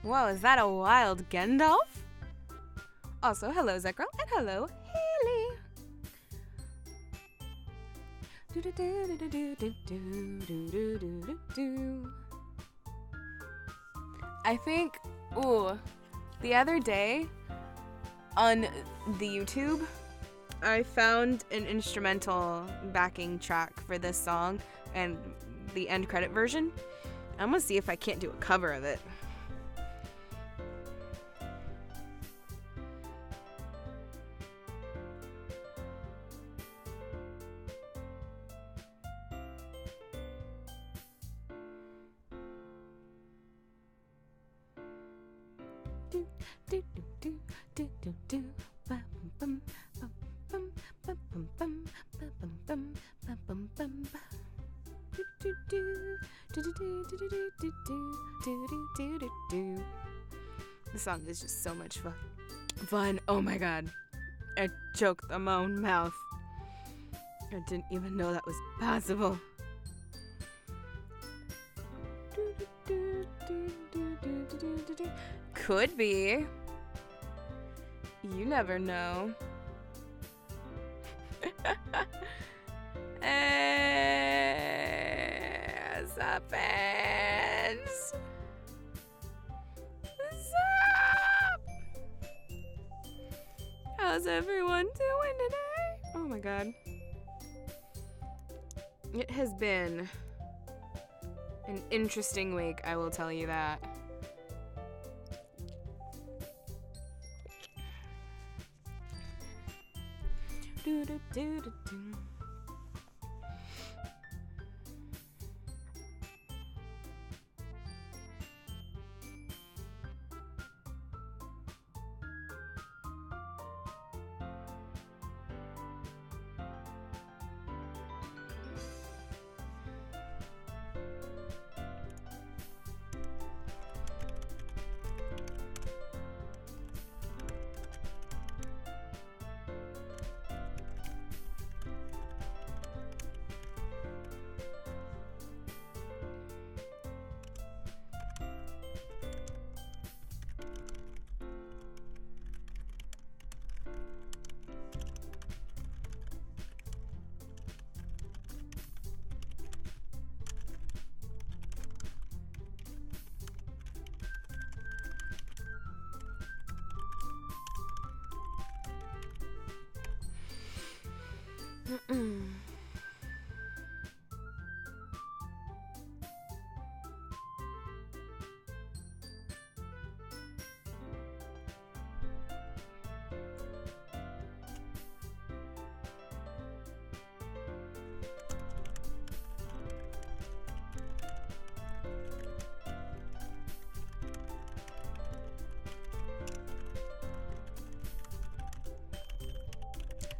Whoa, is that a wild Gandalf? Also, hello Zekrom, and hello Haley. I think, the other day on the YouTube, I found an instrumental backing track for this song and the end credit version. I'm gonna see if I can't do a cover of it. The song is just so much fun. Oh my god. I choked on my own mouth. I didn't even know that was possible. Could be. You never know. As happens. How's everyone doing today? Oh my god. It has been an interesting week, I will tell you that.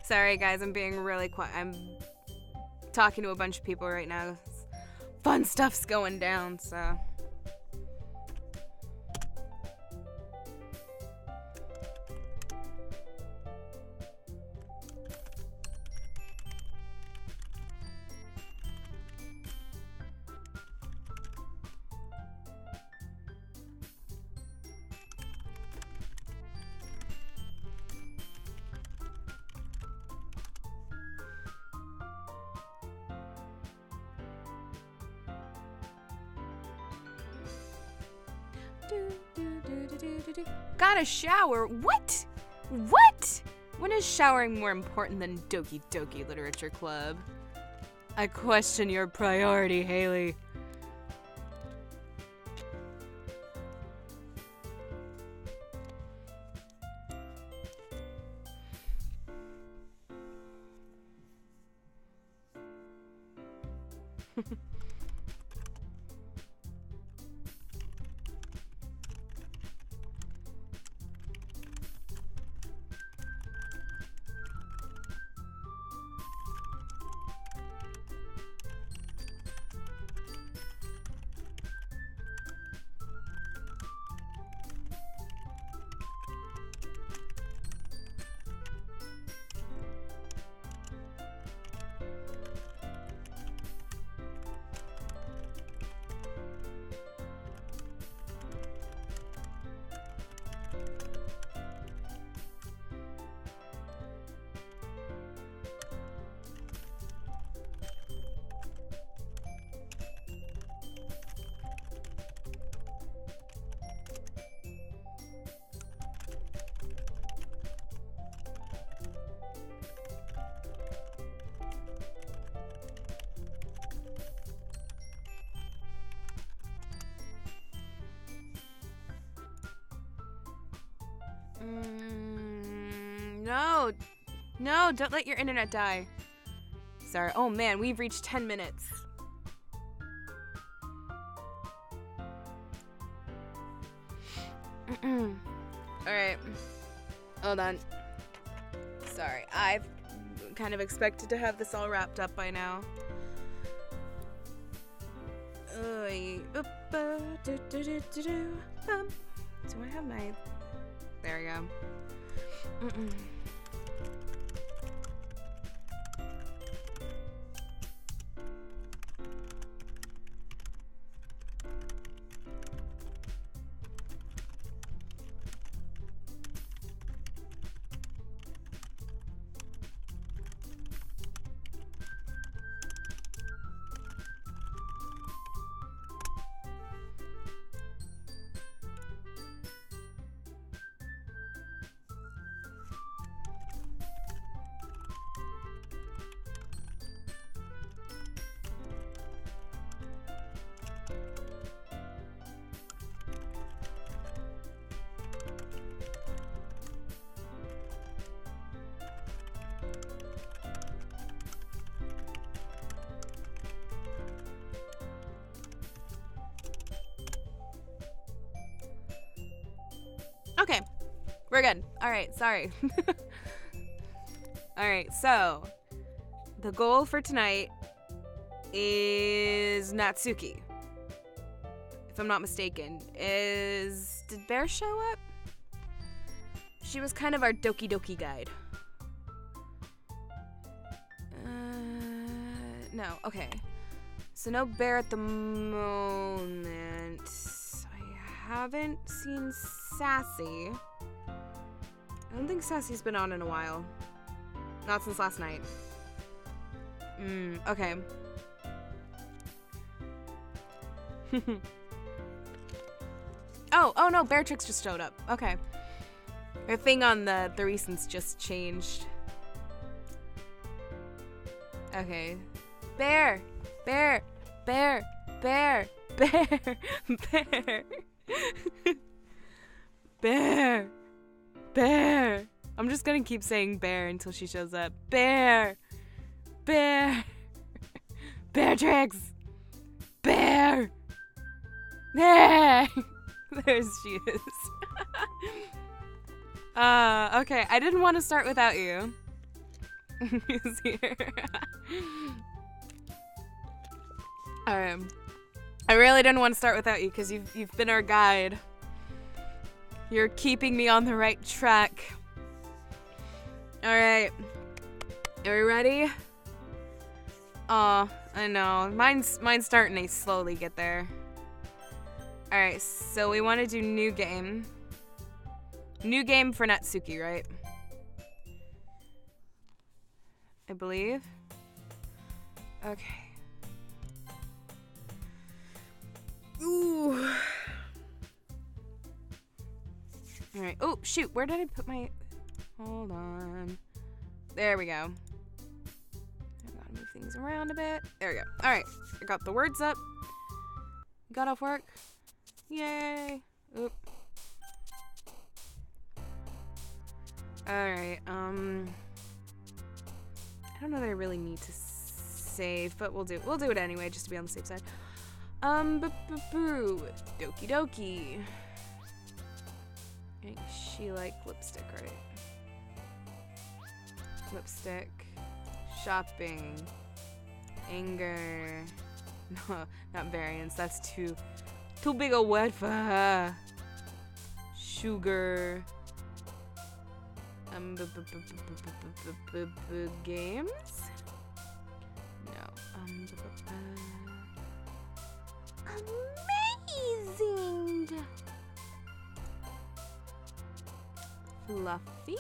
Sorry guys, I'm being really quiet. I'm talking to a bunch of people right now. Fun stuff's going down, so. Gotta shower? What? What? When is showering more important than Doki Doki Literature Club? I question your priority, Haley. No. No, don't let your internet die. Sorry. Oh man, we've reached 10 minutes. Alright. Hold on. Sorry, I've kind of expected to have this all wrapped up by now. Do I have my... There we go. Okay, we're good. All right, sorry. All right, so the goal for tonight is Natsuki. If I'm not mistaken. Did Bear show up? She was kind of our Doki Doki guide. No, okay. So no Bear at the moment. I haven't seen Sassy. I don't think Sassy's been on in a while. Not since last night. Okay. Oh no, Beatrix just showed up. Okay. Her thing on the recents just changed. Okay. Bear! Bear! Bear! Bear! Bear! Bear! Bear! Bear! I'm just gonna keep saying bear until she shows up. Bear! Bear! Beatrix! Bear! There! There she is. Okay, I didn't want to start without you. He's here. Alright. I really didn't want to start without you because you've been our guide. You're keeping me on the right track. Alright. Are we ready? I know. Mine's starting to slowly get there. Alright, so we want to do new game. New game for Natsuki, right? I believe. Okay. Ooh. Alright. Oh, shoot. Where did I put my... Hold on. There we go. I gotta move things around a bit. There we go. Alright. I got the words up. Got off work. Yay. Oop. Alright. I don't know that I really need to save, but we'll do it anyway, just to be on the safe side. Doki Doki. I think she liked lipstick, right? Lipstick. Shopping. Anger. No, not variance. That's too big a word for her. Sugar. Games? No. Amazing! Fluffy?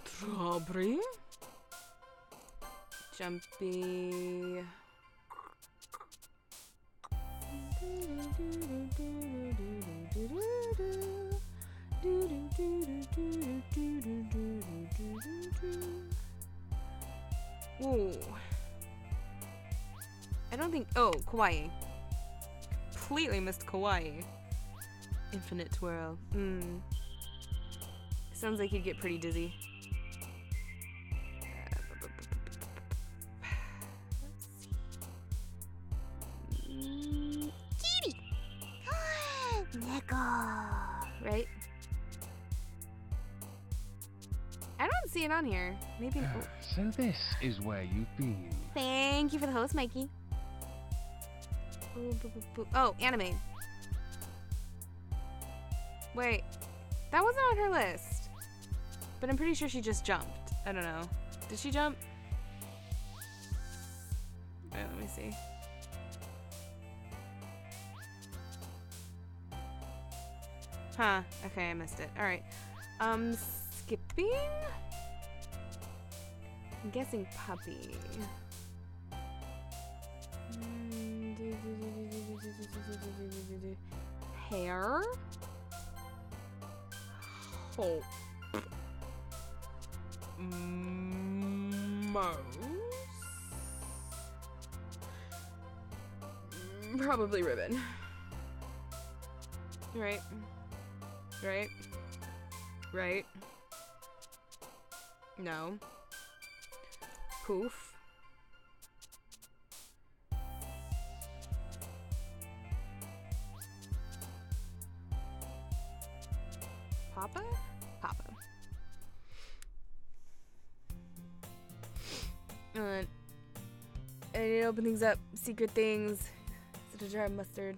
Strawberry? Jumpy? Ooh. I don't think... Oh, kawaii. Completely missed kawaii. Infinite twirl. Sounds like he'd get pretty dizzy. Kitty! Right? I don't see it on here. Maybe. Oh. So this is where you've been. Thank you for the host, Mikey. Oh, anime. Wait, that wasn't on her list. But I'm pretty sure she just jumped. I don't know. Did she jump? Alright, let me see. Huh. Okay, I missed it. Alright. Skipping? I'm guessing puppy. Hair? Hope. Mouse? Probably ribbon. Right. Right. Right. No. Poof. Papa? Papa. I need to open things up. Secret things. Is it a jar of mustard?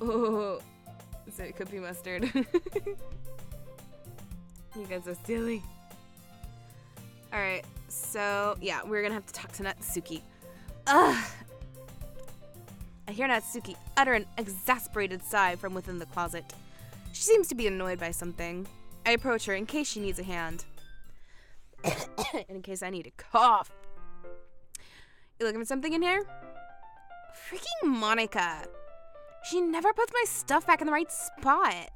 Oh, so it could be mustard. You guys are silly. Alright, so yeah, we're gonna have to talk to Natsuki. Ugh! I hear Natsuki utter an exasperated sigh from within the closet. She seems to be annoyed by something. I approach her in case she needs a hand. And in case I need to cough. You looking for something in here? Freaking Monica. She never puts my stuff back in the right spot.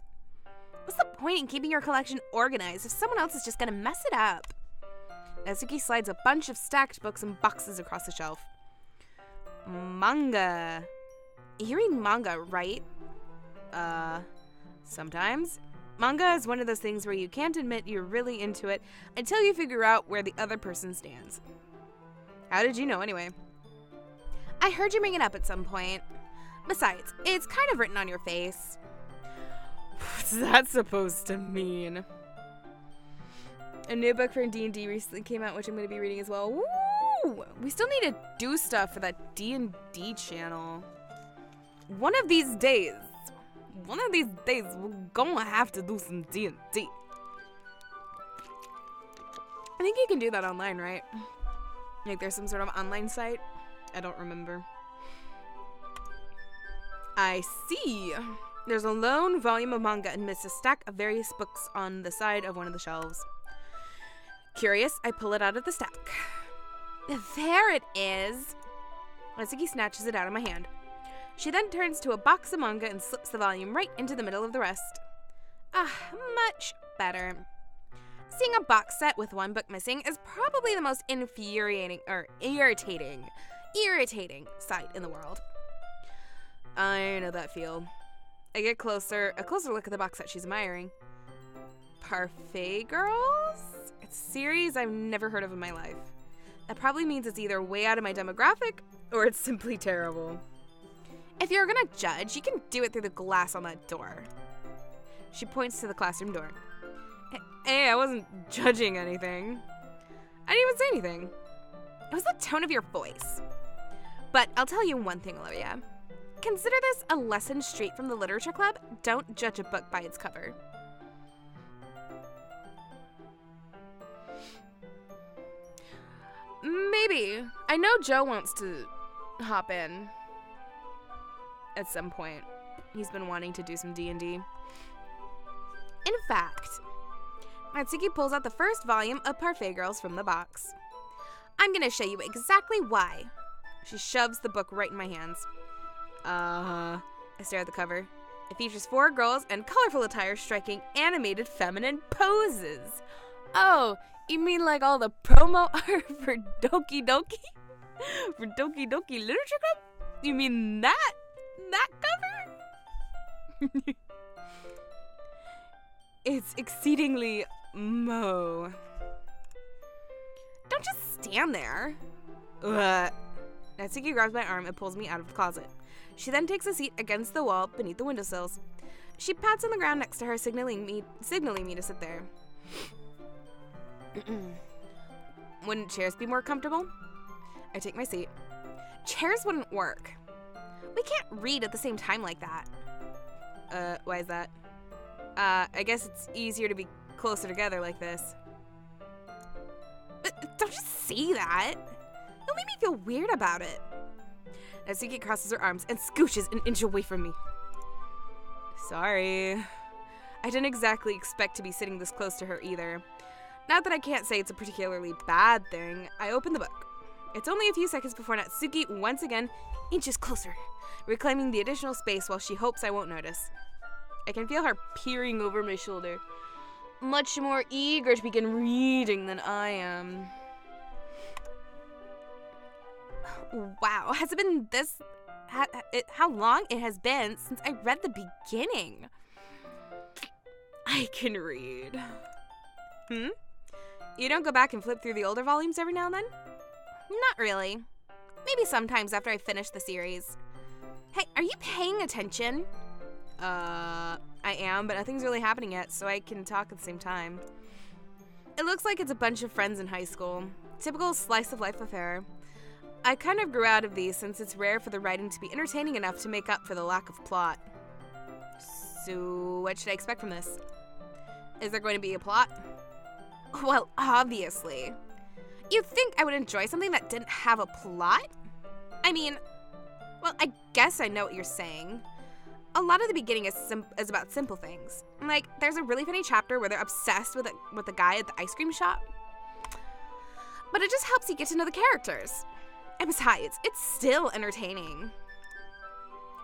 What's the point in keeping your collection organized if someone else is just gonna mess it up? Natsuki slides a bunch of stacked books and boxes across the shelf. Manga. You read manga, right? Sometimes. Manga is one of those things where you can't admit you're really into it until you figure out where the other person stands. How did you know anyway? I heard you bring it up at some point. Besides, it's kind of written on your face. What's that supposed to mean? A new book for D&D recently came out, which I'm going to be reading as well. Woo! We still need to do stuff for that D&D channel. One of these days, we're gonna have to do some D&D. I think you can do that online, right? Like there's some sort of online site. I don't remember. I see. There's a lone volume of manga amidst a stack of various books on the side of one of the shelves. Curious, I pull it out of the stack. There it is. Natsuki snatches it out of my hand. She then turns to a box of manga and slips the volume right into the middle of the rest. Much better. Seeing a box set with one book missing is probably the most irritating sight in the world. I know that feel. I get a closer look at the box set she's admiring. Parfait Girls? It's a series I've never heard of in my life. That probably means it's either way out of my demographic or it's simply terrible. If you're gonna judge, you can do it through the glass on that door. She points to the classroom door. Hey, I wasn't judging anything. I didn't even say anything. It was the tone of your voice. But I'll tell you one thing, Olivia. Consider this a lesson straight from the literature club. Don't judge a book by its cover. Maybe. I know Joe wants to hop in at some point. He's been wanting to do some D&D. In fact, Natsuki pulls out the first volume of Parfait Girls from the box. I'm gonna show you exactly why. She shoves the book right in my hands. I stare at the cover. It features 4 girls in colorful attire striking animated feminine poses. Oh, you mean like all the promo art for Doki Doki? For Doki Doki Literature Club? You mean that? That cover? It's exceedingly Mo. Don't just stand there. Ugh. Natsuki grabs my arm and pulls me out of the closet. She then takes a seat against the wall beneath the windowsills. She pats on the ground next to her, signaling me to sit there. Wouldn't chairs be more comfortable? I take my seat. Chairs wouldn't work. We can't read at the same time like that. Why is that? I guess it's easier to be closer together like this. But don't just say that. It'll make me feel weird about it. Natsuki crosses her arms and scooshes an inch away from me. Sorry. I didn't exactly expect to be sitting this close to her either. Not that I can't say it's a particularly bad thing. I open the book. It's only a few seconds before Natsuki once again inches closer, reclaiming the additional space while she hopes I won't notice. I can feel her peering over my shoulder, much more eager to begin reading than I am. Wow, has it been this... how long it has been since I read the beginning? I can read. You don't go back and flip through the older volumes every now and then? Not really. Maybe sometimes after I finish the series. Hey, are you paying attention? I am, but nothing's really happening yet, so I can talk at the same time. It looks like it's a bunch of friends in high school. Typical slice of life affair. I kind of grew out of these since it's rare for the writing to be entertaining enough to make up for the lack of plot. So, what should I expect from this? Is there going to be a plot? Well, obviously. You'd think I would enjoy something that didn't have a plot? I mean, well, I guess I know what you're saying. A lot of the beginning is about simple things. Like, there's a really funny chapter where they're obsessed with the guy at the ice cream shop. But it just helps you get to know the characters. And besides, it's still entertaining.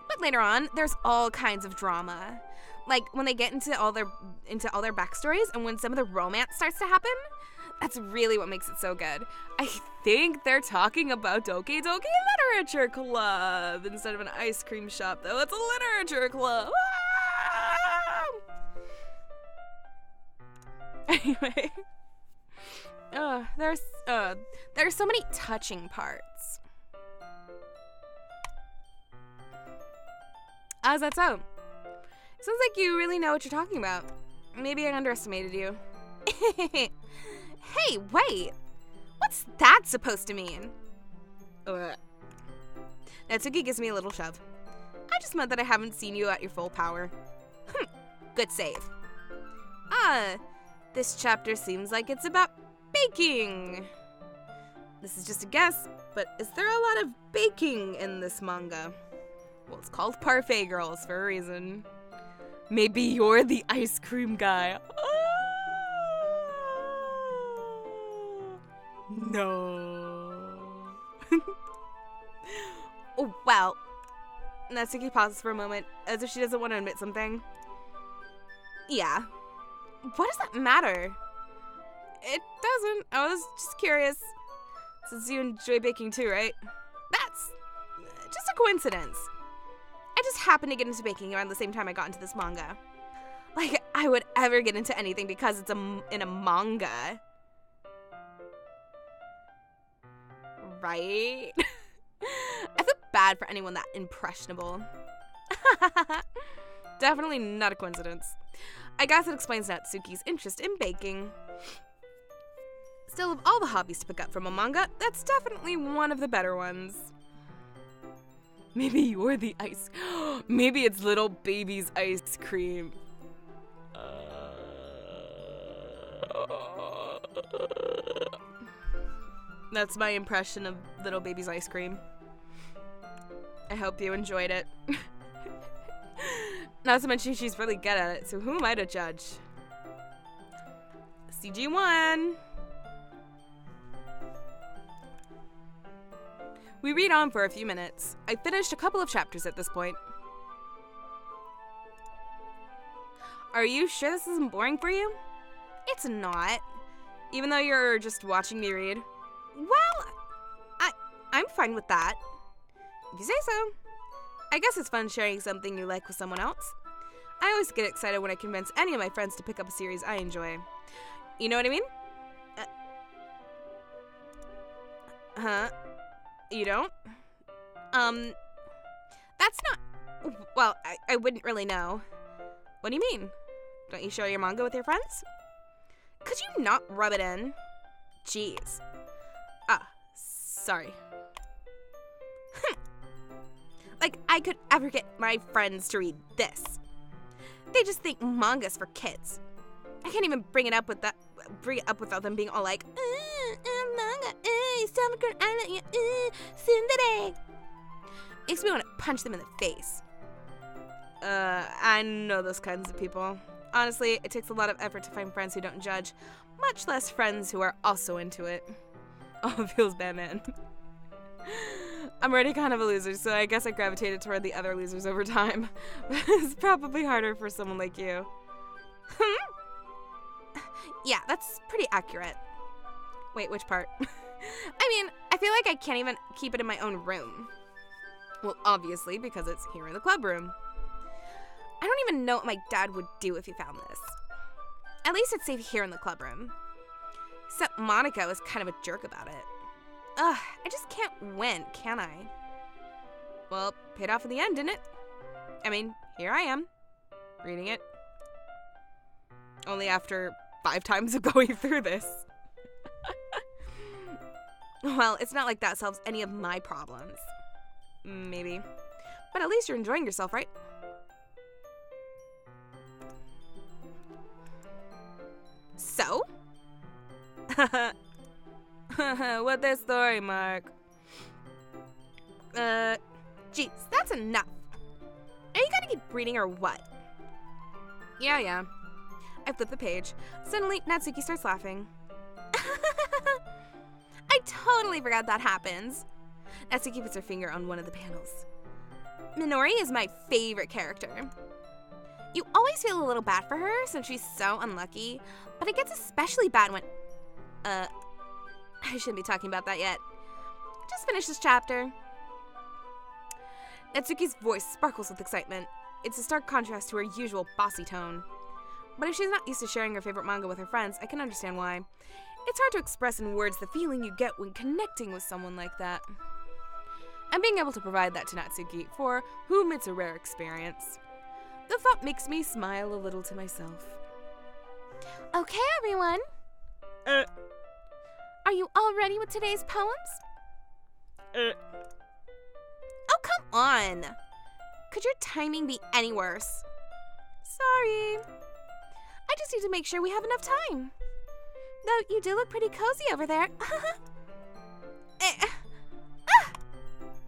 But later on, there's all kinds of drama. Like, when they get into all their backstories and when some of the romance starts to happen, that's really what makes it so good. I think they're talking about Doki Literature Club instead of an ice cream shop, though. It's a literature club. Anyway, there's so many touching parts. How's that sound? Sounds like you really know what you're talking about. Maybe I underestimated you. Hey, wait! What's that supposed to mean? Natsuki gives me a little shove. I just meant that I haven't seen you at your full power. Good save. This chapter seems like it's about baking. This is just a guess, but is there a lot of baking in this manga? Well, it's called Parfait Girls for a reason. Maybe you're the ice cream guy. No. Oh, well. Natsuki pauses for a moment, as if she doesn't want to admit something. Yeah. What does that matter? It doesn't. I was just curious. Since you enjoy baking too, right? That's just a coincidence. I just happened to get into baking around the same time I got into this manga. Like, I would ever get into anything because it's in a manga. Right? I feel bad for anyone that impressionable. Definitely not a coincidence. I guess it explains Natsuki's interest in baking. Still, of all the hobbies to pick up from a manga, that's definitely one of the better ones. Maybe you're the ice... Maybe it's little baby's ice cream. That's my impression of little baby's ice cream. I hope you enjoyed it. Not to mention she's really good at it, so who am I to judge? CG1! We read on for a few minutes. I finished a couple of chapters at this point. Are you sure this isn't boring for you? It's not. Even though you're just watching me read. Well, I'm fine with that. If you say so. I guess it's fun sharing something you like with someone else. I always get excited when I convince any of my friends to pick up a series I enjoy. You know what I mean? Huh? You don't? That's not... Well, I wouldn't really know. What do you mean? Don't you share your manga with your friends? Could you not rub it in? Jeez. Sorry. Like I could ever get my friends to read this. They just think manga's for kids. I can't even bring it up without them being all like, manga, tsundere. Makes me want to punch them in the face. I know those kinds of people. Honestly, it takes a lot of effort to find friends who don't judge, much less friends who are also into it. Oh, it feels bad, man. I'm already kind of a loser, so I guess I gravitated toward the other losers over time. But it's probably harder for someone like you. Yeah, that's pretty accurate. Wait, which part? I mean, I feel like I can't even keep it in my own room. Well, obviously, because it's here in the club room. I don't even know what my dad would do if he found this. At least it's safe here in the club room. Except Monica was kind of a jerk about it. Ugh, I just can't win, can I? Well, paid off in the end, didn't it? I mean, here I am, reading it. Only after 5 times of going through this. Well, it's not like that solves any of my problems. Maybe. But at least you're enjoying yourself, right? So? What that story, Mark? Jeez, that's enough. Are you gonna keep reading or what? Yeah. I flip the page. Suddenly, Natsuki starts laughing. I totally forgot that happens. Natsuki puts her finger on one of the panels. Minori is my favorite character. You always feel a little bad for her since she's so unlucky, but it gets especially bad when... I shouldn't be talking about that yet. Just finish this chapter. Natsuki's voice sparkles with excitement. It's a stark contrast to her usual bossy tone. But if she's not used to sharing her favorite manga with her friends, I can understand why. It's hard to express in words the feeling you get when connecting with someone like that. And being able to provide that to Natsuki, for whom it's a rare experience. The thought makes me smile a little to myself. Okay, everyone. Are you all ready with today's poems? Oh, come on. Could your timing be any worse? Sorry. I just need to make sure we have enough time. Though you do look pretty cozy over there.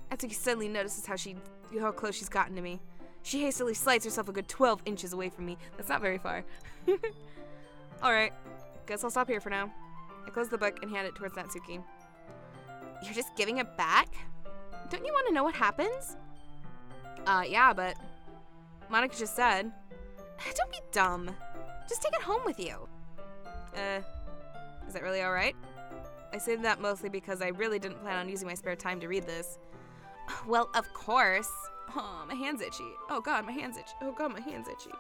Natsuki suddenly notices how close she's gotten to me. She hastily slides herself a good 12 inches away from me. That's not very far. Alright, guess I'll stop here for now. I close the book and hand it towards Natsuki. You're just giving it back? Don't you want to know what happens? Yeah, but Monica just said. Don't be dumb. Just take it home with you. Is that really alright? I say that mostly because I really didn't plan on using my spare time to read this. Well, of course. Oh, my hand's itchy. Oh god, my hand's itchy. Oh god, my hand's itchy.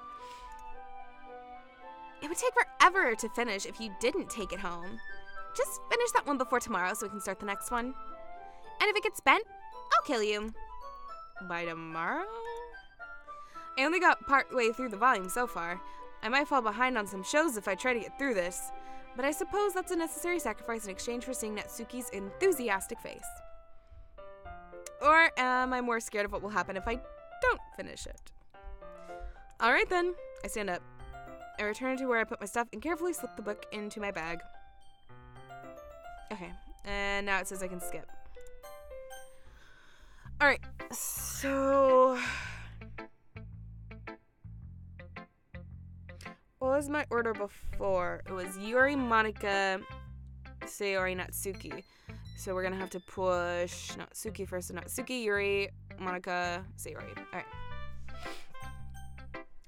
It would take forever to finish if you didn't take it home. Just finish that one before tomorrow so we can start the next one. And if it gets bent, I'll kill you. By tomorrow? I only got part way through the volume so far. I might fall behind on some shows if I try to get through this, but I suppose that's a necessary sacrifice in exchange for seeing Natsuki's enthusiastic face. Or am I more scared of what will happen if I don't finish it? Alright then, I stand up. I return to where I put my stuff and carefully slip the book into my bag. Okay, and now it says I can skip. Alright, so... what was my order before? It was Yuri, Monica, Sayori, Natsuki. So we're gonna have to push Natsuki first. So Natsuki, Yuri, Monica, Sayori.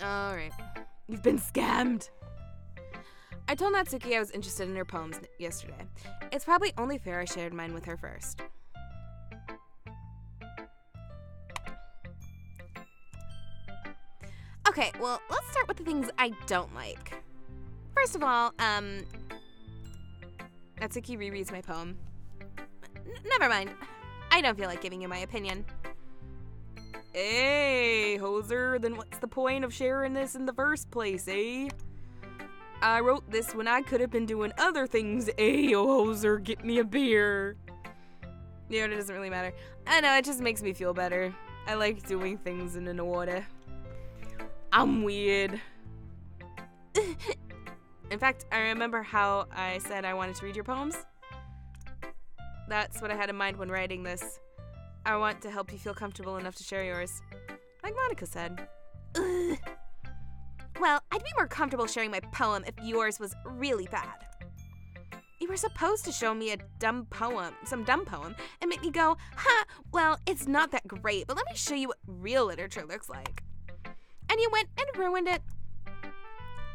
Alright. You've been scammed! I told Natsuki I was interested in her poems yesterday. It's probably only fair I shared mine with her first. Okay, well, let's start with the things I don't like. First of all, Natsuki rereads my poem. Never mind. I don't feel like giving you my opinion. Hey, hoser, then what's the point of sharing this in the first place, eh? I wrote this when I could have been doing other things. Hey, hoser, get me a beer. You know, it doesn't really matter. I know, it just makes me feel better. I like doing things in an order. I'm weird. In fact, I remember how I said I wanted to read your poems. That's what I had in mind when writing this. I want to help you feel comfortable enough to share yours. Like Monica said. Ugh. Well, I'd be more comfortable sharing my poem if yours was really bad. You were supposed to show me some dumb poem, and make me go, ha, well, it's not that great, but let me show you what real literature looks like. And you went and ruined it.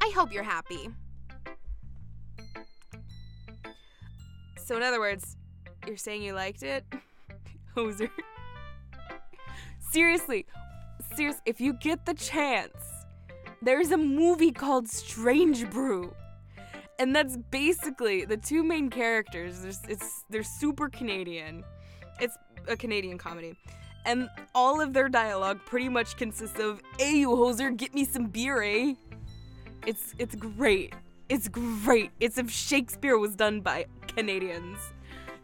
I hope you're happy. So in other words, you're saying you liked it? Hoser. Seriously, if you get the chance, there's a movie called Strange Brew. And that's basically the two main characters. They're super Canadian. It's a Canadian comedy. And all of their dialogue pretty much consists of, hey, you hoser, get me some beer, eh? It's great. It's great. It's if Shakespeare was done by Canadians.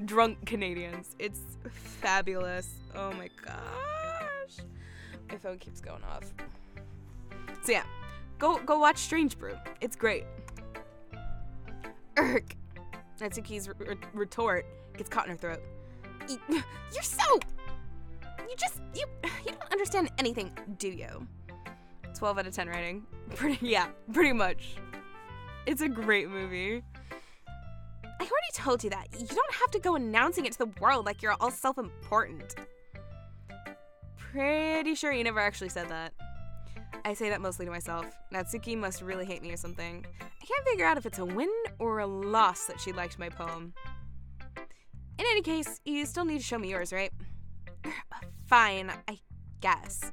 Drunk Canadians. It's fabulous. Oh my gosh. My phone keeps going off. So yeah, go watch Strange Brew. It's great. Irk. Natsuki's retort gets caught in her throat. You're so... You don't understand anything, do you? 12 out of 10 rating. Pretty much. It's a great movie. I already told you that. You don't have to go announcing it to the world like you're all self-important. Pretty sure you never actually said that. I say that mostly to myself. Natsuki must really hate me or something. I can't figure out if it's a win or a loss that she liked my poem. In any case, you still need to show me yours, right? Fine, I guess.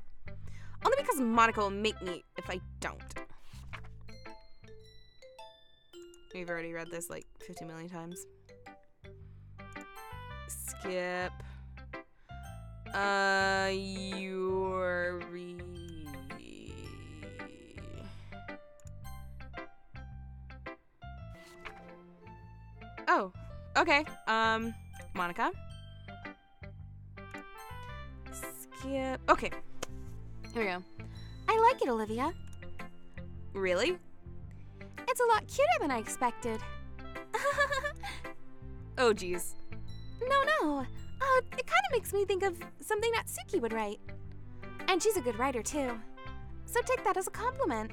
Only because Monica will make me if I don't. We've already read this like 50 million times. Skip. Oh, okay. Monica. Skip. Okay. Here we go. I like it, Olivia. Really? It's a lot cuter than I expected. Oh, geez. No. It kind of makes me think of something Natsuki would write. And she's a good writer, too. So take that as a compliment.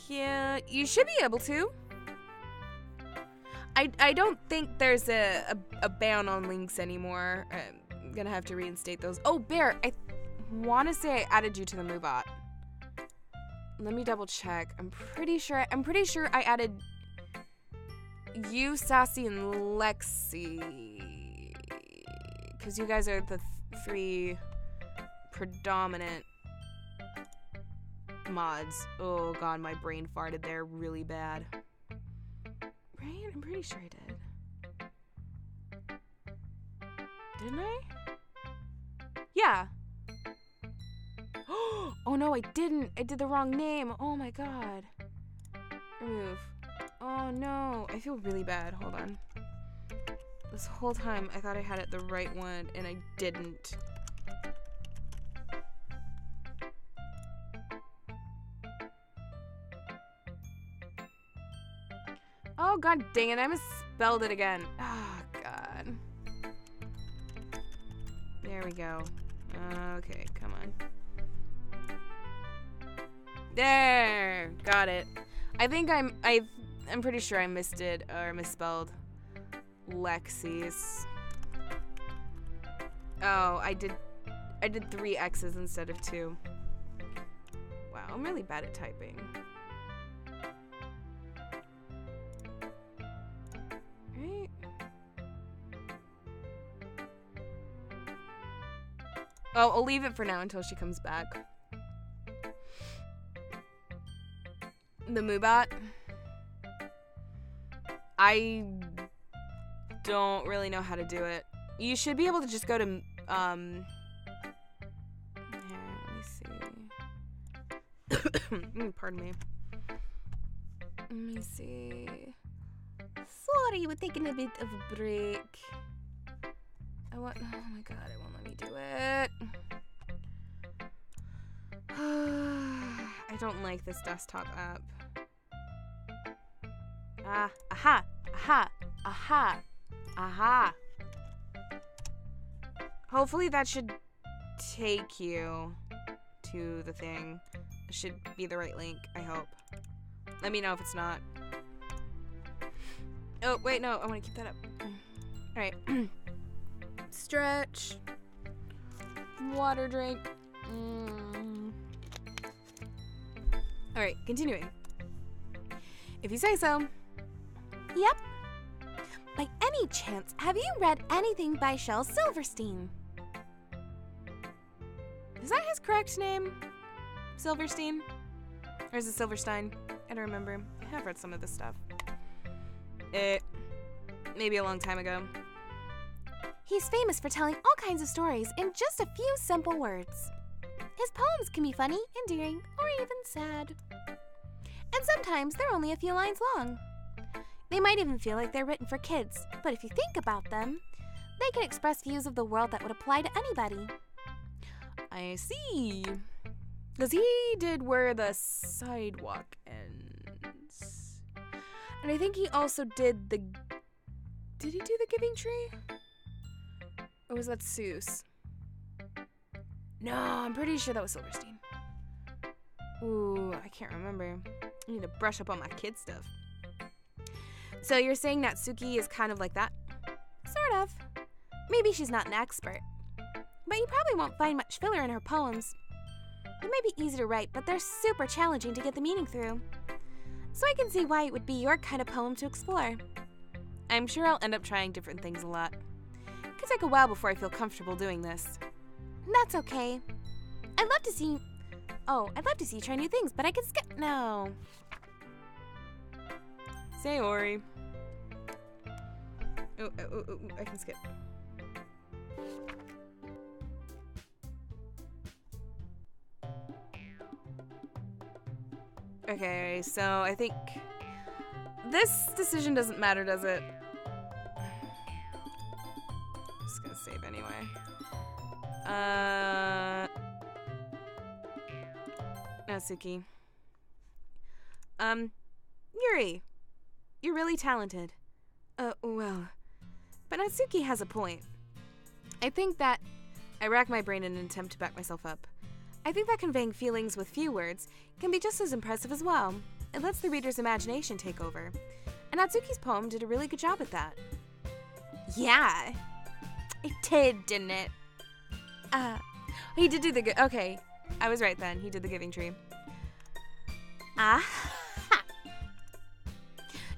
Yeah, you should be able to. I don't think there's a ban on links anymore. I'm gonna have to reinstate those. Oh, Bear, I want to say I added you to the Moobot. Let me double check. I'm pretty sure I added you, Sassy, and Lexi, because you guys are the three predominant mods. Oh god, my brain farted there really bad. Right? I'm pretty sure I did. Didn't I? Yeah. Oh no, I didn't. I did the wrong name. Oh my god. Remove. Oh no. I feel really bad. Hold on. This whole time I thought I had it the right one and I didn't. Oh god dang it, I misspelled it again. Oh god. There we go. Okay, come on. There! Got it. I think I'm pretty sure I misdid or misspelled Lexi's. Oh, I did 3 X's instead of 2. Wow, I'm really bad at typing. Right? Oh, I'll leave it for now until she comes back. The Moobot. I don't really know how to do it. You should be able to just go to, here, let me see. Pardon me. Let me see. Sorry, we're taking a bit of a break. Oh my god, it won't let me do it. I don't like this desktop app. Aha. Hopefully that should take you to the thing. It should be the right link, I hope. Let me know if it's not. Oh, wait, no, I want to keep that up. Alright. Stretch. Water drink. Alright, continuing. If you say so. Yep. By any chance, have you read anything by Shel Silverstein? Is that his correct name? Silverstein? Or is it Silverstein? I don't remember. I have read some of this stuff. Maybe a long time ago. He's famous for telling all kinds of stories in just a few simple words. His poems can be funny, endearing, or even sad. And sometimes they're only a few lines long. They might even feel like they're written for kids, but if you think about them, they can express views of the world that would apply to anybody. I see. Because he did Where the Sidewalk Ends. And I think he also did the... Did he do The Giving Tree? Or was that Seuss? No, I'm pretty sure that was Silverstein. Ooh, I can't remember. I need to brush up on my kid stuff. So you're saying Natsuki is kind of like that? Sort of. Maybe she's not an expert. But you probably won't find much filler in her poems. They might be easy to write, but they're super challenging to get the meaning through. So I can see why it would be your kind of poem to explore. I'm sure I'll end up trying different things a lot. It could take a while before I feel comfortable doing this. That's okay. I'd love to see you try new things, but I can skip. No. Say Ori. Oh, I can skip. Okay, so I think this decision doesn't matter, does it? I'm just gonna save anyway. Natsuki. Yuri. You're really talented. Well. But Natsuki has a point. I think that... I rack my brain in an attempt to back myself up. I think that conveying feelings with few words can be just as impressive as well. It lets the reader's imagination take over. And Natsuki's poem did a really good job at that. Yeah. It did, didn't it? He did do the good... Okay. I was right then. He did the Giving Tree.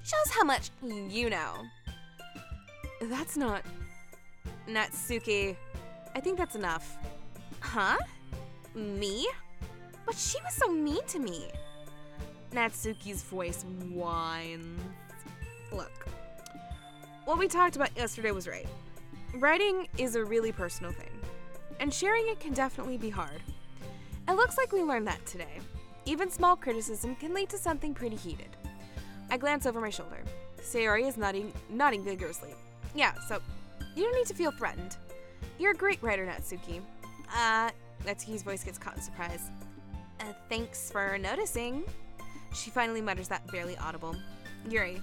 Shows how much you know. That's not... Natsuki. I think that's enough. Huh? Me? But she was so mean to me. Natsuki's voice whines. Look. What we talked about yesterday was right. Writing is a really personal thing. And sharing it can definitely be hard. It looks like we learned that today. Even small criticism can lead to something pretty heated. I glance over my shoulder. Sayori is nodding vigorously. Yeah, so you don't need to feel threatened. You're a great writer, Natsuki. Natsuki's voice gets caught in surprise. Thanks for noticing. She finally mutters that barely audible. Yuri.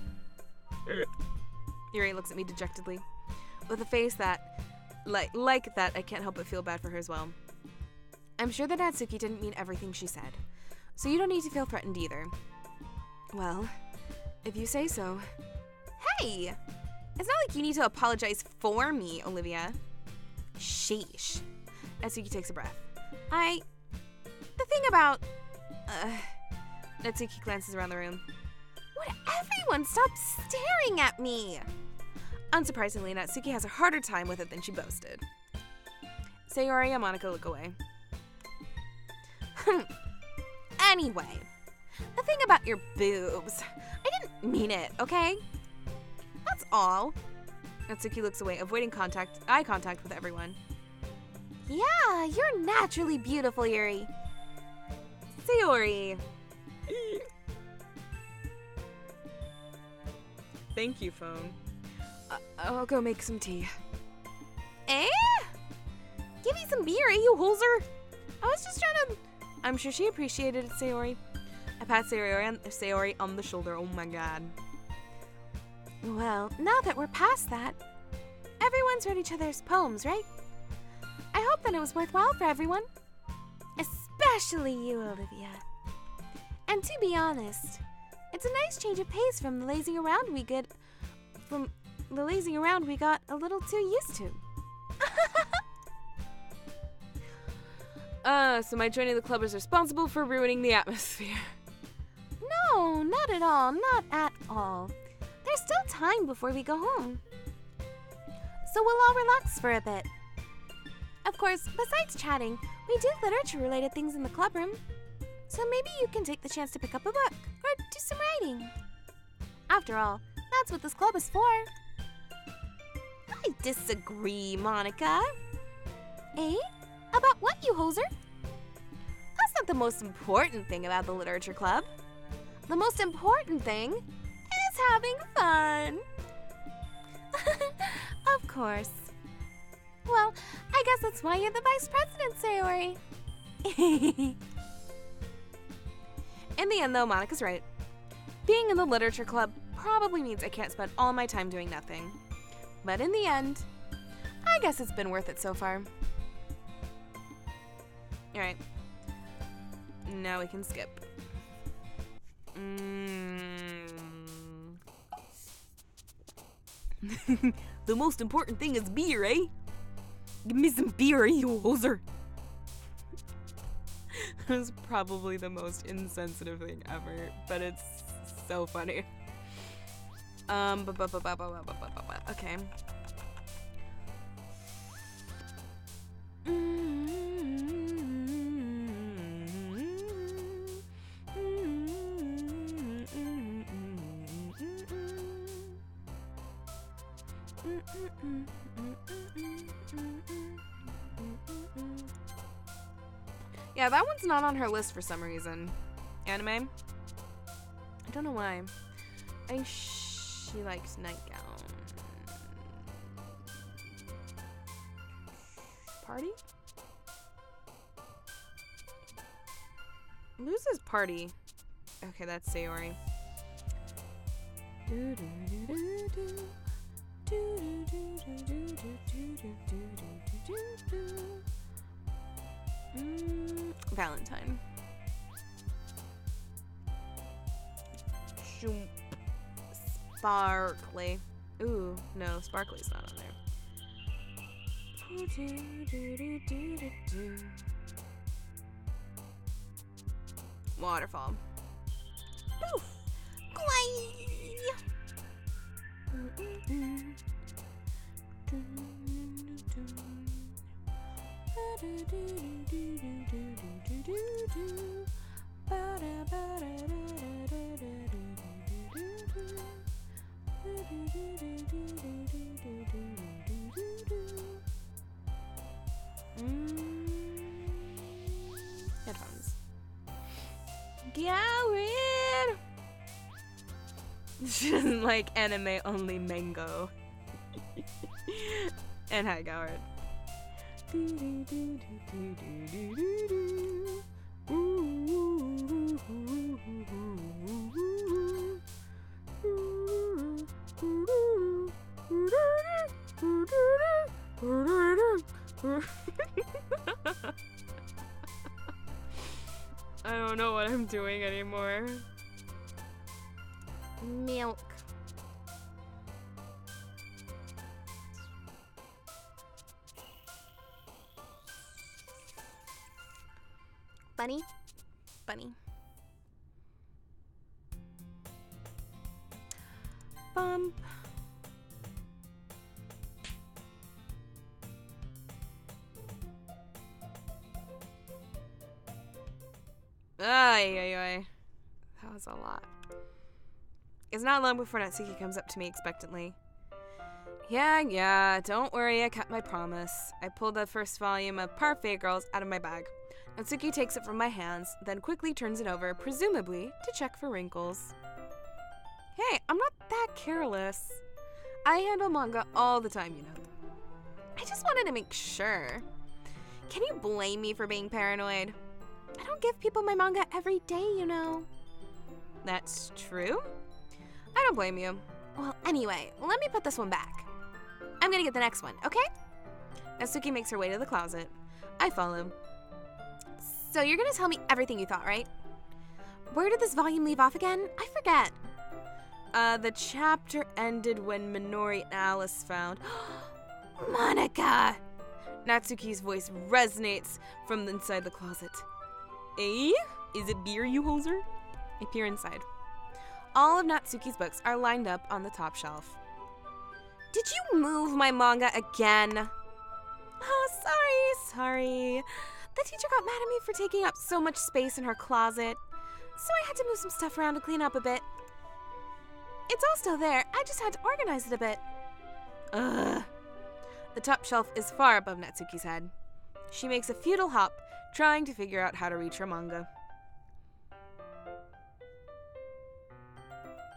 Yuri looks at me dejectedly, with a face that, like that, I can't help but feel bad for her as well. I'm sure that Natsuki didn't mean everything she said, so you don't need to feel threatened either. Well, if you say so. Hey! It's not like you need to apologize for me, Olivia. Sheesh. Natsuki takes a breath. The thing about... Natsuki glances around the room. Would everyone stop staring at me? Unsurprisingly, Natsuki has a harder time with it than she boasted. Sayori and Monica look away. Anyway, the thing about your boobs. I didn't mean it, okay? That's all. Natsuki looks away, avoiding eye contact with everyone. Yeah, you're naturally beautiful, Yuri. Sayori! Thank you, phone. I'll go make some tea. Eh? Give me some beer, you hoser. I was just trying to... I'm sure she appreciated it, Sayori. I pat Sayori on the shoulder. Oh my god. Well, now that we're past that, everyone's read each other's poems, right? I hope that it was worthwhile for everyone. Especially you, Olivia. And to be honest, it's a nice change of pace from the lazing around we got a little too used to. So my joining the club is responsible for ruining the atmosphere. No, not at all, not at all. There's still time before we go home. So we'll all relax for a bit. Of course, besides chatting, we do literature-related things in the club room. So maybe you can take the chance to pick up a book or do some writing. After all, that's what this club is for. I disagree, Monica. Eh? About what, you hoser? That's not the most important thing about the literature club. The most important thing is having fun. Of course. Well, I guess that's why you're the vice president, Sayori. In the end, though, Monica's right. Being in the literature club probably means I can't spend all my time doing nothing. But in the end, I guess it's been worth it so far. Alright. Now we can skip. The most important thing is beer, eh? Give me some beer, you hoser. That was probably the most insensitive thing ever, but it's so funny. Okay. Yeah, that one's not on her list for some reason. Anime? I don't know why. I think she likes Nightgown. Party? Loses Party. Okay, that's Sayori. Valentine. Sparkly. Ooh, no, Sparkly's not on there. Waterfall. Poof! Headphones. Gowin! She doesn't like anime, only mango. And hi, Goward. I don't know what I'm doing anymore. Milk. Bunny? Bunny. Bump. Ay, ay, ay. That was a lot. It's not long before Natsuki comes up to me expectantly. Yeah, don't worry, I kept my promise. I pulled the first volume of Parfait Girls out of my bag. Natsuki takes it from my hands, then quickly turns it over, presumably to check for wrinkles. Hey, I'm not that careless. I handle manga all the time, you know. I just wanted to make sure. Can you blame me for being paranoid? I don't give people my manga every day, you know. That's true. I don't blame you. Well, anyway, let me put this one back. I'm gonna get the next one, okay? Natsuki makes her way to the closet. I follow. So you're gonna tell me everything you thought, right? Where did this volume leave off again? I forget. The chapter ended when Minori and Alice found... Monica! Natsuki's voice resonates from inside the closet. Eh? Is it beer, you hoser? I peer inside. All of Natsuki's books are lined up on the top shelf. Did you move my manga again? Oh, sorry. The teacher got mad at me for taking up so much space in her closet, so I had to move some stuff around to clean up a bit. It's all still there, I just had to organize it a bit. Ugh. The top shelf is far above Natsuki's head. She makes a futile hop, trying to figure out how to reach her manga.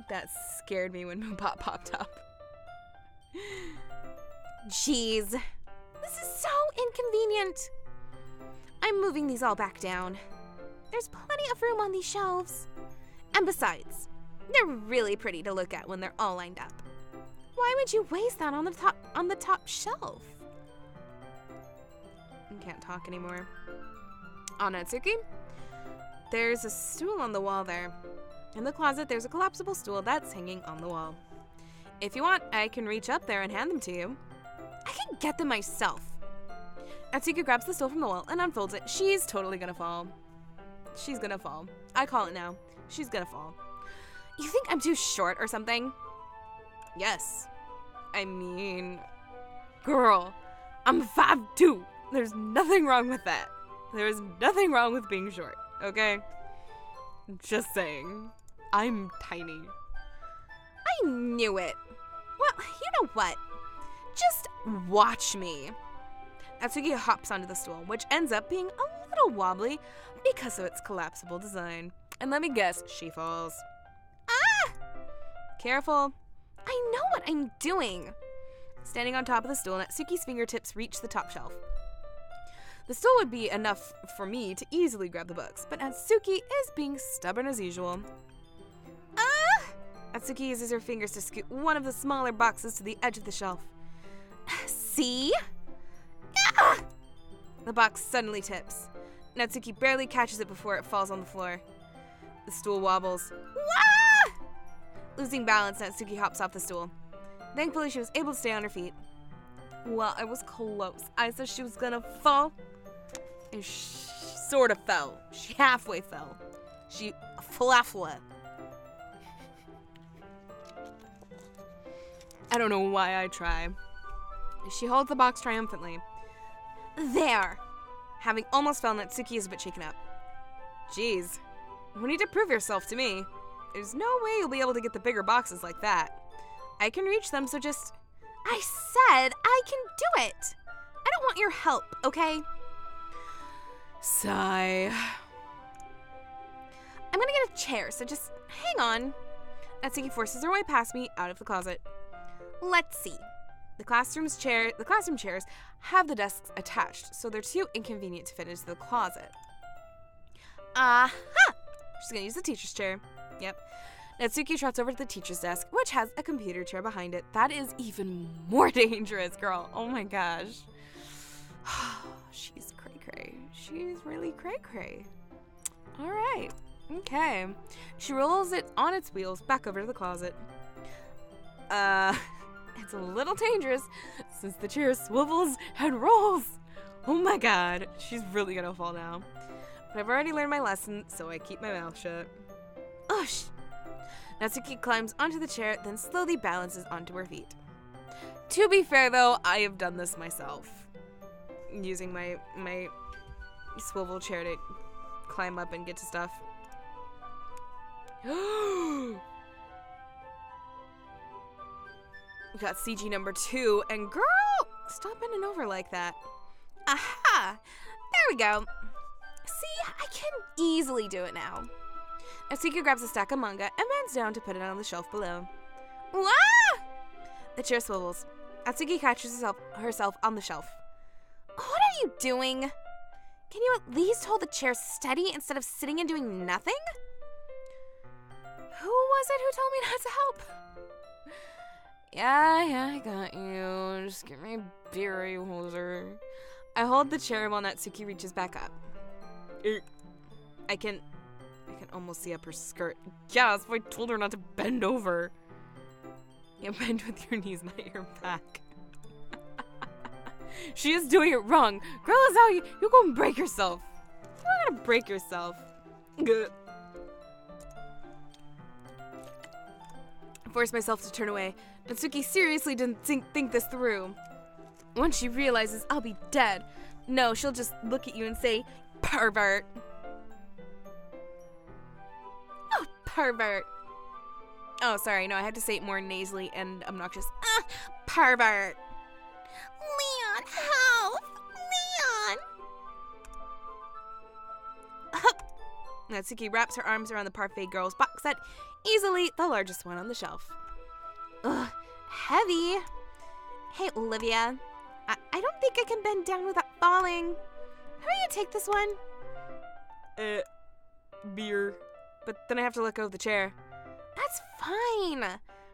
That scared me when Moopop popped up. Jeez. This is so inconvenient. I'm moving these all back down. There's plenty of room on these shelves. And besides, they're really pretty to look at when they're all lined up. Why would you waste that on the top shelf? I can't talk anymore. On Natsuki, there's a stool on the wall there. In the closet, there's a collapsible stool that's hanging on the wall. If you want, I can reach up there and hand them to you. I can get them myself. Natsuki grabs the stool from the wall and unfolds it. She's totally gonna fall. She's gonna fall. I call it now. She's gonna fall. You think I'm too short or something? Yes. I mean, girl, I'm 5'2". There's nothing wrong with that. There's nothing wrong with being short, okay? Just saying. I'm tiny. I knew it. Well, you know what? Just watch me. Natsuki hops onto the stool, which ends up being a little wobbly because of its collapsible design. And let me guess, she falls. Ah! Careful. I know what I'm doing. Standing on top of the stool, Natsuki's fingertips reach the top shelf. The stool would be enough for me to easily grab the books, but Natsuki is being stubborn as usual. Ah! Natsuki uses her fingers to scoot one of the smaller boxes to the edge of the shelf. See? Ah! The box suddenly tips. Natsuki barely catches it before it falls on the floor. The stool wobbles. Wah! Losing balance, Natsuki hops off the stool. Thankfully, she was able to stay on her feet. Well, I was close. I said she was gonna fall. And she sort of fell. She halfway fell. She flaffla. I don't know why I try. She holds the box triumphantly. There! Having almost fell, Natsuki is a bit shaken up. Jeez. You need to prove yourself to me. There's no way you'll be able to get the bigger boxes like that. I can reach them, so just... I said I can do it! I don't want your help, okay? Sigh. I'm gonna get a chair, so just hang on. Natsuki forces her way past me out of the closet. Let's see. The classroom chairs have the desks attached, so they're too inconvenient to fit into the closet. Aha! She's gonna use the teacher's chair. Yep. Natsuki trots over to the teacher's desk, which has a computer chair behind it. That is even more dangerous, girl. Oh my gosh. She's cray-cray. She's really cray-cray. All right. Okay. She rolls it on its wheels back over to the closet. It's a little dangerous since the chair swivels and rolls. Oh my god. She's really gonna fall now. But I've already learned my lesson, so I keep my mouth shut. Ush! Natsuki climbs onto the chair, then slowly balances onto her feet. To be fair, though, I have done this myself. Using my swivel chair to climb up and get to stuff. We got CG number 2, and girl, stop bending over like that. Aha! There we go. See, I can easily do it now. Natsuki grabs a stack of manga and bends down to put it on the shelf below. Wah! The chair swivels. Natsuki catches herself on the shelf. What are you doing? Can you at least hold the chair steady instead of sitting and doing nothing? Who was it who told me not to help? Yeah, I got you. Just give me a beer, you hoser. I hold the chair while Natsuki reaches back up. I can almost see up her skirt. Yeah, that's why I told her not to bend over. Yeah, bend with your knees, not your back. She is doing it wrong. Girl, is how you gonna break yourself. You're not gonna break yourself. Good. I forced myself to turn away. Natsuki seriously didn't think this through. Once she realizes I'll be dead, no, she'll just look at you and say, pervert. Oh, pervert. Oh, sorry, no, I had to say it more nasally and obnoxious. Pervert. Leon, help! Leon! Natsuki wraps her arms around the parfait girl's box set, easily the largest one on the shelf. Ugh, heavy. Hey, Olivia. I don't think I can bend down without falling. How do you take this one? Beer. But then I have to let go of the chair. That's fine.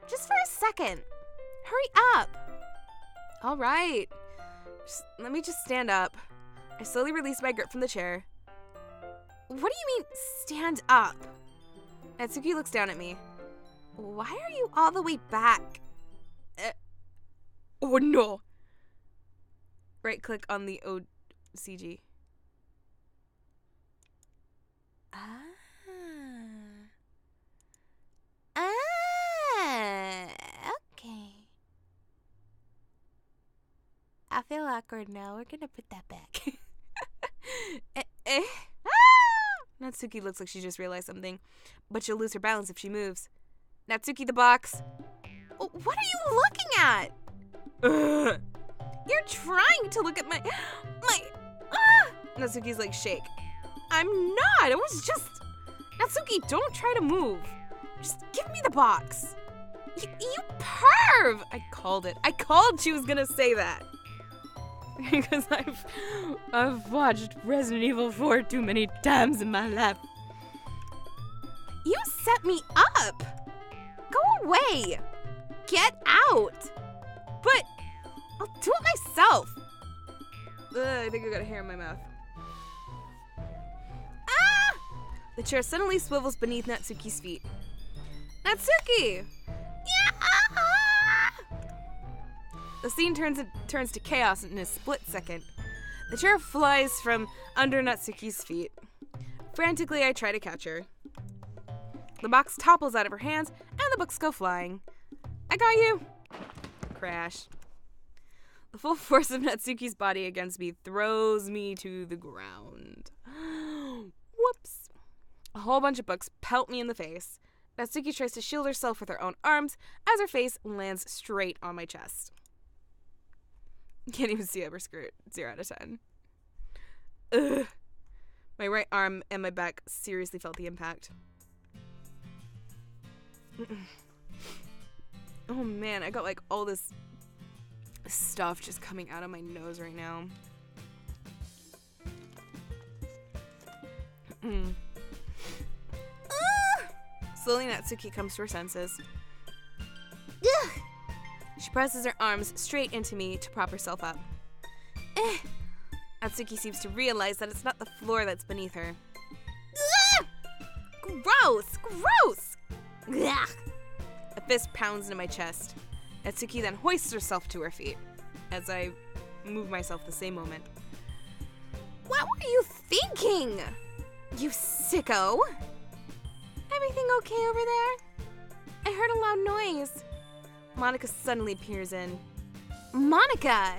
Just for a second. Hurry up. All right. Let me just stand up. I slowly release my grip from the chair. What do you mean, stand up? Natsuki looks down at me. Why are you all the way back? Oh no. Right click on the OCG. Okay. I feel awkward now. We're gonna put that back. Natsuki looks like she just realized something, but she'll lose her balance if she moves. Natsuki, the box. Oh, what are you looking at? You're trying to look at my. Natsuki's like, shake. I'm not. It was just. Natsuki, don't try to move. Just give me the box. You perv! I called it. I called she was gonna say that. Because I've watched Resident Evil 4 too many times in my life. You set me up. Go away. Get out. But I'll do it myself. I think I got a hair in my mouth. The chair suddenly swivels beneath Natsuki's feet. Natsuki! Yeah! The scene turns to chaos in a split second. The chair flies from under Natsuki's feet. Frantically, I try to catch her. The box topples out of her hands, and the books go flying. I got you! Crash. The full force of Natsuki's body against me throws me to the ground. Whoops. A whole bunch of books pelt me in the face. Natsuki tries to shield herself with her own arms as her face lands straight on my chest. Can't even see up her skirt. 0 out of 10. Ugh. My right arm and my back seriously felt the impact. Oh man, I got like all this stuff just coming out of my nose right now. Slowly, Natsuki comes to her senses. Ugh. She presses her arms straight into me to prop herself up. Natsuki seems to realize that it's not the floor that's beneath her. Ugh. Gross! Gross! Ugh. A fist pounds into my chest. Natsuki then hoists herself to her feet, as I move myself the same moment. What were you thinking? You sicko! Everything okay over there? I heard a loud noise. Monica suddenly peers in. Monica!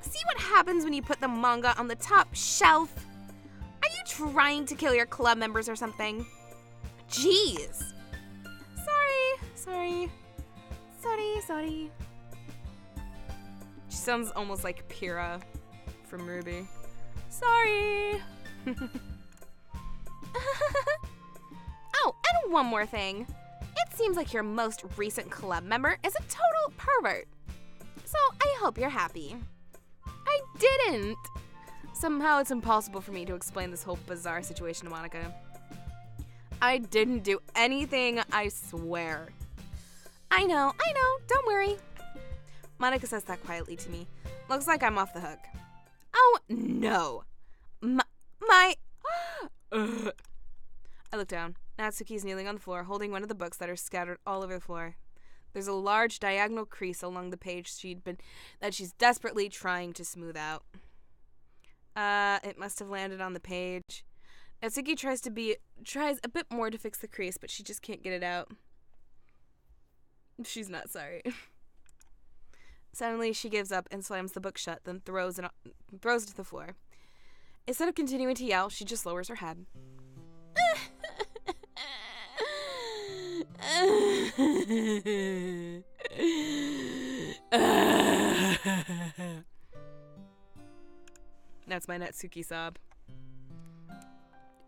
See what happens when you put the manga on the top shelf? Are you trying to kill your club members or something. Jeez. Sorry. She sounds almost like Pyrrha from Ruby. Sorry. Oh, and one more thing. It seems like your most recent club member is a total pervert. So I hope you're happy. I didn't. Somehow it's impossible for me to explain this whole bizarre situation to Monica. I didn't do anything, I swear. I know, don't worry. Monica says that quietly to me. Looks like I'm off the hook. Oh, no. My... I look down. Natsuki's kneeling on the floor, holding one of the books that are scattered all over the floor. There's a large diagonal crease along the page that she's desperately trying to smooth out. It must have landed on the page. Natsuki tries a bit more to fix the crease, but she just can't get it out. She's not sorry. Suddenly, she gives up and slams the book shut, then throws it to the floor. Instead of continuing to yell, she just lowers her head. That's my Natsuki sob.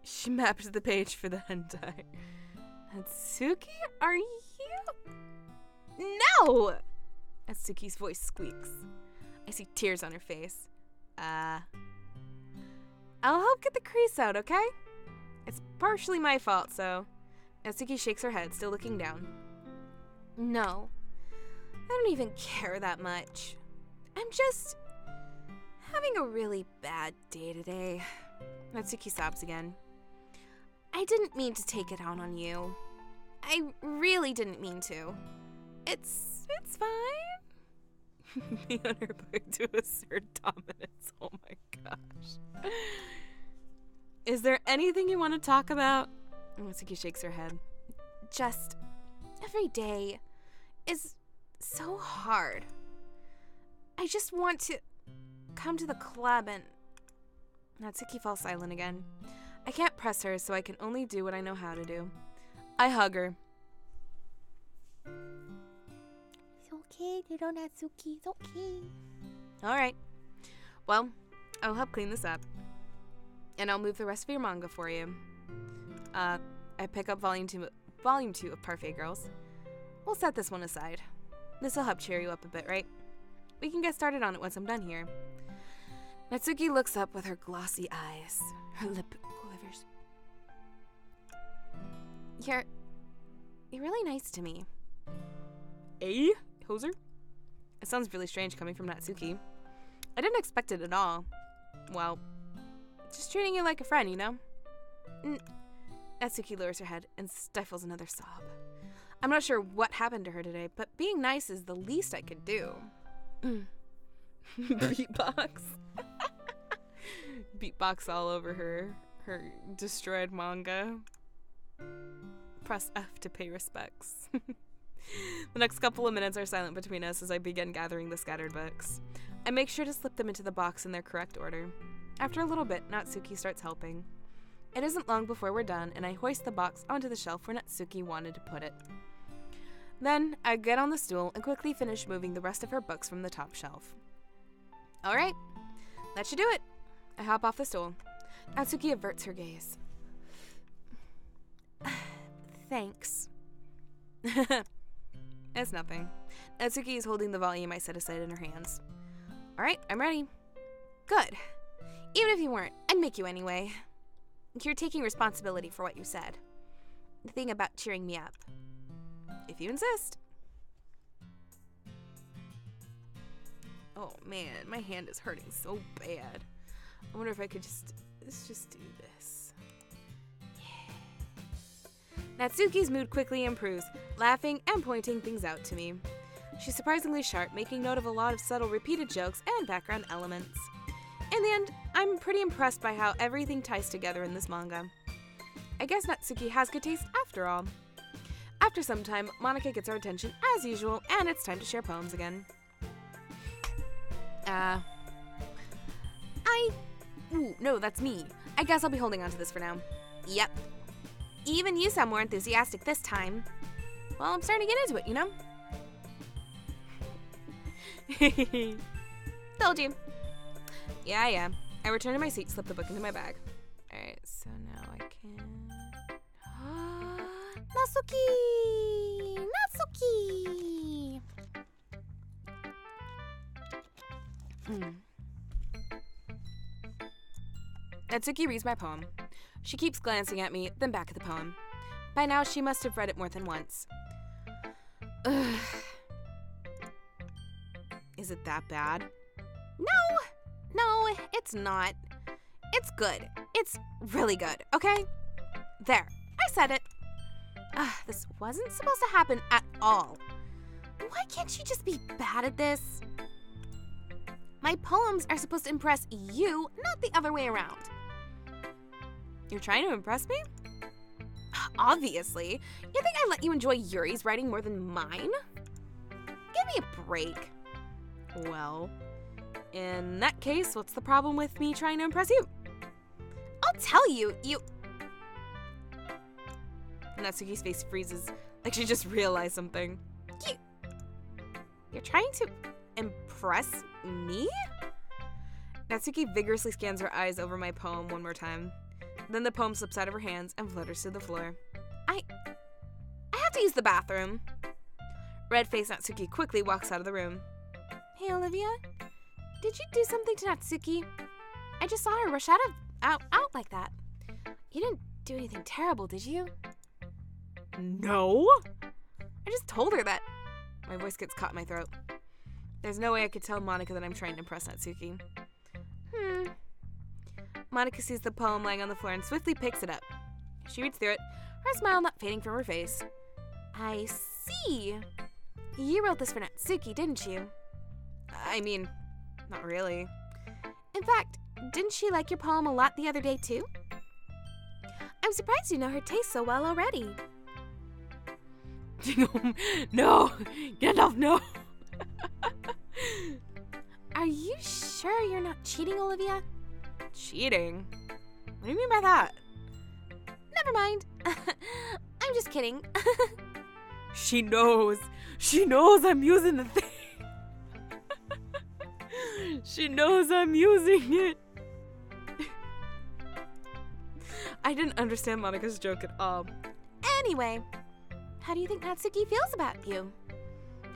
She mapped the page for the hentai. Natsuki, are you? No! Natsuki's voice squeaks. I see tears on her face. I'll help get the crease out, okay? It's partially my fault, so... Natsuki shakes her head, still looking down. No. I don't even care that much. I'm just... having a really bad day today. Natsuki sobs again. I didn't mean to take it out on you. I really didn't mean to. It's fine. Me on her way to assert dominance. Oh my gosh. Is there anything you want to talk about? Natsuki shakes her head. Just every day is so hard. I just want to come to the club and... Natsuki falls silent again. I can't press her, so I can only do what I know how to do. I hug her. It's okay, little Natsuki. It's okay. Alright. Well, I'll help clean this up. And I'll move the rest of your manga for you. I pick up volume 2 of Parfait Girls. We'll set this one aside. This'll help cheer you up a bit, right? We can get started on it once I'm done here. Natsuki looks up with her glossy eyes. Her lip quivers. You're really nice to me. Eh, hoser? It sounds really strange coming from Natsuki. I didn't expect it at all. Well, just treating you like a friend, you know? Natsuki lowers her head and stifles another sob. I'm not sure what happened to her today, but being nice is the least I could do. Beatbox. Beatbox all over her destroyed manga. Press F to pay respects. The next couple of minutes are silent between us as I begin gathering the scattered books. I make sure to slip them into the box in their correct order. After a little bit, Natsuki starts helping. It isn't long before we're done, and I hoist the box onto the shelf where Natsuki wanted to put it. Then, I get on the stool and quickly finish moving the rest of her books from the top shelf. Alright, that should do it. I hop off the stool. Natsuki averts her gaze. Thanks. It's nothing. Natsuki is holding the volume I set aside in her hands. Alright, I'm ready. Good. Even if you weren't, I'd make you anyway. You're taking responsibility for what you said. The thing about cheering me up. If you insist. Oh man, my hand is hurting so bad. I wonder if I could just do this. Yeah. Natsuki's mood quickly improves, laughing and pointing things out to me. She's surprisingly sharp, making note of a lot of subtle repeated jokes and background elements. In the end, I'm pretty impressed by how everything ties together in this manga. I guess Natsuki has good taste after all. After some time, Monica gets our attention as usual, and it's time to share poems again. Ooh, no, that's me. I guess I'll be holding on to this for now. Yep. Even you sound more enthusiastic this time. Well, I'm starting to get into it, you know? Told you. Yeah. I returned to my seat, slipped the book into my bag. Alright, so now I can... Natsuki! Natsuki! Natsuki reads my poem. She keeps glancing at me, then back at the poem. By now, she must have read it more than once. Ugh. Is it that bad? No, it's not. It's good. It's really good, okay? There, I said it. This wasn't supposed to happen at all. Why can't she just be bad at this? My poems are supposed to impress you, not the other way around. You're trying to impress me? Obviously. You think I let you enjoy Yuri's writing more than mine? Give me a break. Well, in that case, what's the problem with me trying to impress you? I'll tell you, Natsuki's face freezes, like she just realized something. You're trying to impress me? Natsuki vigorously scans her eyes over my poem one more time. Then the poem slips out of her hands and flutters to the floor. I have to use the bathroom. Red-faced Natsuki quickly walks out of the room. Hey, Olivia, did you do something to Natsuki? I just saw her rush out like that. You didn't do anything terrible, did you? No. I just told her that. My voice gets caught in my throat. There's no way I could tell Monika that I'm trying to impress Natsuki. Monika sees the poem lying on the floor and swiftly picks it up. She reads through it, her smile not fading from her face. I see. You wrote this for Natsuki, didn't you? I mean, not really. In fact, didn't she like your poem a lot the other day, too? I'm surprised you know her taste so well already. No! Gandalf, no! Are you sure you're not cheating, Olivia? Cheating? What do you mean by that? Never mind. I'm just kidding. She knows. She knows I'm using the thing. She knows I'm using it. I didn't understand Monika's joke at all. Anyway, how do you think Natsuki feels about you?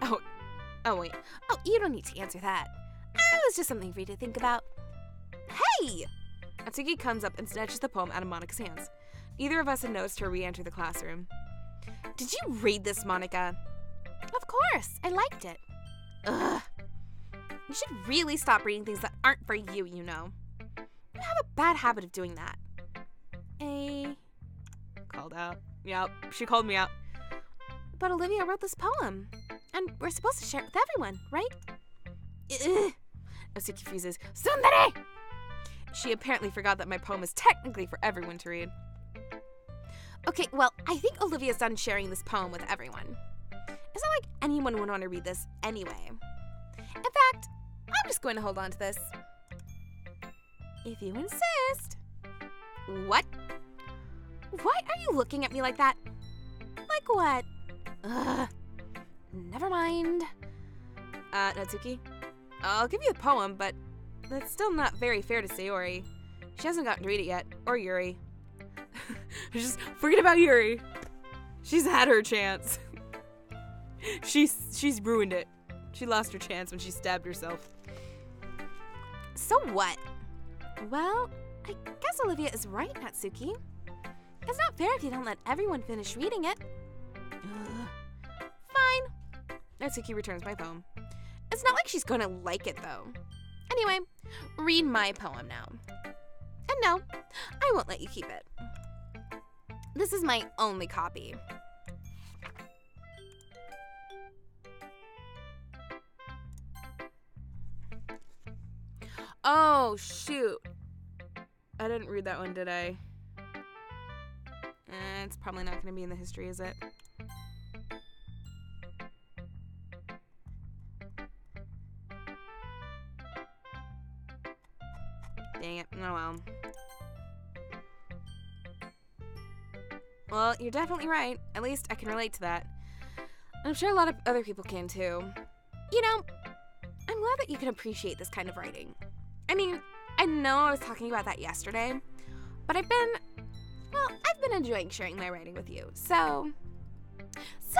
Oh, wait. Oh, you don't need to answer that. It was just something for you to think about. Hey! Natsuki comes up and snatches the poem out of Monika's hands. Neither of us had noticed her re-enter the classroom. Did you read this, Monika? Of course. I liked it. Ugh. You should really stop reading things that aren't for you, you know. You have a bad habit of doing that. Called out. Yep, she called me out. But Olivia wrote this poem, and we're supposed to share it with everyone, right? Natsuki freezes. Sundere! She apparently forgot that my poem is technically for everyone to read. Okay, well, I think Olivia's done sharing this poem with everyone. It's not like anyone would want to read this anyway. In fact, I'm just going to hold on to this. If you insist. What? Why are you looking at me like that? Like what? Ugh. Never mind. Natsuki, I'll give you the poem, but that's still not very fair to Sayori. She hasn't gotten to read it yet, or Yuri. Just forget about Yuri. She's had her chance. She's ruined it. She lost her chance when she stabbed herself. So what? Well, I guess Olivia is right, Natsuki. It's not fair if you don't let everyone finish reading it. Ugh. Fine. Natsuki returns my poem. It's not like she's gonna like it, though. Anyway, read my poem now. And no, I won't let you keep it. This is my only copy. Oh, shoot. I didn't read that one, did I? It's probably not going to be in the history, is it? Dang it. Oh well. Well, you're definitely right. At least I can relate to that. I'm sure a lot of other people can too. You know, I'm glad that you can appreciate this kind of writing. I mean, I know I was talking about that yesterday, but I've been enjoying sharing my writing with you, so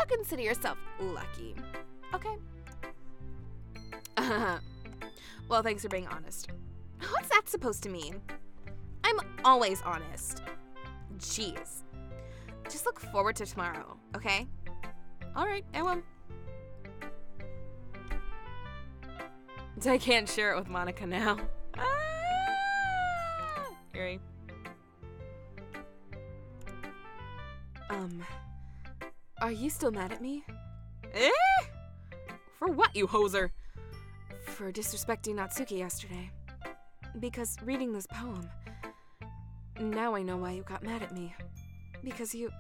consider yourself lucky. Okay. Well, thanks for being honest. What's that supposed to mean? I'm always honest. Jeez. Just look forward to tomorrow, okay? Alright, I will. I can't share it with Monica now. Eerie. Are you still mad at me? Eh? For what, you hoser? For disrespecting Natsuki yesterday. Because reading this poem, now I know why you got mad at me. Because you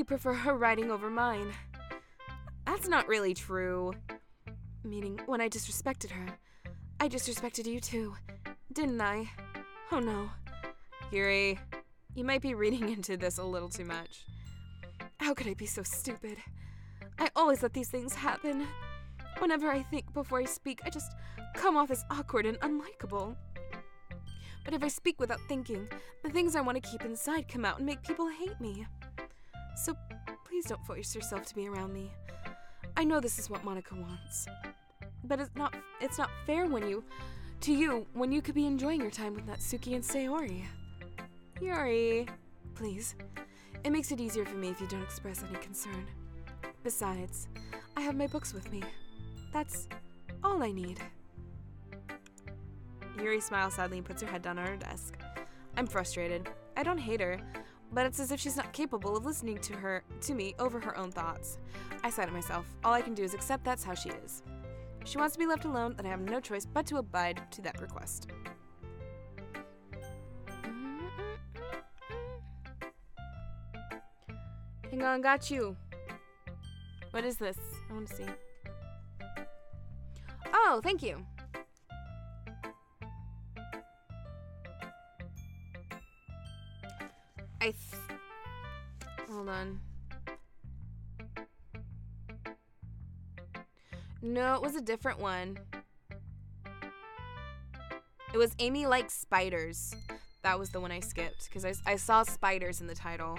prefer her writing over mine. That's not really true. Meaning, when I disrespected her, I disrespected you too, didn't I? Oh no. Yuri, you might be reading into this a little too much. How could I be so stupid? I always let these things happen. Whenever I think before I speak, I just come off as awkward and unlikable. But if I speak without thinking, the things I want to keep inside come out and make people hate me. So please don't force yourself to be around me. I know this is what Monica wants. But it's not fair when you could be enjoying your time with Natsuki and Sayori. Yuri, please. It makes it easier for me if you don't express any concern. Besides, I have my books with me. That's all I need. Yuri smiles sadly and puts her head down on her desk. I'm frustrated. I don't hate her, but it's as if she's not capable of listening to me over her own thoughts. I sigh to myself. All I can do is accept that's how she is. If she wants to be left alone, then I have no choice but to abide to that request. Hang on, got you. What is this? I want to see. Oh, thank you. Hold on. No, it was a different one. It was Amy Likes Spiders. That was the one I skipped because I saw spiders in the title.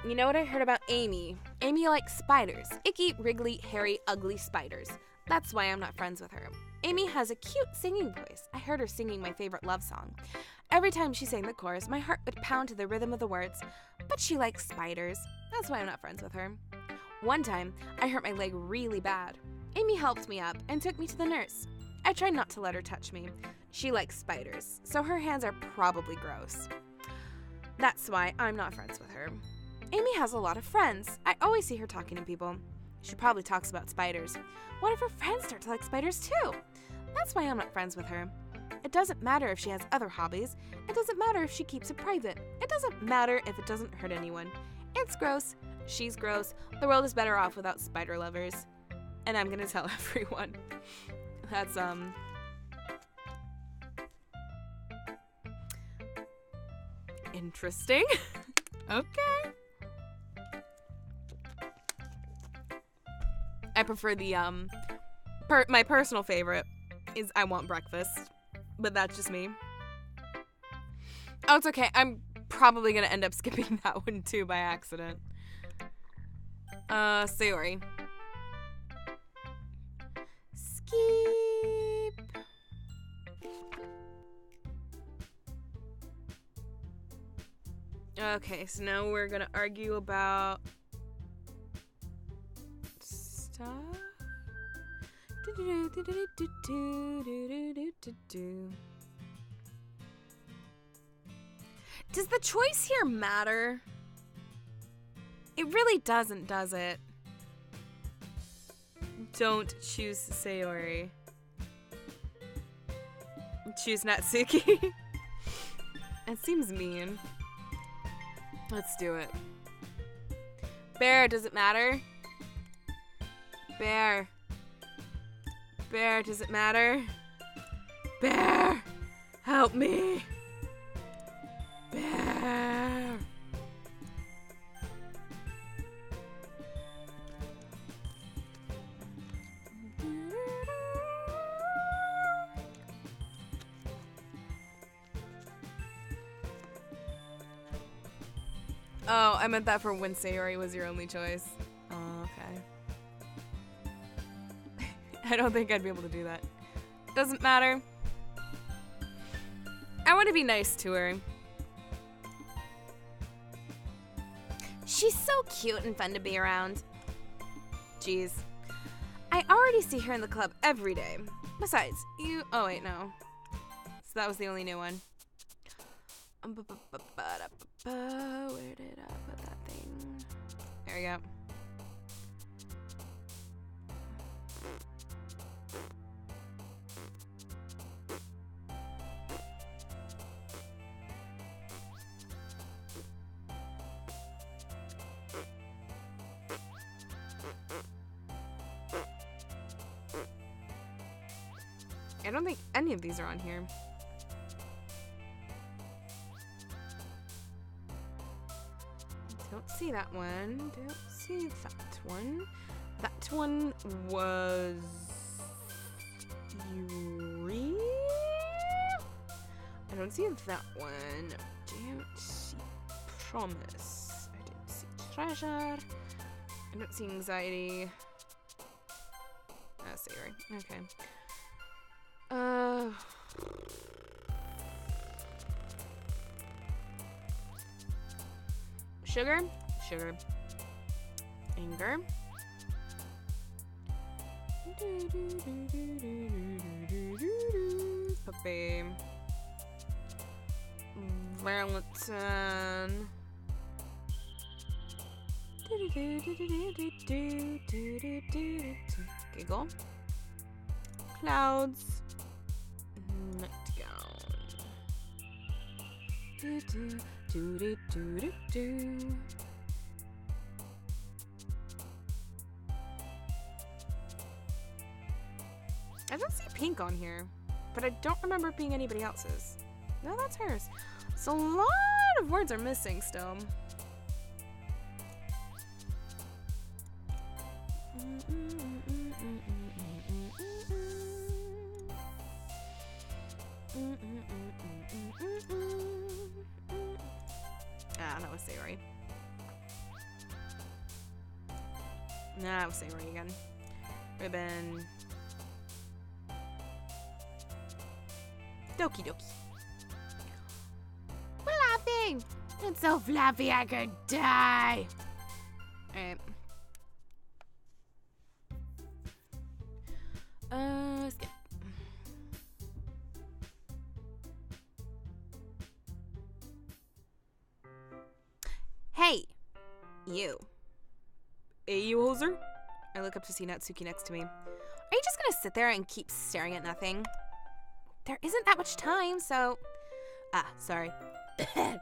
You know what I heard about Amy? Amy likes spiders. Icky, wriggly, hairy, ugly spiders. That's why I'm not friends with her. Amy has a cute singing voice. I heard her singing my favorite love song. Every time she sang the chorus, my heart would pound to the rhythm of the words. But she likes spiders. That's why I'm not friends with her. One time, I hurt my leg really bad. Amy helped me up and took me to the nurse. I tried not to let her touch me. She likes spiders, so her hands are probably gross. That's why I'm not friends with her. Amy has a lot of friends. I always see her talking to people. She probably talks about spiders. What if her friends start to like spiders too? That's why I'm not friends with her. It doesn't matter if she has other hobbies. It doesn't matter if she keeps it private. It doesn't matter if it doesn't hurt anyone. It's gross. She's gross. The world is better off without spider lovers. And I'm gonna tell everyone. That's, interesting. Okay. I prefer the, my personal favorite is I Want Breakfast, but that's just me. Oh, it's okay. I'm probably gonna end up skipping that one too by accident. Sayori. Skip. Okay, so now we're gonna argue about stuff. Does the choice here matter? It really doesn't, does it? Don't choose Sayori. Choose Natsuki. It seems mean. Let's do it. Bear, does it matter? Bear. Bear, does it matter? Bear, help me. Bear. there. Oh, I meant that for when Sayori was your only choice. Oh, okay. I don't think I'd be able to do that. Doesn't matter. I want to be nice to her. She's so cute and fun to be around. Jeez. I already see her in the club every day. Besides, you... Oh, wait, no. So that was the only new one. Where did I put that thing? There we go. I don't think any of these are on here. Don't see that one. Don't see that one. That one was Yuri. I don't see that one. Don't see Promise. I didn't see Treasure. I don't see Anxiety. Oh, Sayori. Okay. Sugar. Anger. Puppy. Valentine. Giggle. Clouds. Nightgown. I don't see pink on here, but I don't remember it being anybody else's. No, that's hers. So a lot of words are missing still. Ah, that was Sayori. Nah, that was Sayori again. Ribbon. Doki Doki. Fluffy! It's so fluffy I could die. Alright. Skip. Hey! You. Hey, you hoser? I look up to see Natsuki next to me. Are you just gonna sit there and keep staring at nothing? There isn't that much time, so... Ah, sorry. I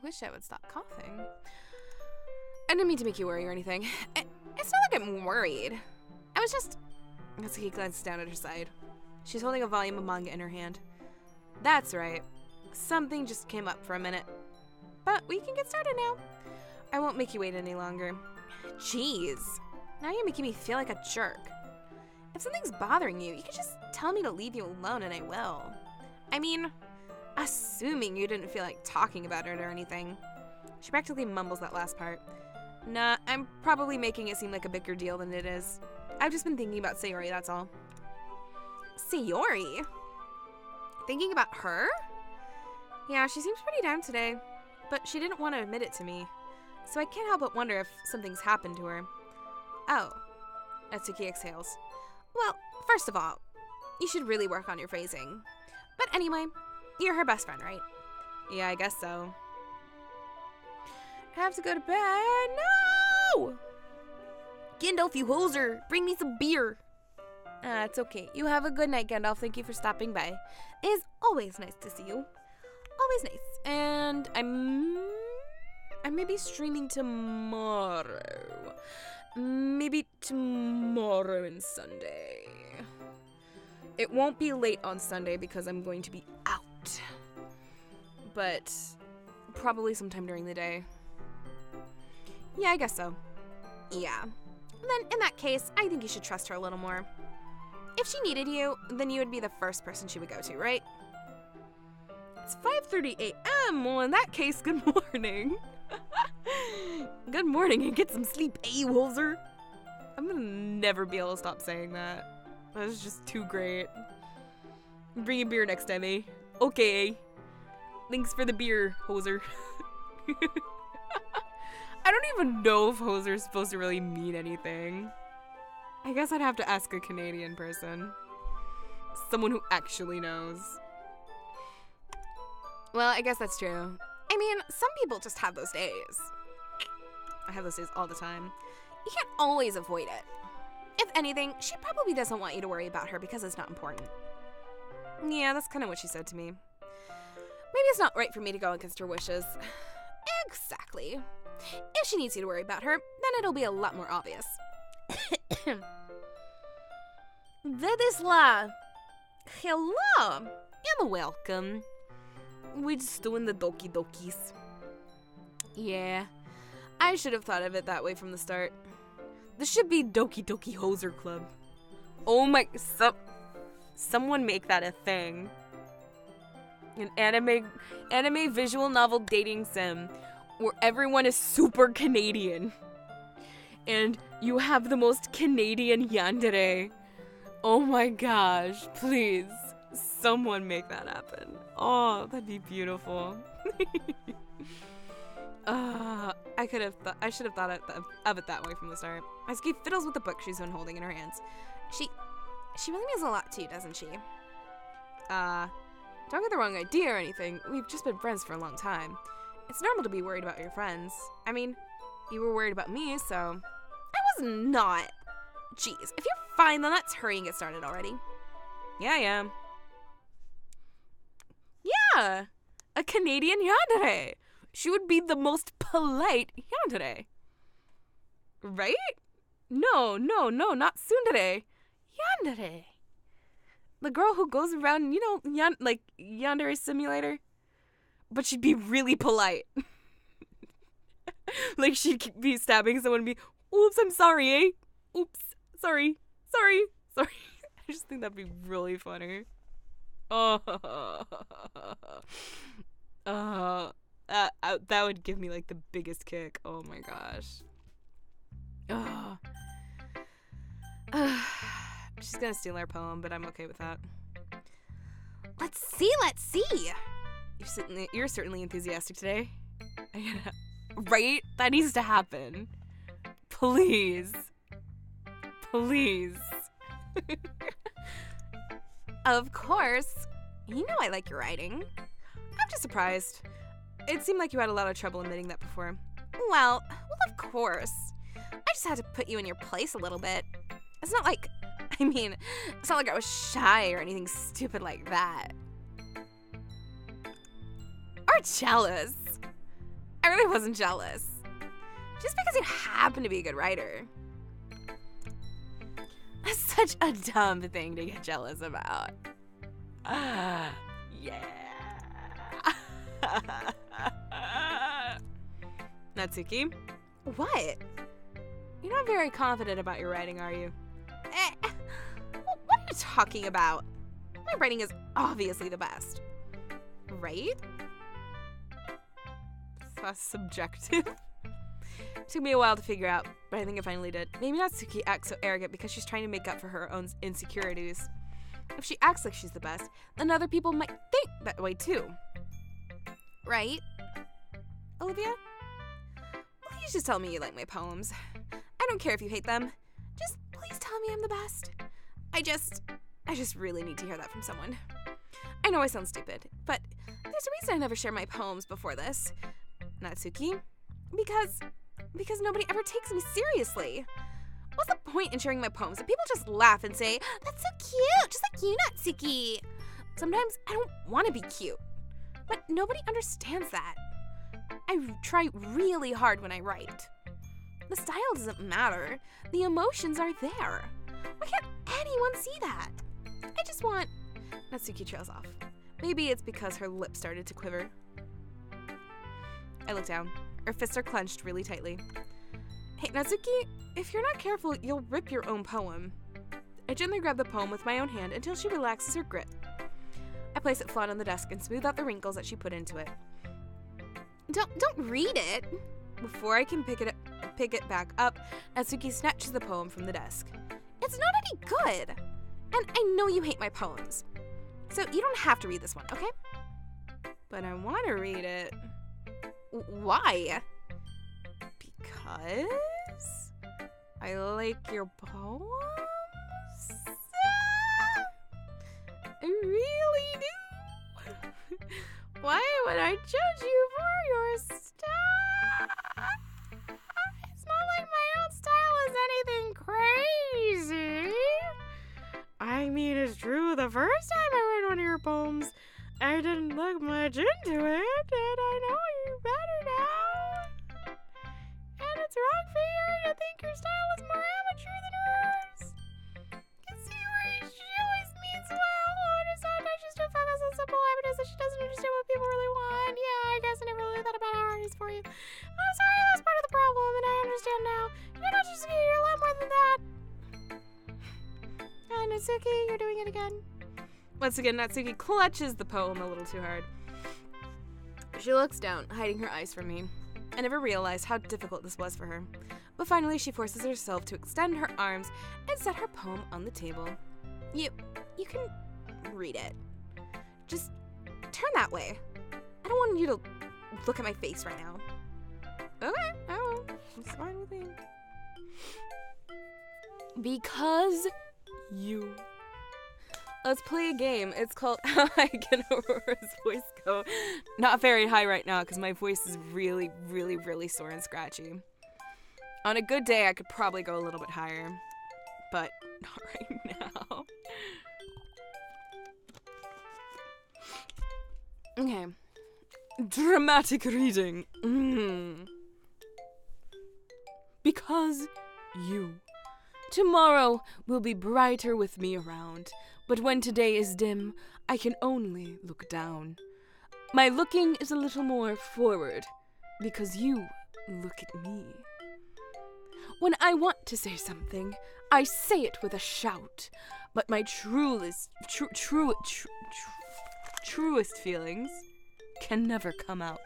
wish I would stop coughing. I didn't mean to make you worry or anything. It's not like I'm worried. I was just... Natsuki glances down at her side. She's holding a volume of manga in her hand. That's right. Something just came up for a minute. But we can get started now. I won't make you wait any longer. Jeez. Now you're making me feel like a jerk. If something's bothering you, you can just tell me to leave you alone and I will. I mean, assuming you didn't feel like talking about it or anything. She practically mumbles that last part. Nah, I'm probably making it seem like a bigger deal than it is. I've just been thinking about Sayori, that's all. Sayori? Thinking about her? Yeah, she seems pretty down today, but she didn't want to admit it to me. So I can't help but wonder if something's happened to her. Oh. Natsuki exhales. Well, first of all, you should really work on your phrasing. But anyway, you're her best friend, right? Yeah, I guess so. I have to go to bed. No! Gandalf, you hoser! Bring me some beer! It's okay. You have a good night, Gandalf. Thank you for stopping by. It is always nice to see you. Always nice. And I may be streaming tomorrow. Maybe tomorrow and Sunday. It won't be late on Sunday because I'm going to be out. But probably sometime during the day. Yeah, I guess so. Yeah. Then, in that case, I think you should trust her a little more. If she needed you, then you would be the first person she would go to, right? It's 5:30 a.m. Well, in that case, good morning. Good morning and get some sleep, Holzer. I'm gonna never be able to stop saying that. That's just too great. Bring a beer next time, eh? Okay. Thanks for the beer, Hoser. I don't even know if Hoser is supposed to really mean anything. I guess I'd have to ask a Canadian person. Someone who actually knows. Well, I guess that's true. I mean, some people just have those days. I have those days all the time. You can't always avoid it. If anything, she probably doesn't want you to worry about her because it's not important. Yeah, that's kind of what she said to me. Maybe it's not right for me to go against her wishes. Exactly. If she needs you to worry about her, then it'll be a lot more obvious. Vedisla! Hello! And welcome. We're just doing the Doki Dokis. Yeah, I should have thought of it that way from the start. This should be Doki Doki Hoser Club. Oh my, someone make that a thing. An anime visual novel dating sim where everyone is super Canadian. And you have the most Canadian yandere. Oh my gosh, please. Someone make that happen. Oh, that'd be beautiful. I should have thought of it that way from the start. Asuki fiddles with the book she's been holding in her hands. She really means a lot to you, doesn't she? Don't get the wrong idea or anything. We've just been friends for a long time. It's normal to be worried about your friends. I mean, you were worried about me, so... I was not. Jeez, if you're fine, then let's hurry and get started already. Yeah, I am. Yeah! A Canadian yandere! She would be the most polite yandere. Right? No, not tsundere. Yandere. The girl who goes around, like yandere simulator. But she'd be really polite. Like she'd be stabbing someone and be, oops, I'm sorry, eh? Oops, sorry. I just think that'd be really funny. That would give me like the biggest kick. Oh my gosh. She's gonna steal our poem, but I'm okay with that. Let's see. You're certainly enthusiastic today. Right? That needs to happen. Please. Of course. You know I like your writing. I'm just surprised. It seemed like you had a lot of trouble admitting that before. Well, of course. I just had to put you in your place a little bit. It's not like I was shy or anything stupid like that. Or jealous. I really wasn't jealous. Just because you happen to be a good writer. That's such a dumb thing to get jealous about. Yeah. Natsuki? What? You're not very confident about your writing, are you? What are you talking about? My writing is obviously the best. Right? That's subjective. Took me a while to figure out, but I think I finally did. Maybe Natsuki acts so arrogant because she's trying to make up for her own insecurities. If she acts like she's the best, then other people might think that way too. Right? Olivia? Please just tell me you like my poems. I don't care if you hate them. Just please tell me I'm the best. I just really need to hear that from someone. I know I sound stupid, but there's a reason I never shared my poems before this. Natsuki? Because nobody ever takes me seriously. What's the point in sharing my poems if people just laugh and say, that's so cute, just like you, Natsuki? Sometimes I don't want to be cute, but nobody understands that. I try really hard when I write. The style doesn't matter. The emotions are there. Why can't anyone see that? I just want... Natsuki trails off. Maybe it's because her lips started to quiver. I look down. Her fists are clenched really tightly. Hey, Natsuki, if you're not careful, you'll rip your own poem. I gently grab the poem with my own hand until she relaxes her grip. I place it flat on the desk and smooth out the wrinkles that she put into it. Don't read it. Before I can pick it back up, Natsuki snatches the poem from the desk. It's not any good. And I know you hate my poems. So you don't have to read this one, okay? But I want to read it. Why? Because I like your poems? I really do. Why would I judge you for your style? It's not like my own style is anything crazy. I mean, it's true, the first time I read one of your poems, I didn't look much into it, and I know you better now. And it's wrong for you to think your style is more amateur than hers. You see where she always means well, or sometimes she's too focused on simple evidence that she doesn't understand what people really want. Yeah, I guess I never really thought about how hard it is for you. I'm sorry, that's part of the problem, and I understand now. You're not just you're a lot more than that. Natsuki, you're doing it again. Once again, Natsuki clutches the poem a little too hard. She looks down, hiding her eyes from me. I never realized how difficult this was for her. But finally, she forces herself to extend her arms and set her poem on the table. You can read it. Just turn that way. I don't want you to look at my face right now. Okay, I will. It's fine with me. Because you. Let's play a game. It's called How High Can Aurora's Voice Go? Not very high right now because my voice is really, really, really sore and scratchy. On a good day, I could probably go a little bit higher, but not right now. Okay. Dramatic reading. Because you. Tomorrow will be brighter with me around, but when today is dim, I can only look down. My looking is a little more forward, because you look at me. When I want to say something, I say it with a shout, but my truest feelings can never come out.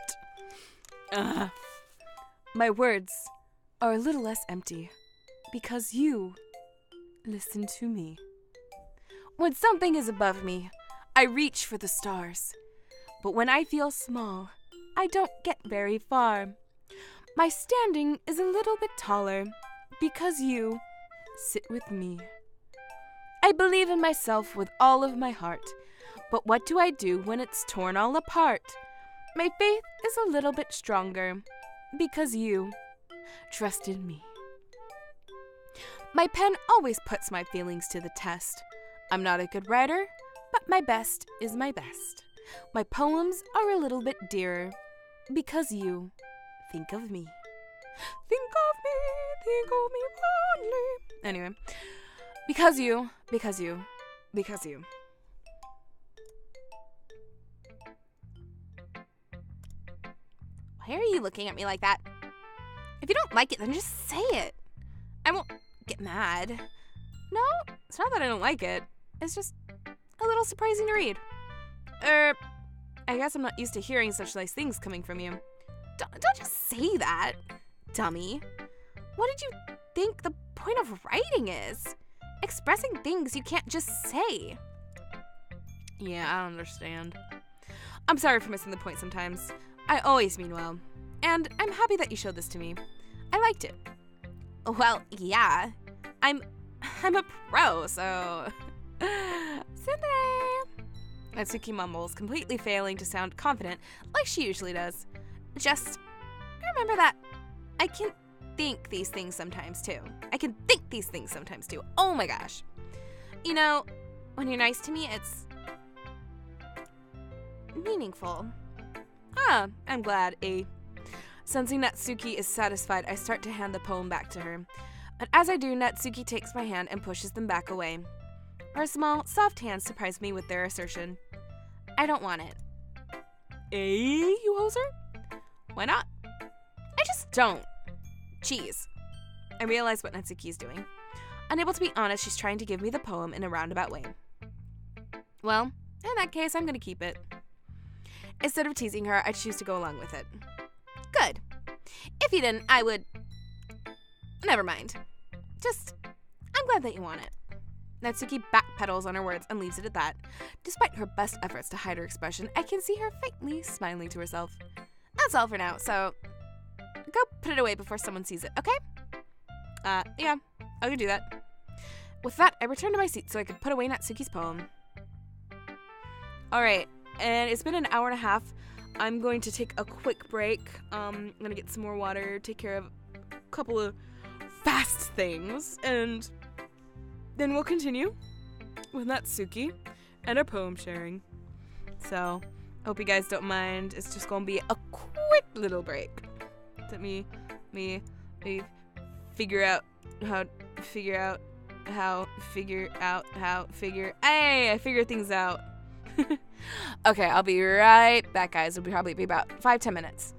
My words are a little less empty, because you listen to me. When something is above me, I reach for the stars. But when I feel small, I don't get very far. My standing is a little bit taller, because you sit with me. I believe in myself with all of my heart, but what do I do when it's torn all apart? My faith is a little bit stronger, because you trust in me. My pen always puts my feelings to the test. I'm not a good writer, but my best is my best. My poems are a little bit dearer, because you think of me. Think of me fondly. Anyway, because you. Why are you looking at me like that? If you don't like it, then just say it. I won't get mad. No, it's not that I don't like it. It's just a little surprising to read. I guess I'm not used to hearing such nice things coming from you. Don't just say that, dummy. What did you think the point of writing is? Expressing things you can't just say. Yeah, I understand. I'm sorry for missing the point sometimes. I always mean well. And I'm happy that you showed this to me. I liked it. Well, yeah. I'm a pro, so... Sindre! Natsuki mumbles, completely failing to sound confident like she usually does. Just remember that I can think these things sometimes too. Oh my gosh. You know, when you're nice to me, it's meaningful. Ah, I'm glad, A. Sensing Natsuki is satisfied, I start to hand the poem back to her. But as I do, Natsuki takes my hand and pushes them back away. Her small, soft hands surprised me with their assertion. I don't want it. You hoser? Why not? I just don't. Cheese. I realize what Natsuki's doing. Unable to be honest, she's trying to give me the poem in a roundabout way. Well, in that case, I'm going to keep it. Instead of teasing her, I choose to go along with it. Good. If you didn't, I would... Never mind. I'm glad that you want it. Natsuki backpedals on her words and leaves it at that. Despite her best efforts to hide her expression, I can see her faintly smiling to herself. That's all for now, so go put it away before someone sees it, okay? Yeah, I can do that. With that, I returned to my seat so I could put away Natsuki's poem. Alright, and it's been an hour and a half. I'm going to take a quick break. I'm gonna get some more water, take care of a couple of fast things, and then we'll continue with Natsuki and our poem sharing. So, hope you guys don't mind. It's just gonna be a quick little break. Let me figure out how I figure things out. Okay, I'll be right back, guys. It'll probably be about 5-10 minutes.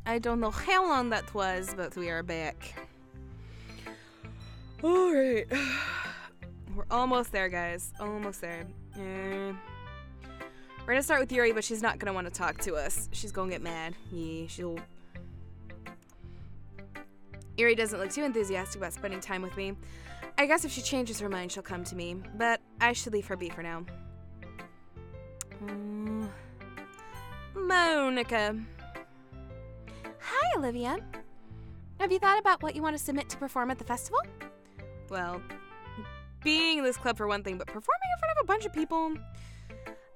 I don't know how long that was, but we are back. Alright. We're almost there, guys. Almost there. We're gonna start with Yuri, but she's not gonna want to talk to us. She's gonna get mad. Yeah, she'll... Yuri doesn't look too enthusiastic about spending time with me. I guess if she changes her mind, she'll come to me, but I should leave her be for now. Monica. Hi, Olivia. Have you thought about what you want to submit to perform at the festival? Well, being in this club for one thing, but performing in front of a bunch of people,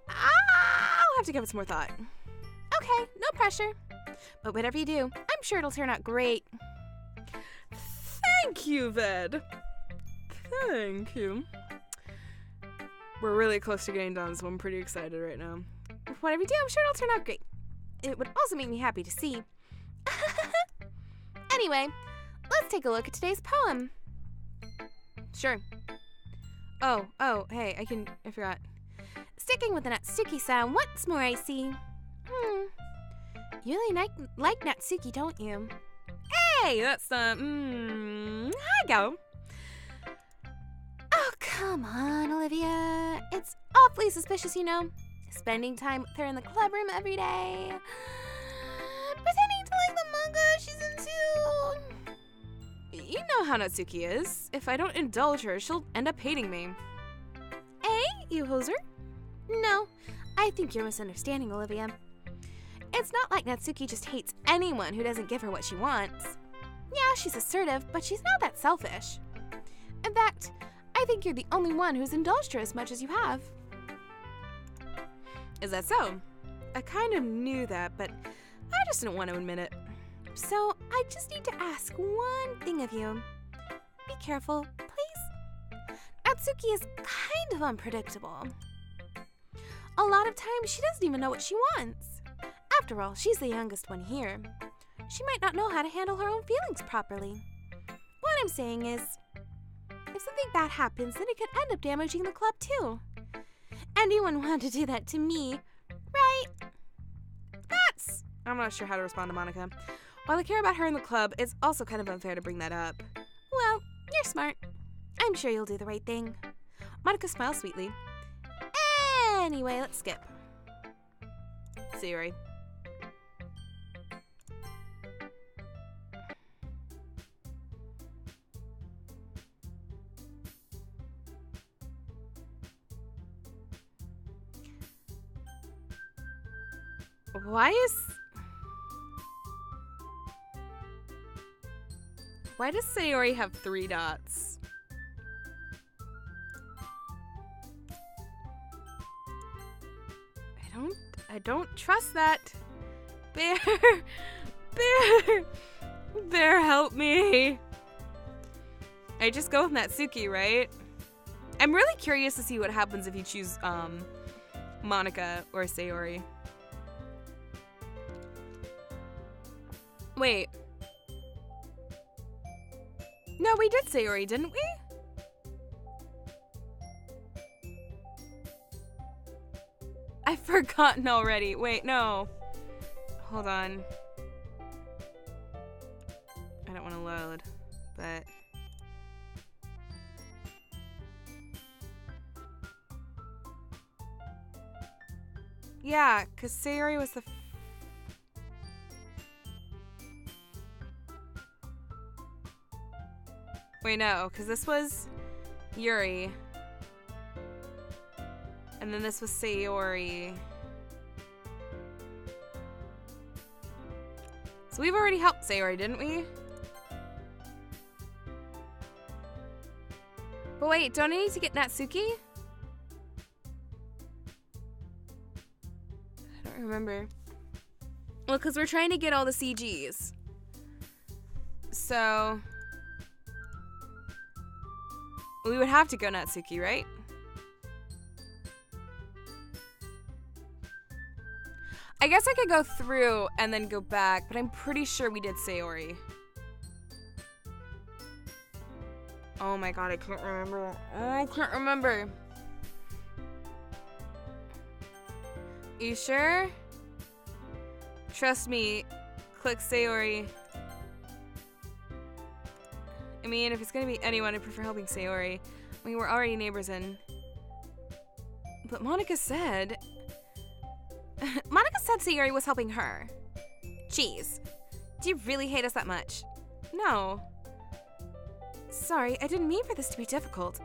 I'll have to give it some more thought. Okay, no pressure. But whatever you do, I'm sure it'll turn out great. Thank you, Ved. Thank you. We're really close to getting done, so I'm pretty excited right now. Whatever you do, I'm sure it'll turn out great. It would also make me happy to see. Anyway, let's take a look at today's poem. Sure. Oh, hey, I forgot. Sticking with the Natsuki sound, once more I see. You really like Natsuki, don't you? Hey, that's hi, go. Oh, come on, Olivia. It's awfully suspicious, you know. Spending time with her in the club room every day. Pretending to like the manga she's into. You know how Natsuki is. If I don't indulge her, she'll end up hating me. Eh, you hoser? No, I think you're misunderstanding, Olivia. It's not like Natsuki just hates anyone who doesn't give her what she wants. Yeah, she's assertive, but she's not that selfish. In fact, I think you're the only one who's indulged her as much as you have. Is that so? I kind of knew that, but I just didn't want to admit it. So, I just need to ask one thing of you. Be careful, please. Natsuki is kind of unpredictable. A lot of times, she doesn't even know what she wants. After all, she's the youngest one here. She might not know how to handle her own feelings properly. What I'm saying is, if something bad happens, then it could end up damaging the club too. Anyone want to do that to me, right? I'm not sure how to respond to Monica. While I care about her in the club, it's also kind of unfair to bring that up. Well, you're smart. I'm sure you'll do the right thing. Monica smiles sweetly. Anyway, let's skip. Sayori. Why does Sayori have 3 dots? I don't trust that. Bear, help me. I just go with Natsuki, right? I'm really curious to see what happens if you choose Monica or Sayori. Wait. No, we did Sayori, didn't we? I've forgotten already. Wait, no. Hold on. I don't want to load, but... Yeah, because Sayori was the... Wait, no, because this was Yuri. And then this was Sayori. So we've already helped Sayori, didn't we? But wait, don't I need to get Natsuki? I don't remember. Well, because we're trying to get all the CGs. So... we would have to go Natsuki, right? I guess I could go through and then go back, but I'm pretty sure we did Sayori. Oh my god, I can't remember. Oh, I can't remember. You sure? Trust me, Click Sayori. I mean, if it's gonna be anyone, I prefer helping Sayori. I mean, we're already neighbors and... But Monica said... Monica said Sayori was helping her. Jeez. Do you really hate us that much? No. Sorry, I didn't mean for this to be difficult.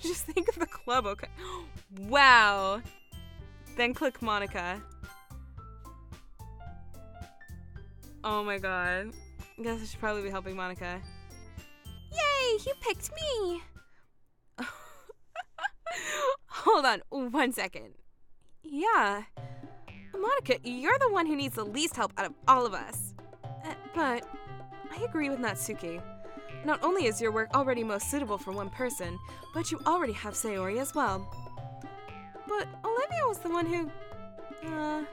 Just think of the club, okay? Wow. Then click Monica. Oh my god. I guess I should probably be helping Monica. Yay, you picked me! Hold on 1 second. Yeah. Monica, you're the one who needs the least help out of all of us. But I agree with Natsuki. Not only is your work already most suitable for one person, but you already have Sayori as well. But Olivia was the one who... That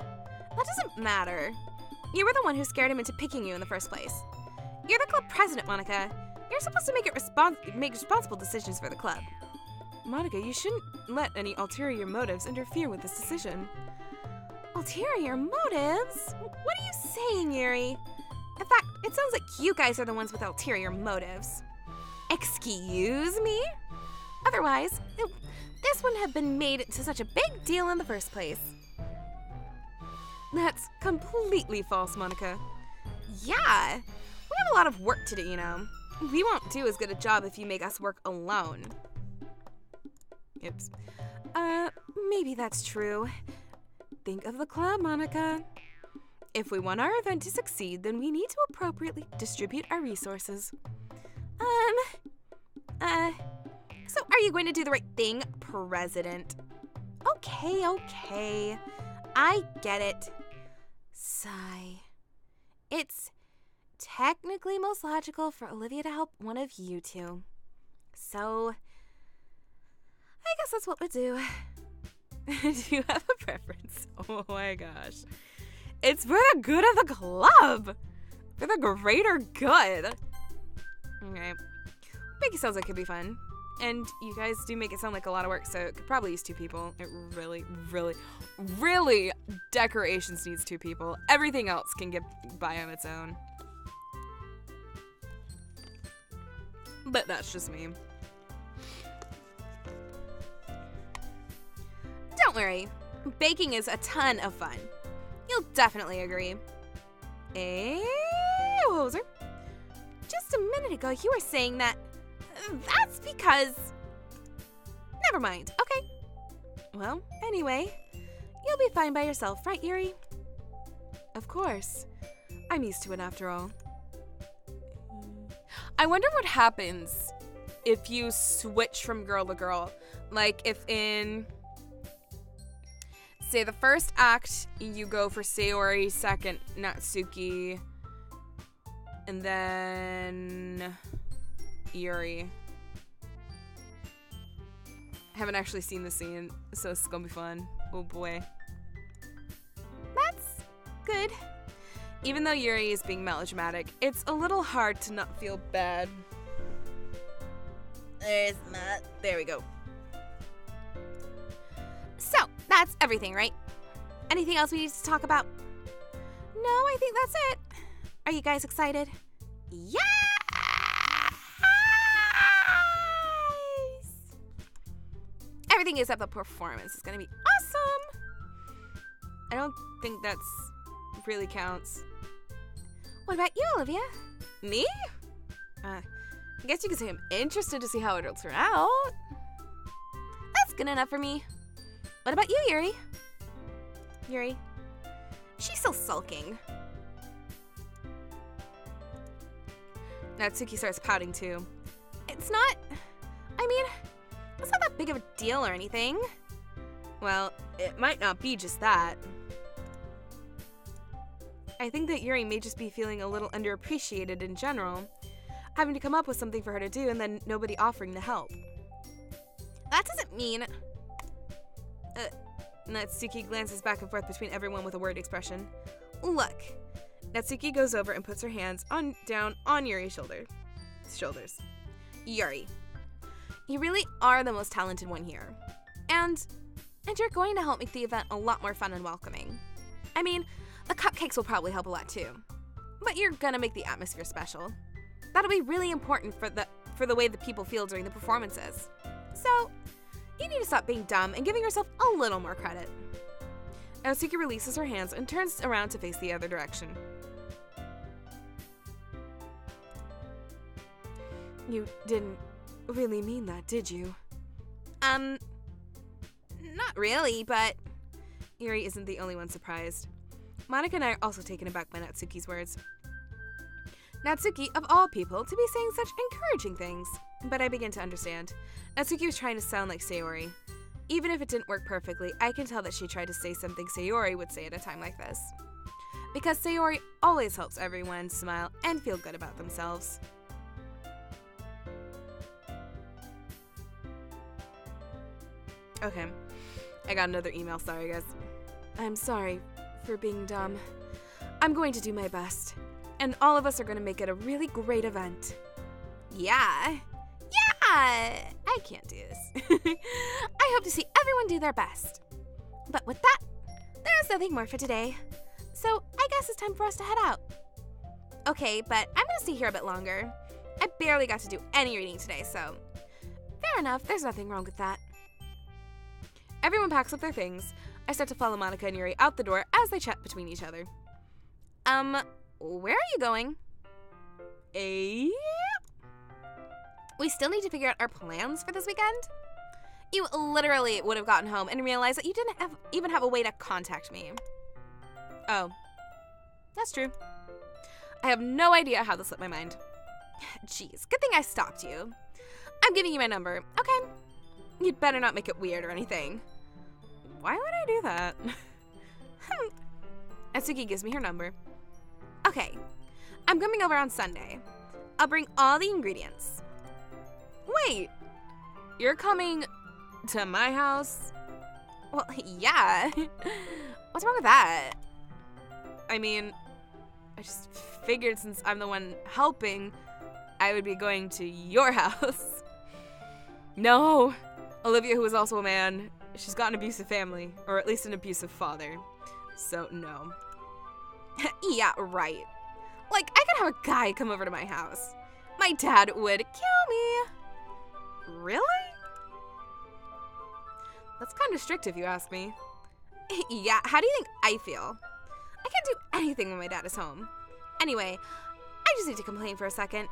doesn't matter. You were the one who scared him into picking you in the first place. You're the club president, Monica. You're supposed to make responsible decisions for the club. Monica, you shouldn't let any ulterior motives interfere with this decision. Ulterior motives? What are you saying, Yuri? In fact, it sounds like you guys are the ones with ulterior motives. Excuse me? Otherwise, this wouldn't have been made into such a big deal in the first place. That's completely false, Monica. Yeah, we have a lot of work to do, you know. We won't do as good a job if you make us work alone. Oops. Maybe that's true. Think of the club, Monica. If we want our event to succeed, then we need to appropriately distribute our resources. So are you going to do the right thing, President? Okay. I get it. Sigh. It's technically most logical for Olivia to help one of you two. So, I guess that's what we'll do. Do you have a preference? Oh my gosh. It's for the good of the club! For the greater good! Okay. Make it sounds like it could be fun. And you guys do make it sound like a lot of work, so it could probably use 2 people. It really, decorations needs 2 people. Everything else can get by on its own. But that's just me. Don't worry. Baking is a ton of fun. You'll definitely agree. Hoser? Just a minute ago, you were saying that... That's because... Never mind, okay. Well, anyway, you'll be fine by yourself, right, Yuri? Of course. I'm used to it after all. I wonder what happens if you switch from girl to girl. Like, if in... Say the first act, you go for Sayori, second Natsuki, and then Yuri. Haven't actually seen the scene, so it's gonna be fun. Oh boy. That's good. Even though Yuri is being melodramatic, it's a little hard to not feel bad. There's not. There we go. So, that's everything, right? Anything else we need to talk about? No, I think that's it. Are you guys excited? Yes! Everything except the performance is gonna be awesome! I don't think that's really counts. What about you, Olivia? Me? I guess you could say I'm interested to see how it'll turn out. That's good enough for me. What about you, Yuri? Yuri? She's still sulking. Natsuki starts pouting too. It's not that big of a deal or anything. Well, it might not be just that. I think that Yuri may just be feeling a little underappreciated in general, having to come up with something for her to do and then nobody offering to help. That doesn't mean... Natsuki glances back and forth between everyone with a worried expression. Look. Natsuki goes over and puts her hands down on Yuri's shoulders. Yuri, you really are the most talented one here. And you're going to help make the event a lot more fun and welcoming. I mean, the cupcakes will probably help a lot too. But you're gonna make the atmosphere special. That'll be really important for the way the people feel during the performances. So, you need to stop being dumb and giving yourself a little more credit. Natsuki releases her hands and turns around to face the other direction. You didn't really mean that, did you? Not really, but Yuri isn't the only one surprised. Monica and I are also taken aback by Natsuki's words. Natsuki, of all people, to be saying such encouraging things. But I begin to understand. Natsuki was trying to sound like Sayori. Even if it didn't work perfectly, I can tell that she tried to say something Sayori would say at a time like this. Because Sayori always helps everyone smile and feel good about themselves. Okay, I got another email, sorry guys. I'm sorry for being dumb. I'm going to do my best, and all of us are going to make it a really great event. Yeah, I can't do this. I hope to see everyone do their best. But with that, there's nothing more for today. So I guess it's time for us to head out. Okay, but I'm going to stay here a bit longer. I barely got to do any reading today, so fair enough, there's nothing wrong with that. Everyone packs up their things. I start to follow Monica and Yuri out the door as they chat between each other. Where are you going? We still need to figure out our plans for this weekend? You literally would have gotten home and realized that you didn't even have a way to contact me. Oh, that's true. I have no idea how this slipped my mind. Jeez, good thing I stopped you. I'm giving you my number, okay? You'd better not make it weird or anything. Why would I do that? Natsuki gives me her number. Okay, I'm coming over on Sunday. I'll bring all the ingredients. Wait, you're coming to my house? Well, yeah. What's wrong with that? I mean, I just figured since I'm the one helping, I would be going to your house. No. Olivia, who is also a man, she's got an abusive family, or at least an abusive father. So, no. Yeah, right. Like, I could have a guy come over to my house. My dad would kill me. Really? That's kind of strict if you ask me. Yeah, how do you think I feel? I can't do anything when my dad is home. Anyway, I just need to complain for a second.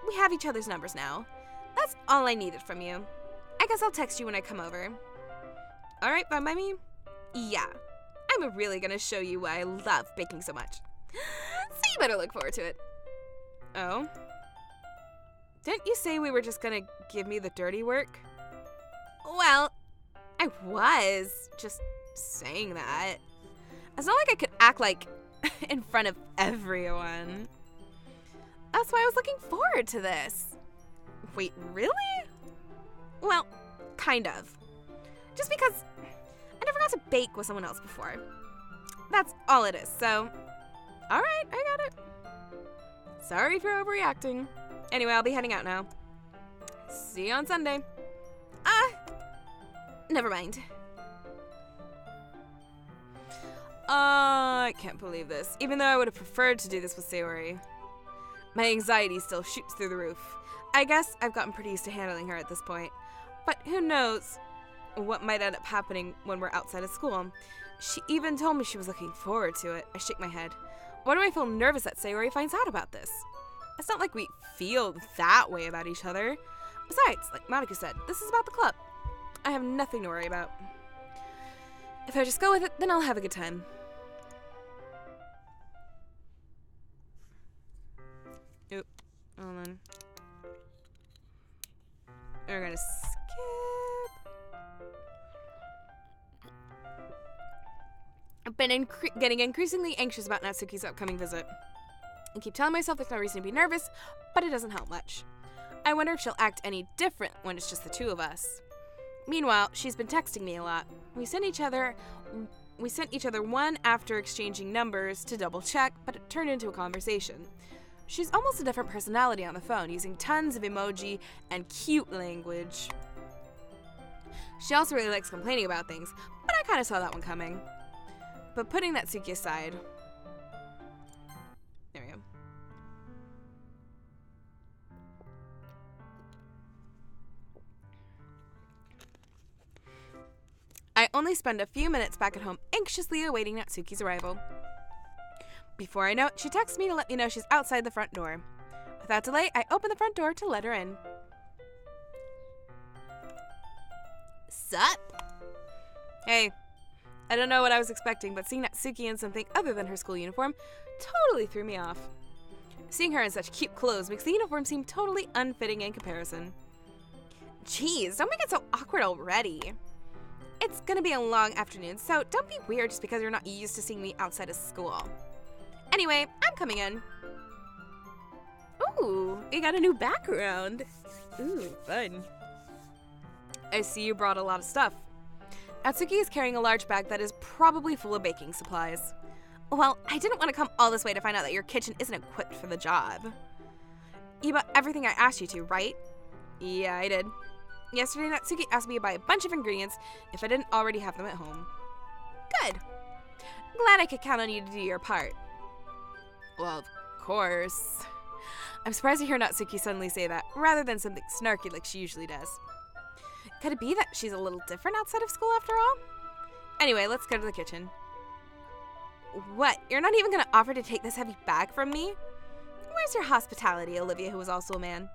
We have each other's numbers now. That's all I needed from you. I guess I'll text you when I come over. Alright, fine by me? Yeah. I'm really gonna show you why I love baking so much. So you better look forward to it. Oh? Didn't you say we were just gonna give me the dirty work? Well, I was just saying that. It's not like I could act like in front of everyone. That's why I was looking forward to this. Wait, really? Well, kind of. Just because I never got to bake with someone else before. That's all it is, so alright, I got it. Sorry for overreacting. Anyway, I'll be heading out now. See you on Sunday. Never mind. I can't believe this. Even though I would have preferred to do this with Sayori, my anxiety still shoots through the roof. I guess I've gotten pretty used to handling her at this point. But who knows what might end up happening when we're outside of school. She even told me she was looking forward to it. I shake my head. Why do I feel nervous that Sayori finds out about this? It's not like we feel that way about each other. Besides, like Monica said, this is about the club. I have nothing to worry about. If I just go with it, then I'll have a good time. Oop, hold on. We're gonna skip. I've been getting increasingly anxious about Natsuki's upcoming visit. I keep telling myself there's no reason to be nervous, but it doesn't help much. I wonder if she'll act any different when it's just the two of us. Meanwhile, she's been texting me a lot. We sent each other one after exchanging numbers to double check, but it turned into a conversation. She's almost a different personality on the phone, using tons of emoji and cute language. She also really likes complaining about things, but I kind of saw that one coming. But putting Natsuki aside... There we go. I only spend a few minutes back at home anxiously awaiting Natsuki's arrival. Before I know it, she texts me to let me know she's outside the front door. Without delay, I open the front door to let her in. Sup? Hey, I don't know what I was expecting, but seeing Natsuki in something other than her school uniform totally threw me off. Seeing her in such cute clothes makes the uniform seem totally unfitting in comparison. Jeez, don't make it so awkward already. It's gonna be a long afternoon, so don't be weird just because you're not used to seeing me outside of school. Anyway, I'm coming in. Ooh, you got a new background. Ooh, fun. I see you brought a lot of stuff. Natsuki is carrying a large bag that is probably full of baking supplies. Well, I didn't want to come all this way to find out that your kitchen isn't equipped for the job. You bought everything I asked you to, right? Yeah, I did. Yesterday, Natsuki asked me to buy a bunch of ingredients if I didn't already have them at home. Good. Glad I could count on you to do your part. Well, of course. I'm surprised to hear Natsuki suddenly say that, rather than something snarky like she usually does. Could it be that she's a little different outside of school after all? Anyway, let's go to the kitchen. What? You're not even going to offer to take this heavy bag from me? Where's your hospitality, Olivia, who is also a man?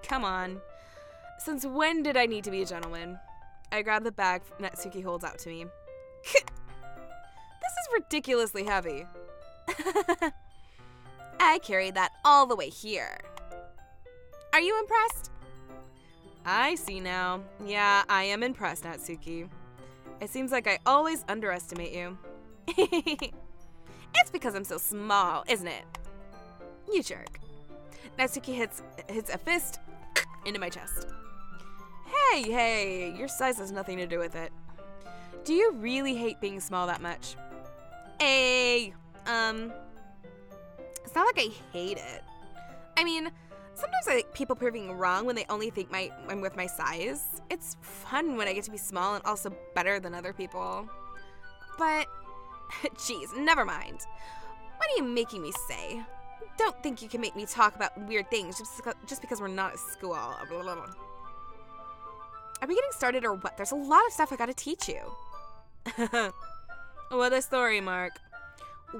Come on. Since when did I need to be a gentleman? I grab the bag Natsuki holds out to me. This is ridiculously heavy. I carried that all the way here. Are you impressed? I see now. Yeah, I am impressed, Natsuki. It seems like I always underestimate you. It's because I'm so small, isn't it? You jerk. Natsuki hits a fist into my chest. Hey, your size has nothing to do with it. Do you really hate being small that much? Hey, it's not like I hate it. I mean, sometimes I like people proving wrong when they only think I'm with my size. It's fun when I get to be small and also better than other people. But, geez, never mind. What are you making me say? Don't think you can make me talk about weird things just because we're not at school. Are we getting started or what? There's a lot of stuff I gotta teach you. What a story, Mark.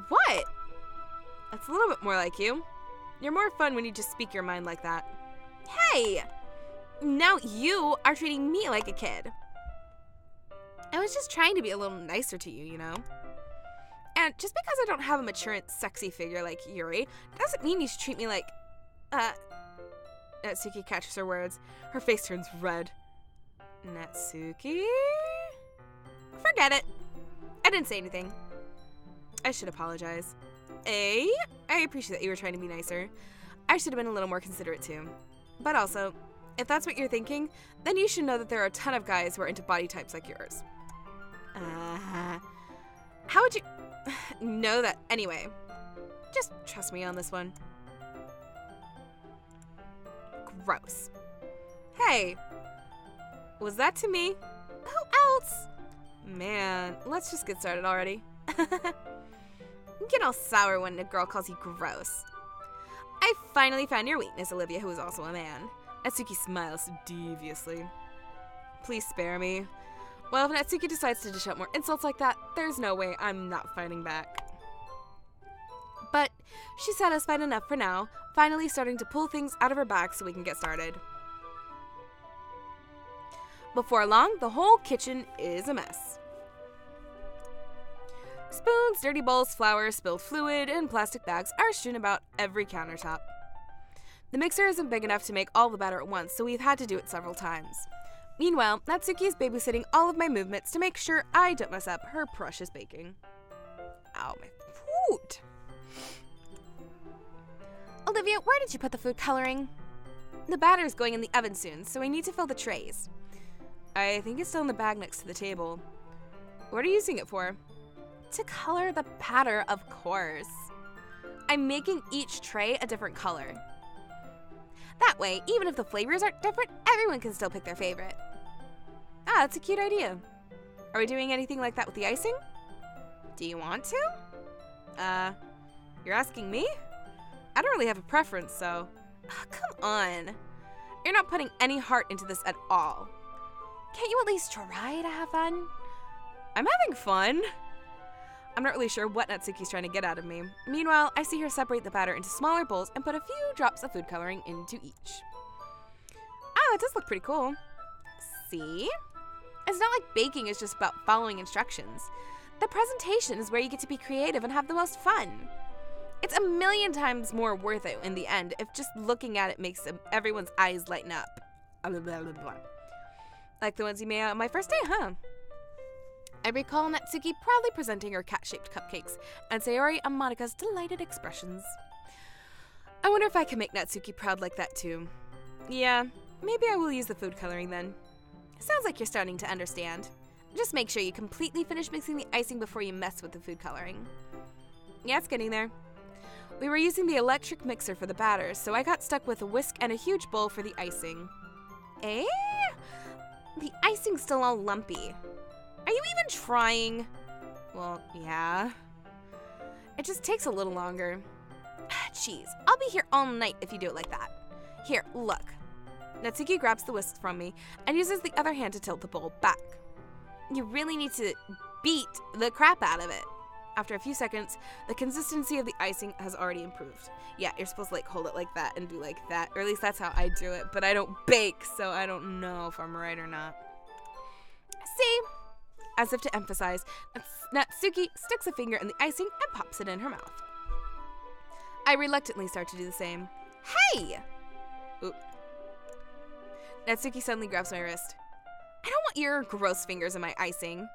What? That's a little bit more like you. You're more fun when you just speak your mind like that. Hey! Now you are treating me like a kid. I was just trying to be a little nicer to you, you know? And just because I don't have a mature and sexy figure like Yuri, doesn't mean you should treat me like... Natsuki catches her words. Her face turns red. Natsuki? Forget it. I didn't say anything. I should apologize. I appreciate that you were trying to be nicer. I should have been a little more considerate too. But also, if that's what you're thinking, then you should know that there are a ton of guys who are into body types like yours. How would you know that anyway? Just trust me on this one. Gross. Hey, was that to me? Who else? Man, let's just get started already. You get all sour when a girl calls you gross. I finally found your weakness, Olivia, who is also a man. Natsuki smiles deviously. Please spare me. Well, if Natsuki decides to dish out more insults like that, there's no way I'm not fighting back. But she's satisfied enough for now, finally starting to pull things out of her bag so we can get started. Before long, the whole kitchen is a mess. Spoons, dirty bowls, flour, spilled fluid, and plastic bags are strewn about every countertop. The mixer isn't big enough to make all the batter at once, so we've had to do it several times. Meanwhile, Natsuki is babysitting all of my movements to make sure I don't mess up her precious baking. Ow, my food! Olivia, where did you put the food coloring? The batter is going in the oven soon, so I need to fill the trays. I think it's still in the bag next to the table. What are you using it for? To color the batter, of course. I'm making each tray a different color. That way, even if the flavors aren't different, everyone can still pick their favorite. Ah, that's a cute idea. Are we doing anything like that with the icing? Do you want to? You're asking me? I don't really have a preference, so... come on. You're not putting any heart into this at all. Can't you at least try to have fun? I'm having fun. I'm not really sure what Natsuki's trying to get out of me. Meanwhile, I see her separate the batter into smaller bowls and put a few drops of food coloring into each. Ah, it does look pretty cool. See? It's not like baking is just about following instructions. The presentation is where you get to be creative and have the most fun. It's a million times more worth it in the end if just looking at it makes everyone's eyes lighten up. Blah, blah, blah, blah. Like the ones you made on my first day, huh? I recall Natsuki proudly presenting her cat-shaped cupcakes and Sayori and Monika's delighted expressions. I wonder if I can make Natsuki proud like that too. Yeah, maybe I will use the food coloring then. Sounds like you're starting to understand. Just make sure you completely finish mixing the icing before you mess with the food coloring. Yeah, it's getting there. We were using the electric mixer for the batter, so I got stuck with a whisk and a huge bowl for the icing. Eh? The icing's still all lumpy. Are you even trying? Well, yeah. It just takes a little longer. Jeez, I'll be here all night if you do it like that. Here, look. Natsuki grabs the whisk from me and uses the other hand to tilt the bowl back. You really need to beat the crap out of it. After a few seconds, the consistency of the icing has already improved. Yeah, you're supposed to like hold it like that and do like that, or at least that's how I do it, but I don't bake, so I don't know if I'm right or not. See? As if to emphasize, Natsuki sticks a finger in the icing and pops it in her mouth. I reluctantly start to do the same. Hey! Oop. Natsuki suddenly grabs my wrist. I don't want your gross fingers in my icing.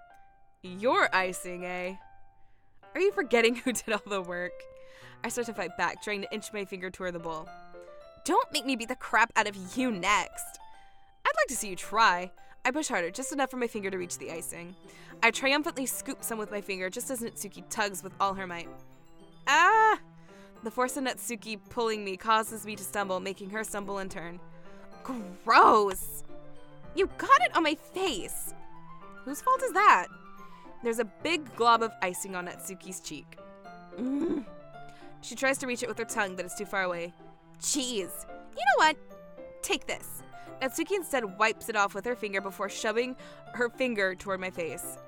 Your icing, eh? Are you forgetting who did all the work? I start to fight back, trying to inch my finger toward the bowl. Don't make me beat the crap out of you next. I'd like to see you try. I push harder, just enough for my finger to reach the icing. I triumphantly scoop some with my finger, just as Natsuki tugs with all her might. Ah! The force of Natsuki pulling me causes me to stumble, making her stumble in turn. Gross! You got it on my face! Whose fault is that? There's a big glob of icing on Natsuki's cheek. She tries to reach it with her tongue, but it's too far away. Jeez. You know what? Take this. Natsuki instead wipes it off with her finger before shoving her finger toward my face.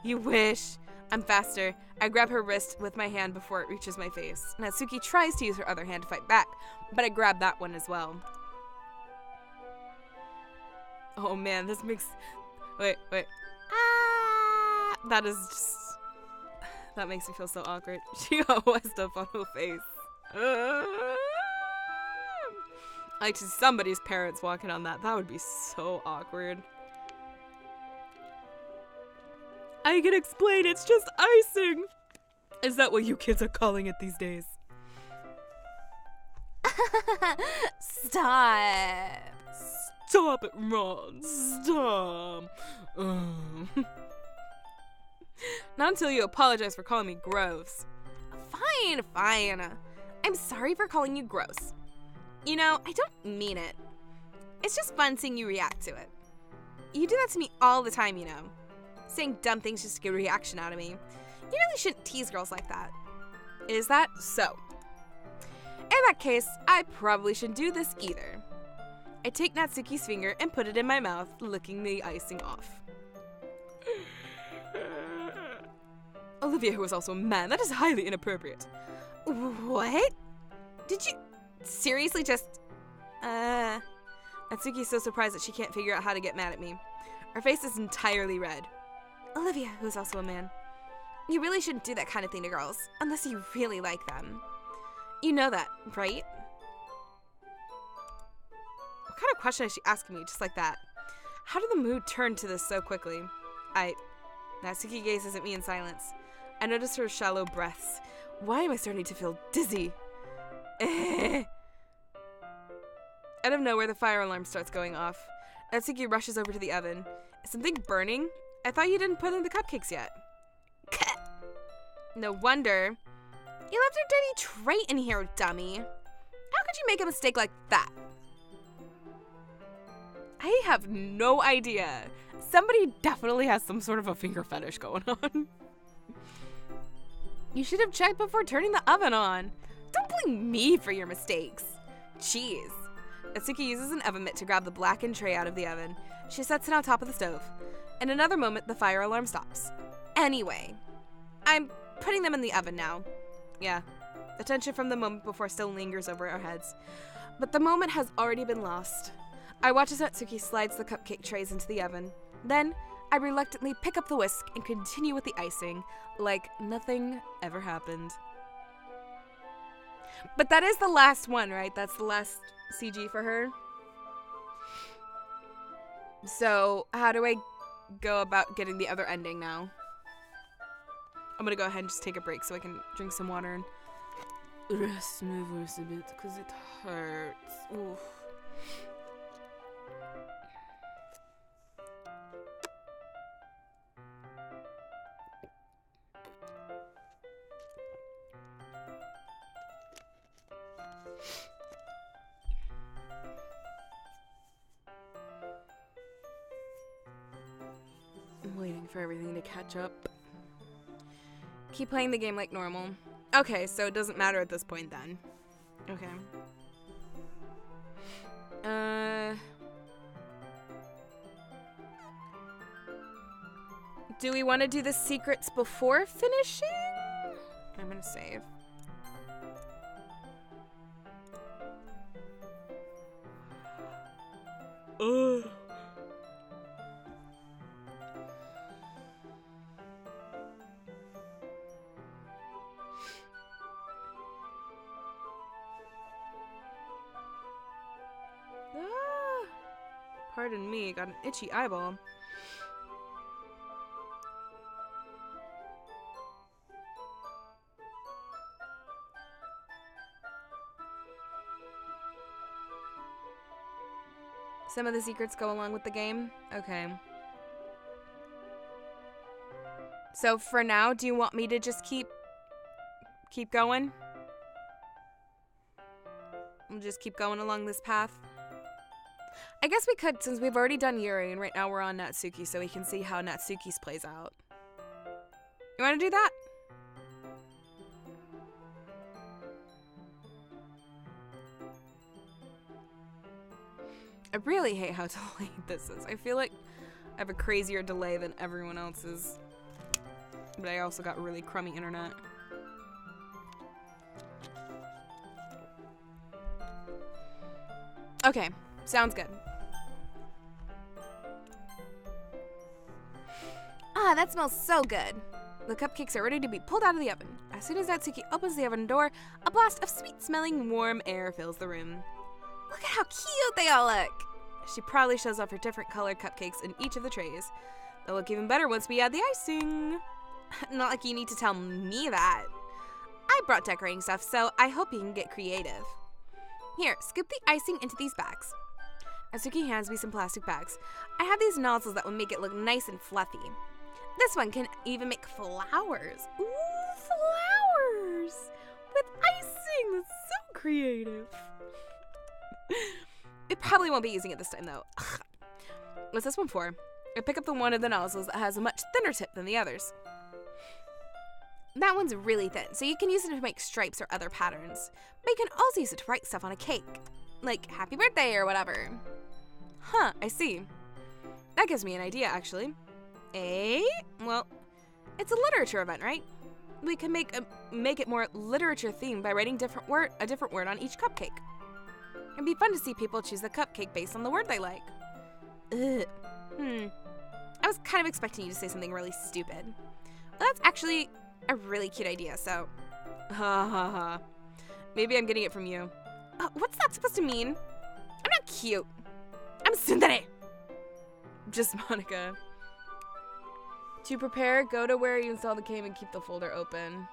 You wish. I'm faster. I grab her wrist with my hand before it reaches my face. Natsuki tries to use her other hand to fight back, but I grab that one as well. Oh man, this makes... Wait. Ah! That is just... That makes me feel so awkward. She got wet stuff on her face. Like to somebody's parents walking on that. That would be so awkward. I can explain, it's just icing. Is that what you kids are calling it these days? Stop. Stop it, Ron. Stop. Not until you apologize for calling me gross. Fine. I'm sorry for calling you gross. You know, I don't mean it. It's just fun seeing you react to it. You do that to me all the time, you know. Saying dumb things just to get a reaction out of me. You really shouldn't tease girls like that. Is that so? In that case, I probably shouldn't do this either. I take Natsuki's finger and put it in my mouth, licking the icing off. Olivia, who is also a man, that is highly inappropriate. What? Did you seriously just... Natsuki is so surprised that she can't figure out how to get mad at me. Her face is entirely red. Olivia, who is also a man. You really shouldn't do that kind of thing to girls, unless you really like them. You know that, right? What kind of question is she asking me just like that? How did the mood turn to this so quickly? Natsuki gazes at me in silence. I notice her shallow breaths. Why am I starting to feel dizzy? Out of nowhere, the fire alarm starts going off. Natsuki rushes over to the oven. Is something burning? I thought you didn't put in the cupcakes yet. No wonder. You left a dirty tray in here, dummy. How could you make a mistake like that? I have no idea. Somebody definitely has some sort of a finger fetish going on. You should have checked before turning the oven on. Don't blame me for your mistakes. Jeez. Natsuki uses an oven mitt to grab the blackened tray out of the oven. She sets it on top of the stove. In another moment, the fire alarm stops. Anyway, I'm putting them in the oven now. Yeah, the tension from the moment before still lingers over our heads. But the moment has already been lost. I watch as Natsuki slides the cupcake trays into the oven. Then, I reluctantly pick up the whisk and continue with the icing, like nothing ever happened. But that is the last one, right? That's the last CG for her. So, how do I go about getting the other ending now? I'm gonna go ahead and just take a break so I can drink some water and rest my voice a bit because it hurts. Oof. I'm waiting for everything to catch up. Keep playing the game like normal. Okay, so it doesn't matter at this point then. Okay. Do we want to do the secrets before finishing? I'm gonna save. Ugh. Pardon me, got an itchy eyeball. Some of the secrets go along with the game? Okay. So for now, do you want me to just keep going? We'll just keep going along this path. I guess we could, since we've already done Yuri, and right now we're on Natsuki, so we can see how Natsuki's plays out. You want to do that? I really hate how delayed this is. I feel like I have a crazier delay than everyone else's. But I also got really crummy internet. Okay, sounds good. Ah, that smells so good. The cupcakes are ready to be pulled out of the oven. As soon as Natsuki opens the oven door, a blast of sweet-smelling, warm air fills the room. Look at how cute they all look. She proudly shows off her different colored cupcakes in each of the trays. They'll look even better once we add the icing. Not like you need to tell me that. I brought decorating stuff, so I hope you can get creative. Here, scoop the icing into these bags. Natsuki hands me some plastic bags. I have these nozzles that will make it look nice and fluffy. This one can even make flowers. Ooh, flowers! With icing! That's so creative. It probably won't be using it this time, though. What's this one for? I pick up the one of the nozzles that has a much thinner tip than the others. That one's really thin, so you can use it to make stripes or other patterns. But you can also use it to write stuff on a cake. Like, happy birthday or whatever. Huh, I see. That gives me an idea, actually. Well, it's a literature event, right? We can make it more literature themed by writing a different word on each cupcake. It'd be fun to see people choose the cupcake based on the word they like. Ugh. I was kind of expecting you to say something really stupid. Well, that's actually a really cute idea, so... Ha ha ha. Maybe I'm getting it from you. What's that supposed to mean? I'm not cute. I'm tsundere. Just Monica. To prepare, go to where you install the game and keep the folder open.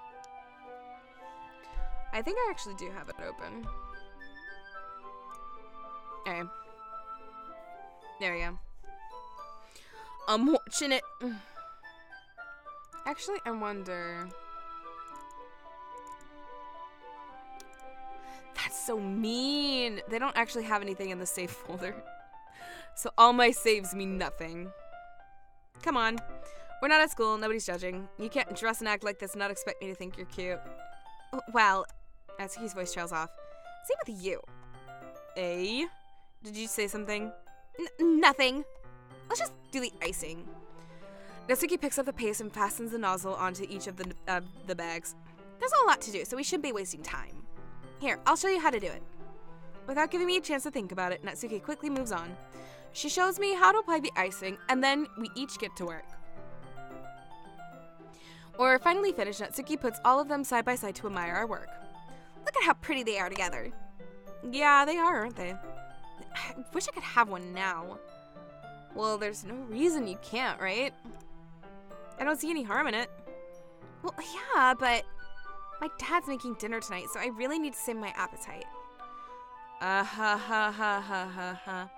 I think I actually do have it open. Okay. There we go. I'm watching it. Actually, I wonder... That's so mean. They don't actually have anything in the save folder. So all my saves mean nothing. Come on. We're not at school. Nobody's judging. You can't dress and act like this and not expect me to think you're cute. Well, Natsuki's voice trails off. Same with you. Eh? Did you say something? Nothing. Let's just do the icing. Natsuki picks up the paste and fastens the nozzle onto each of the bags. There's a lot to do, so we shouldn't be wasting time. Here, I'll show you how to do it. Without giving me a chance to think about it, Natsuki quickly moves on. She shows me how to apply the icing, and then we each get to work. We're finally finished. Natsuki puts all of them side by side to admire our work. Look at how pretty they are together. Yeah, they are, aren't they? I wish I could have one now. Well, there's no reason you can't, right? I don't see any harm in it. Well, yeah, but my dad's making dinner tonight, so I really need to save my appetite. Ha ha ha ha ha ha.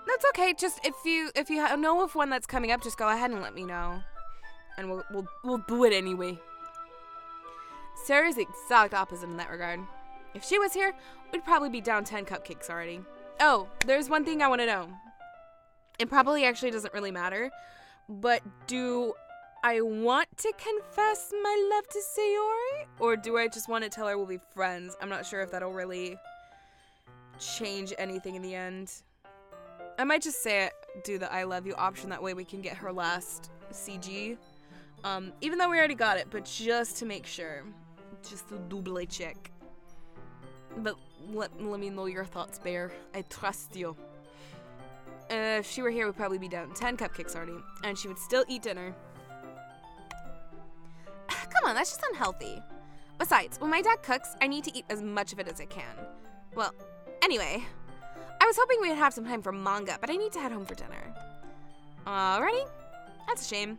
That's okay. Just if you know of one that's coming up, just go ahead and let me know, and we'll do it anyway. Sarah's the exact opposite in that regard. If she was here, we'd probably be down 10 cupcakes already. Oh, there's one thing I want to know. It probably actually doesn't really matter, but do I want to confess my love to Sayori, or do I just want to tell her we'll be friends? I'm not sure if that'll really change anything in the end. I might just say it, do the I love you option, that way we can get her last CG. Even though we already got it, but just to make sure. Just to double check. But let me know your thoughts, Bear. I trust you. If she were here, we'd probably be down 10 cupcakes already, and she would still eat dinner. Come on, that's just unhealthy. Besides, when my dad cooks, I need to eat as much of it as I can. Well, anyway, I was hoping we'd have some time for manga, but I need to head home for dinner. Alrighty? That's a shame.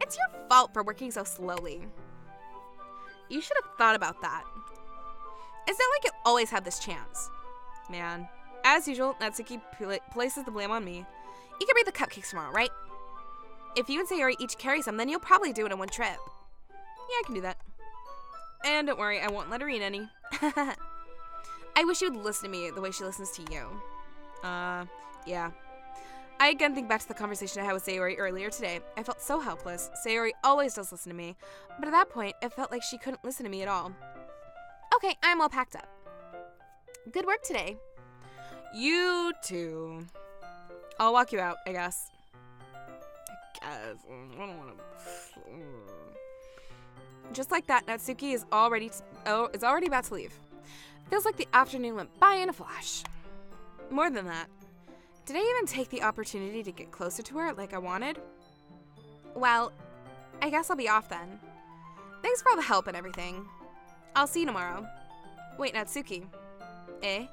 It's your fault for working so slowly. You should have thought about that. It's not like you always have this chance. Man. As usual, Natsuki places the blame on me. You can read the cupcakes tomorrow, right? If you and Sayori each carry some, then you'll probably do it in one trip. Yeah, I can do that. And don't worry, I won't let her eat any. I wish you would listen to me the way she listens to you. Yeah. I again think back to the conversation I had with Sayori earlier today. I felt so helpless. Sayori always does listen to me, but at that point, it felt like she couldn't listen to me at all. Okay, I'm all packed up. Good work today. You too. I'll walk you out, I guess. I don't want to. Just like that, Natsuki is already about to leave. Feels like the afternoon went by in a flash. More than that, did I even take the opportunity to get closer to her like I wanted? Well, I guess I'll be off then. Thanks for all the help and everything. I'll see you tomorrow. Wait, Natsuki. Eh?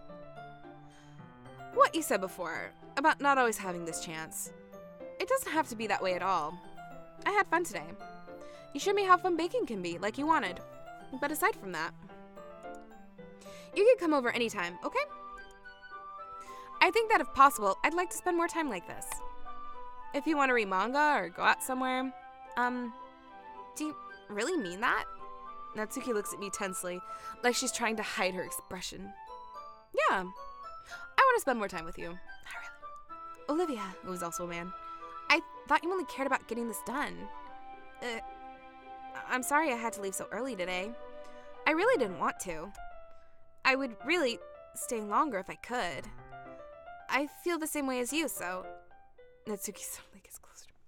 What you said before, about not always having this chance. It doesn't have to be that way at all. I had fun today. You showed me how fun baking can be, like you wanted. But aside from that, you can come over anytime, okay? I think that if possible, I'd like to spend more time like this. If you want to read manga or go out somewhere, do you really mean that? Natsuki looks at me tensely, like she's trying to hide her expression. Yeah, I want to spend more time with you. Not really. Olivia, who was also a man. I thought you only cared about getting this done. I'm sorry I had to leave so early today. I really didn't want to. I would really stay longer if I could. I feel the same way as you, so... Natsuki suddenly gets closer to me.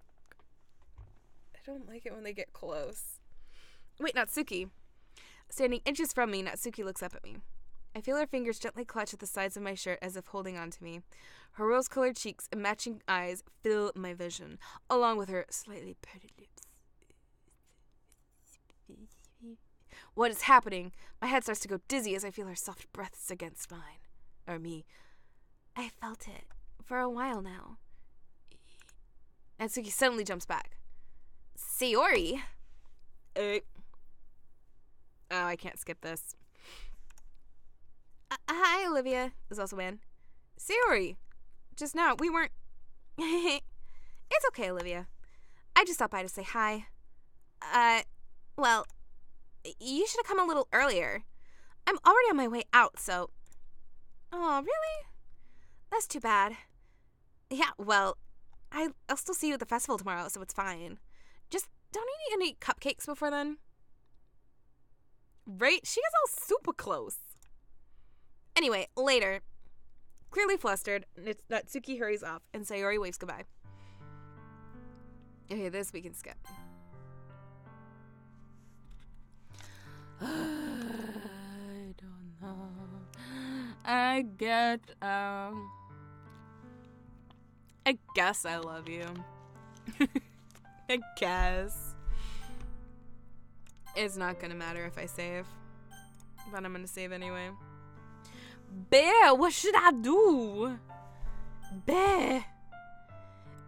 I don't like it when they get close. Wait, Natsuki. Standing inches from me, Natsuki looks up at me. I feel her fingers gently clutch at the sides of my shirt as if holding on to me. Her rose-colored cheeks and matching eyes fill my vision, along with her slightly parted lips. What is happening? My head starts to go dizzy as I feel her soft breaths against mine. Or me. I felt it for a while now. Natsuki suddenly jumps back. Sayori? Oh, I can't skip this. Hi, Olivia. Is also man. Sayori. Just now, we weren't... It's okay, Olivia. I just stopped by to say hi. Well, you should have come a little earlier. I'm already on my way out, so... Oh, really? That's too bad. Yeah, well, I'll still see you at the festival tomorrow, so it's fine. Just don't eat any cupcakes before then. Right? She is all super close. Anyway, later. Clearly flustered, Natsuki hurries off, and Sayori waves goodbye. Okay, this we can skip. I don't know. I guess I love you. I guess. It's not gonna matter if I save. But I'm gonna save anyway. Bear, what should I do? Bear.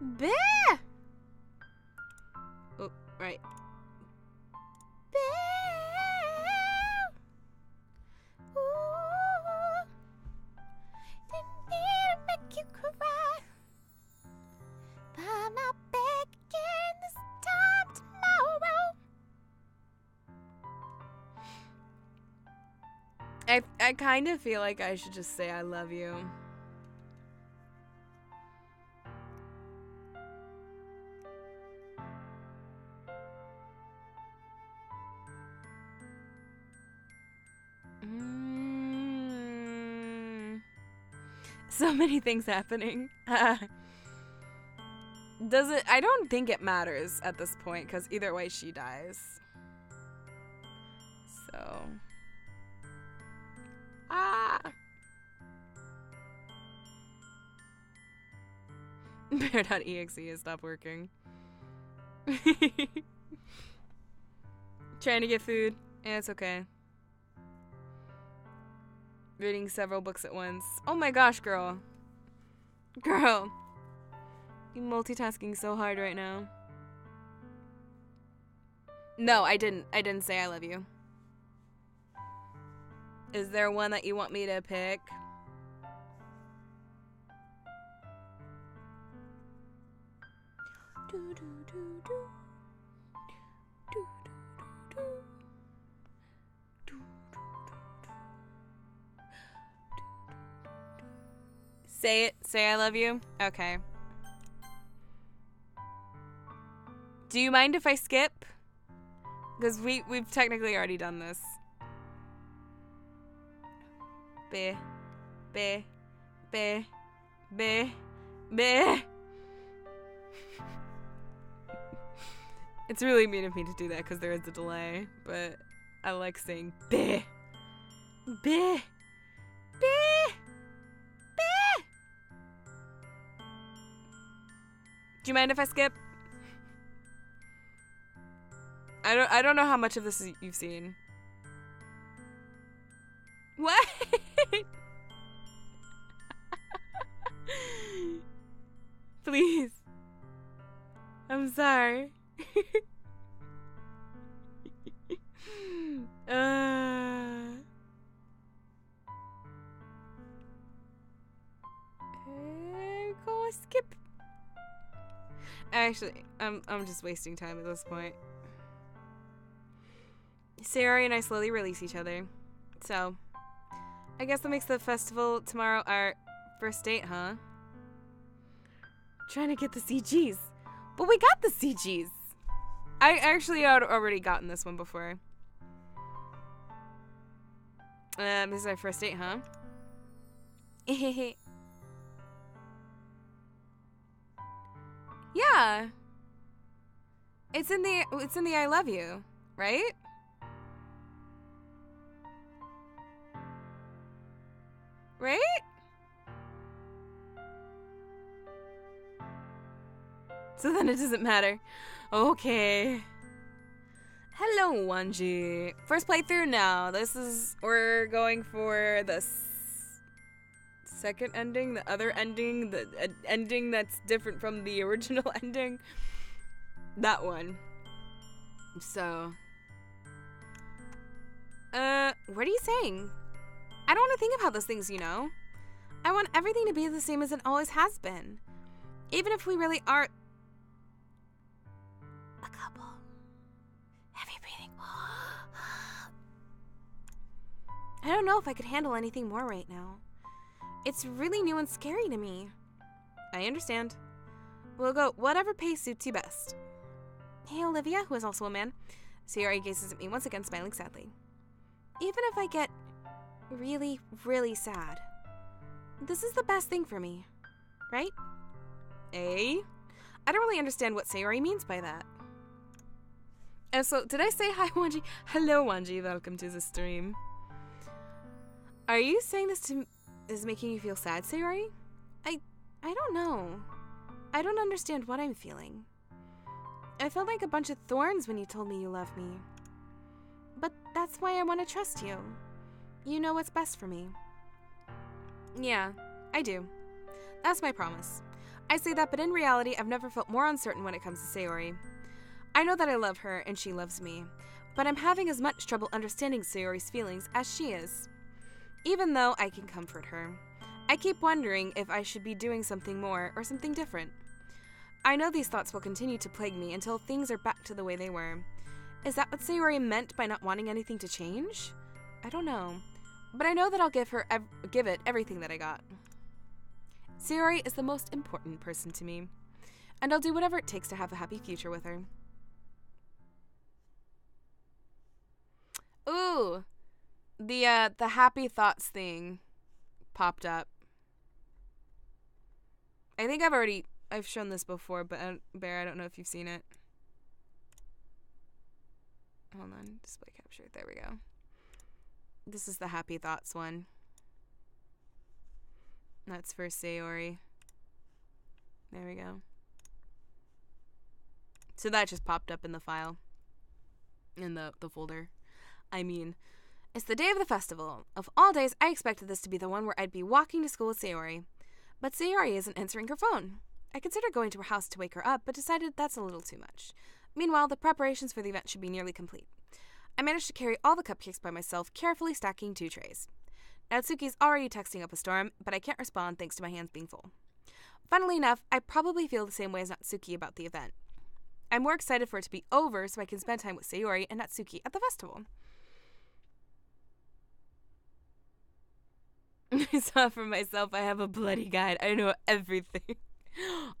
Bear. Oh, right. Bear. Ooh. Didn't mean to make you cry. But I'm not back again this time tomorrow. I kind of feel like I should just say I love you. So many things happening. Does it? I don't think it matters at this point, because either way she dies. So. Bear.exe has stopped working. Trying to get food, and it's okay. Reading several books at once. Oh my gosh, girl. Girl. You're multitasking so hard right now. No, I didn't say I love you. Is there one that you want me to pick? Say it. Say I love you. Okay. Do you mind if I skip? Because we've technically already done this. Be. It's really mean of me to do that because there is a delay, but I like saying be. Do you mind if I skip? I don't know how much of this you've seen. What? Please. I'm sorry. Go skip. Actually, I'm just wasting time at this point. Sayori and I slowly release each other. So, I guess that makes the festival tomorrow our first date, huh? Trying to get the CGs. But we got the CGs. I actually had already gotten this one before. This is our first date, huh? Yeah. It's in the I love you, right? Right? So then it doesn't matter. Okay. Hello, Wanji. First playthrough now. We're going for the second ending, the other ending, the ending that's different from the original ending. That one. So. What are you saying? I don't want to think about those things, you know? I want everything to be the same as it always has been. Even if we really are a couple. Heavy breathing. I don't know if I could handle anything more right now. It's really new and scary to me. I understand. We'll go whatever pace suits you best. Hey, Olivia, who is also a man. Sayori gazes at me once again, smiling sadly. Even if I get really, really sad, this is the best thing for me, right? Eh? I don't really understand what Sayori means by that. And so, did I say hi, Wanji? Hello, Wanji. Welcome to the stream. Are you saying this is making you feel sad, Sayori? I don't know. I don't understand what I'm feeling. I felt like a bunch of thorns when you told me you love me. But that's why I want to trust you. You know what's best for me. Yeah, I do. That's my promise. I say that, but in reality, I've never felt more uncertain when it comes to Sayori. I know that I love her and she loves me, but I'm having as much trouble understanding Sayori's feelings as she is. Even though I can comfort her, I keep wondering if I should be doing something more or something different. I know these thoughts will continue to plague me until things are back to the way they were. Is that what Sayori meant by not wanting anything to change? I don't know, but I know that I'll give it everything that I got. Sayori is the most important person to me, and I'll do whatever it takes to have a happy future with her. Ooh, the happy thoughts thing popped up. I think I've shown this before, but Bear, I don't know if you've seen it. Hold on, display capture. There we go. This is the happy thoughts one. That's for Sayori. There we go. So that just popped up in the file. In the folder. I mean, it's the day of the festival. Of all days, I expected this to be the one where I'd be walking to school with Sayori. But Sayori isn't answering her phone. I considered going to her house to wake her up, but decided that's a little too much. Meanwhile, the preparations for the event should be nearly complete. I managed to carry all the cupcakes by myself, carefully stacking 2 trays. Natsuki's already texting up a storm, but I can't respond thanks to my hands being full. Funnily enough, I probably feel the same way as Natsuki about the event. I'm more excited for it to be over so I can spend time with Sayori and Natsuki at the festival. I saw for myself, I have a bloody guide. I know everything.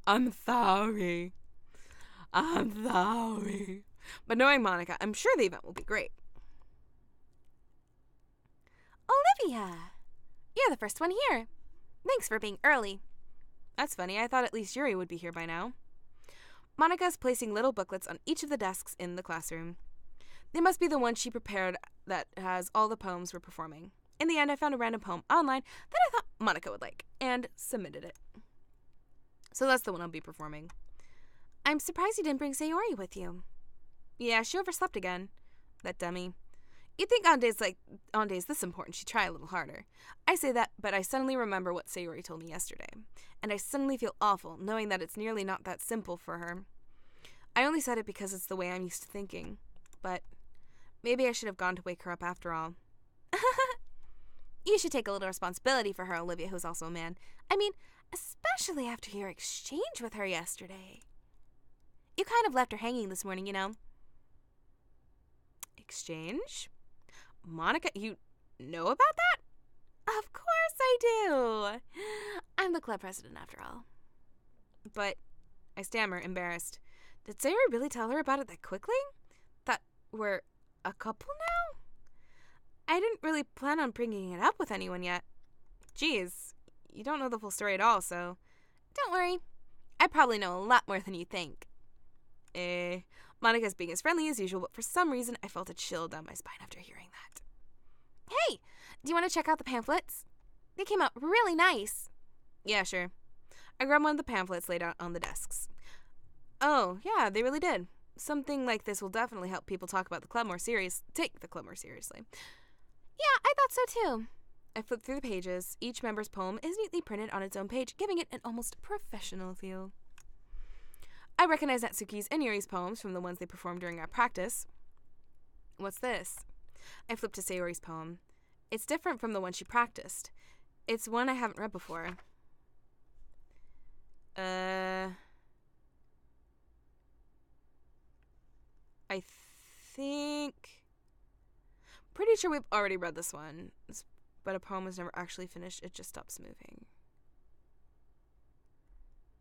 I'm sorry. But knowing Monica, I'm sure the event will be great. Olivia! You're the first one here. Thanks for being early. That's funny. I thought at least Yuri would be here by now. Monica is placing little booklets on each of the desks in the classroom. They must be the one she prepared that has all the poems we're performing. In the end, I found a random poem online that I thought Monica would like, and submitted it. So that's the one I'll be performing. I'm surprised you didn't bring Sayori with you. Yeah, she overslept again. That dummy. You'd think on days this important she'd try a little harder. I say that, but I suddenly remember what Sayori told me yesterday. And I suddenly feel awful, knowing that it's nearly not that simple for her. I only said it because it's the way I'm used to thinking. But maybe I should have gone to wake her up after all. You should take a little responsibility for her, Olivia, who's also a man. I mean, especially after your exchange with her yesterday. You kind of left her hanging this morning, you know. Exchange? Monica, you know about that? Of course I do. I'm the club president after all. But, I stammer, embarrassed. Did Sayori really tell her about it that quickly? That we're a couple now? I didn't really plan on bringing it up with anyone yet. Geez, you don't know the full story at all, so... Don't worry. I probably know a lot more than you think. Monica's being as friendly as usual, but for some reason I felt a chill down my spine after hearing that. Hey, do you want to check out the pamphlets? They came out really nice. Yeah, sure. I grabbed one of the pamphlets laid out on the desks. Oh, yeah, they really did. Something like this will definitely help people take the club more seriously. Yeah, I thought so too. I flipped through the pages. Each member's poem is neatly printed on its own page, giving it an almost professional feel. I recognize Natsuki's and Yuri's poems from the ones they performed during our practice. What's this? I flipped to Sayori's poem. It's different from the one she practiced. It's one I haven't read before. I think... Pretty sure we've already read this one, but a poem was never actually finished. It just stops moving.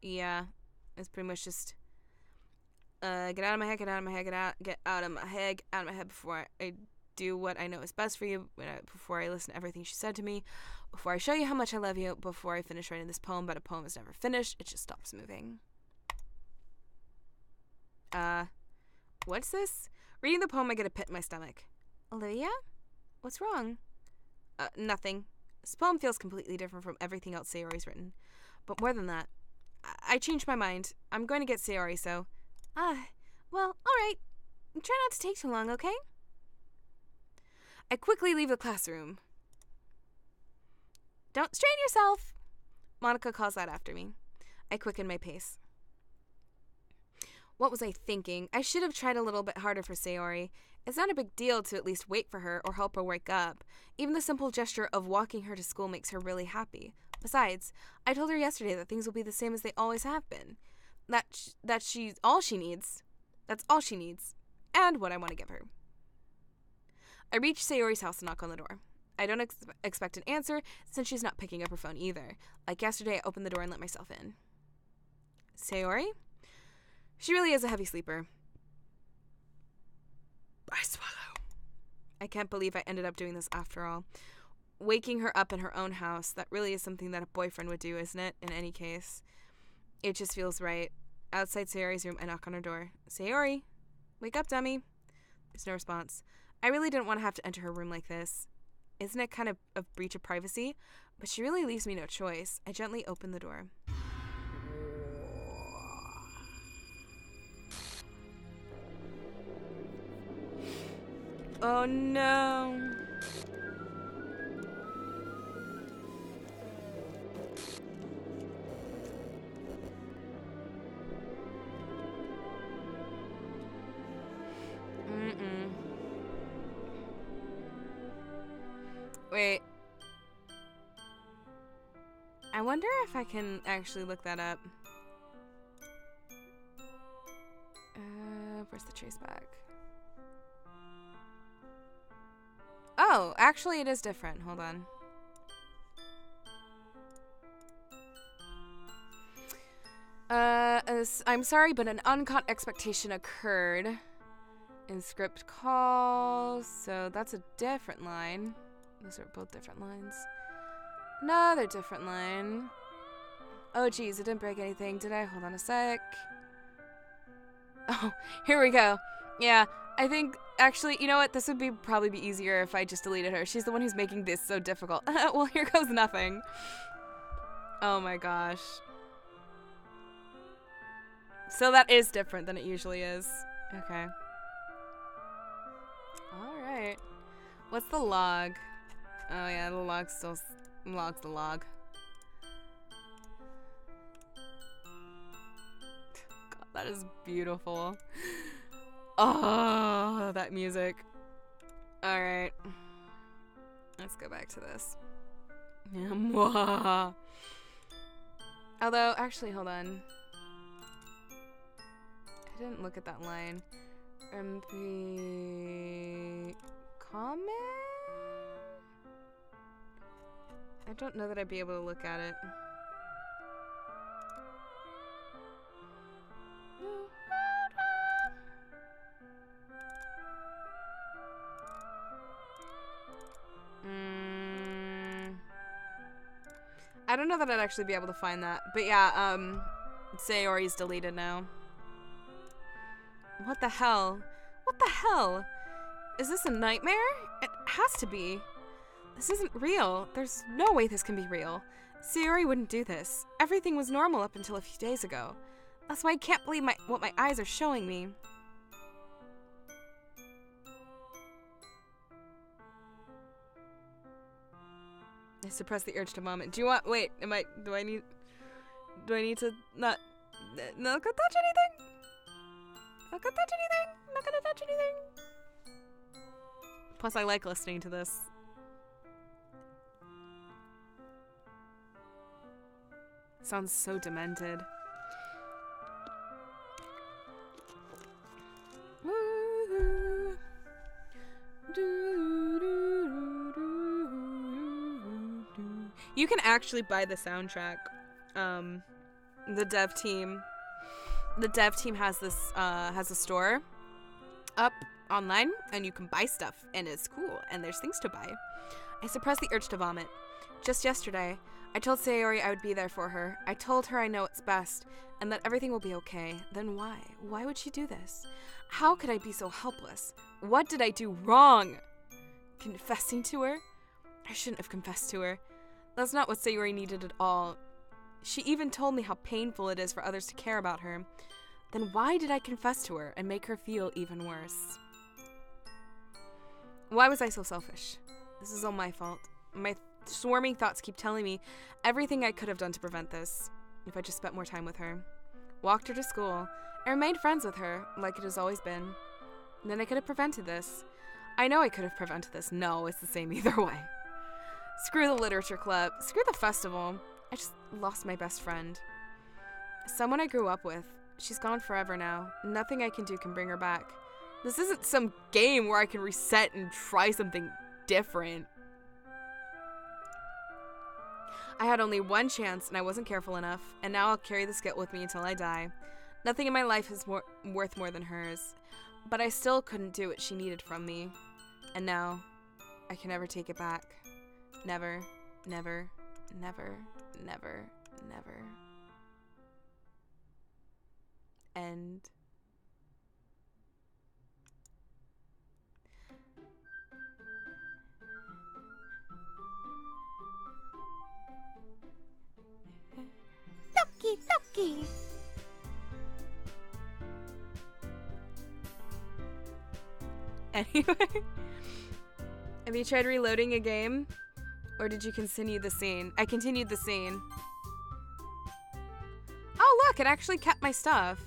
Yeah, it's pretty much just get out of my head, get out of my head, get out of my head, out of my head before I do what I know is best for you, before I listen to everything she said to me, before I show you how much I love you, before I finish writing this poem, but a poem is never finished, it just stops moving. What's this? Reading the poem, I get a pit in my stomach. Olivia? What's wrong? Nothing. This poem feels completely different from everything else Sayori's written. But more than that, I changed my mind. I'm going to get Sayori, so... well, alright. Try not to take too long, okay? I quickly leave the classroom. Don't strain yourself. Monica calls that after me. I quicken my pace. What was I thinking? I should have tried a little bit harder for Sayori. It's not a big deal to at least wait for her or help her wake up. Even the simple gesture of walking her to school makes her really happy. Besides, I told her yesterday that things will be the same as they always have been. That she's all she needs. That's all she needs. And what I want to give her. I reach Sayori's house and knock on the door. I don't expect an answer since she's not picking up her phone either. Like yesterday, I opened the door and let myself in. Sayori? She really is a heavy sleeper. I swallow. I can't believe I ended up doing this after all. Waking her up in her own house, that really is something that a boyfriend would do, isn't it? In any case. It just feels right. Outside Sayori's room, I knock on her door. Sayori, wake up, dummy. There's no response. I really didn't want to have to enter her room like this. Isn't it kind of a breach of privacy? But she really leaves me no choice. I gently open the door. Oh no. Wait. I wonder if I can actually look that up. Where's the trace back? Oh, actually it is different. Hold on. I'm sorry, but an uncaught expectation occurred in script call, so that's a different line. Those are both different lines. Another different line. Oh, geez, it didn't break anything, did I? Hold on a sec. Oh, here we go. Yeah, I think, actually, you know what? This would probably be easier if I just deleted her. She's the one who's making this so difficult. Well, here goes nothing. Oh my gosh. So that is different than it usually is. Okay. Alright. What's the log? Oh yeah, the log still logs the log. God, that is beautiful. Oh, that music. Alright. Let's go back to this. Although, actually, hold on. I didn't look at that line. MP... comment? I don't know that I'd be able to look at it. I don't know that I'd actually be able to find that. But yeah, Sayori's deleted now. What the hell? What the hell? Is this a nightmare? It has to be. This isn't real. There's no way this can be real. Sayori wouldn't do this. Everything was normal up until a few days ago. That's why I can't believe what my eyes are showing me. I suppress the urge to vomit. Do you want? Wait. Do I need to not gonna touch anything? Not gonna touch anything. Not gonna touch anything. Plus, I like listening to this. Sounds so demented. You can actually buy the soundtrack the dev team has this has a store up online, and you can buy stuff, and it's cool, and there's things to buy. I suppressed the urge to vomit. Just yesterday, I told Sayori I would be there for her. I told her I know what's best, and that everything will be okay. Then why? Why would she do this? How could I be so helpless? What did I do wrong? Confessing to her? I shouldn't have confessed to her. That's not what Sayori needed at all. She even told me how painful it is for others to care about her. Then why did I confess to her and make her feel even worse? Why was I so selfish? This is all my fault. My swarming thoughts keep telling me everything I could have done to prevent this. If I just spent more time with her. Walked her to school. And remained friends with her, like it has always been. Then I could have prevented this. I know I could have prevented this. No, it's the same either way. Screw the literature club. Screw the festival. I just lost my best friend. Someone I grew up with. She's gone forever now. Nothing I can do can bring her back. This isn't some game where I can reset and try something different. I had only one chance and I wasn't careful enough, and now I'll carry this guilt with me until I die. Nothing in my life is worth more than hers, but I still couldn't do what she needed from me. And now, I can never take it back. Never, never, never, never, never. End. Doki, Doki. Anyway, have you tried reloading a game? Or did you continue the scene? I continued the scene. Oh, look, it actually kept my stuff.